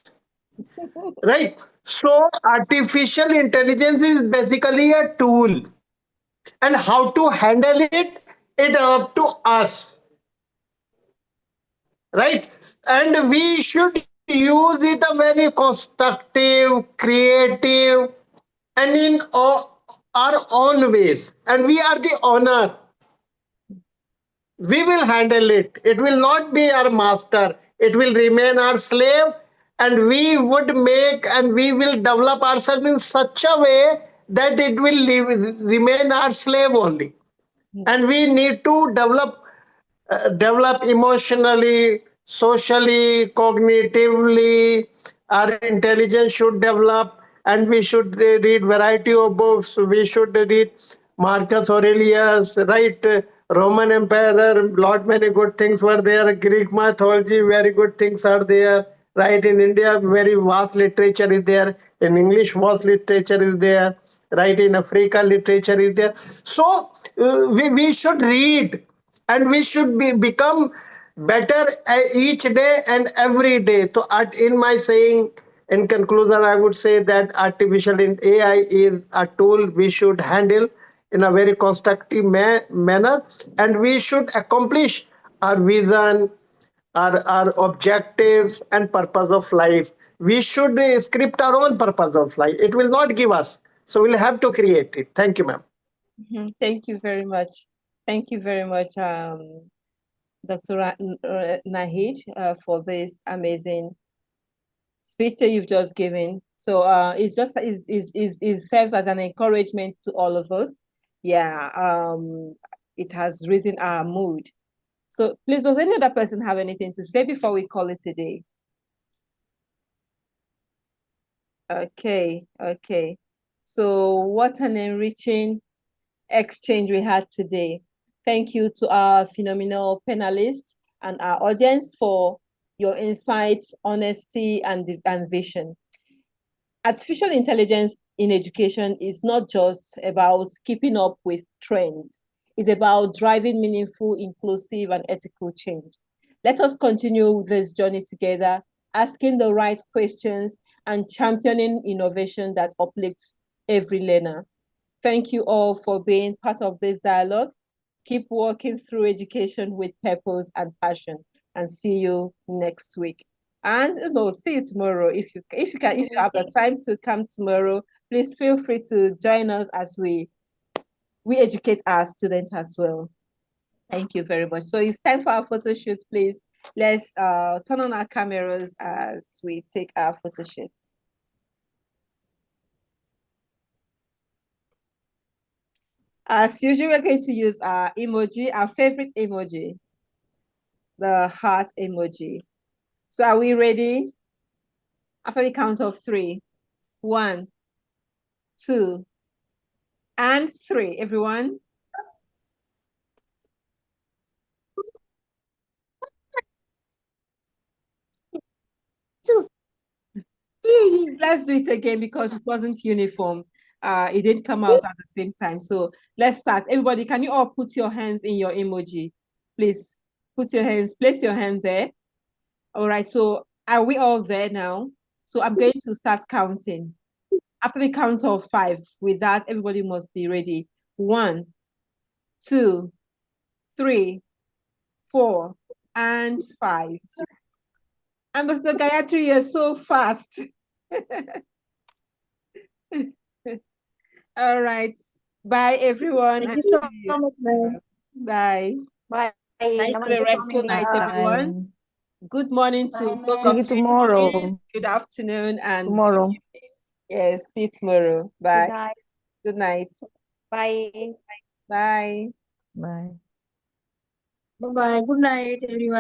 Right? So artificial intelligence is basically a tool. And how to handle it, it's up to us. Right? And we should use it a very constructive, creative, and in our own ways. And we are the owner. We will handle it. It will not be our master. It will remain our slave. And we will develop ourselves in such a way that it will remain our slave only. And we need to develop emotionally, socially, cognitively. Our intelligence should develop, and we should read variety of books. We should read Marcus Aurelius, right? Roman Emperor, lot many good things were there. Greek mythology, very good things are there. Right, in India, very vast literature is there. In English, vast literature is there. Right, in Africa, literature is there. So we should read, and we should become better each day and every day. So in my saying, in conclusion, I would say that artificial AI is a tool we should handle in a very constructive manner, and we should accomplish our vision, our objectives and purpose of life. We should script our own purpose of life. It will not give us, so we'll have to create it. Thank you, ma'am. Thank you very much. Thank you very much, Dr. Nahid, for this amazing speech that you've just given. So it serves as an encouragement to all of us. Yeah, it has risen our mood. So please, does any other person have anything to say before we call it a day? Okay. So what an enriching exchange we had today. Thank you to our phenomenal panelists and our audience for your insights, honesty, and vision. Artificial intelligence in education is not just about keeping up with trends. is about driving meaningful, inclusive, and ethical change. Let us continue this journey together, asking the right questions and championing innovation that uplifts every learner. Thank you all for being part of this dialogue. Keep walking through education with purpose and passion, and see you next week. And see you tomorrow. If you have the time to come tomorrow, please feel free to join us as we educate our students as well. Thank you very much. So it's time for our photo shoot, please. Let's turn on our cameras as we take our photo shoot. As usual, we're going to use our emoji, our favorite emoji, the heart emoji. So are we ready? After the count of 3, 1, 2, and 3, everyone. Let's do it again because it wasn't uniform. It didn't come out at the same time. So let's start. Everybody, can you all put your hands in your emoji? Please put your hands, place your hand there. All right, so are we all there now? So I'm going to start counting. After the count of 5, with that, everybody must be ready. 1, 2, 3, 4, and 5. And Mr. Gayatri, you're so fast. All right. Bye, everyone. Thank you so much, ma'am. Bye. Bye. Have a restful night, everyone. Good morning to those See of you you. tomorrow. Good afternoon and Tomorrow. good evening. Yes, see you tomorrow. Bye. Good night. Good night. Bye. Bye. Bye. Bye-bye. Good night, everyone.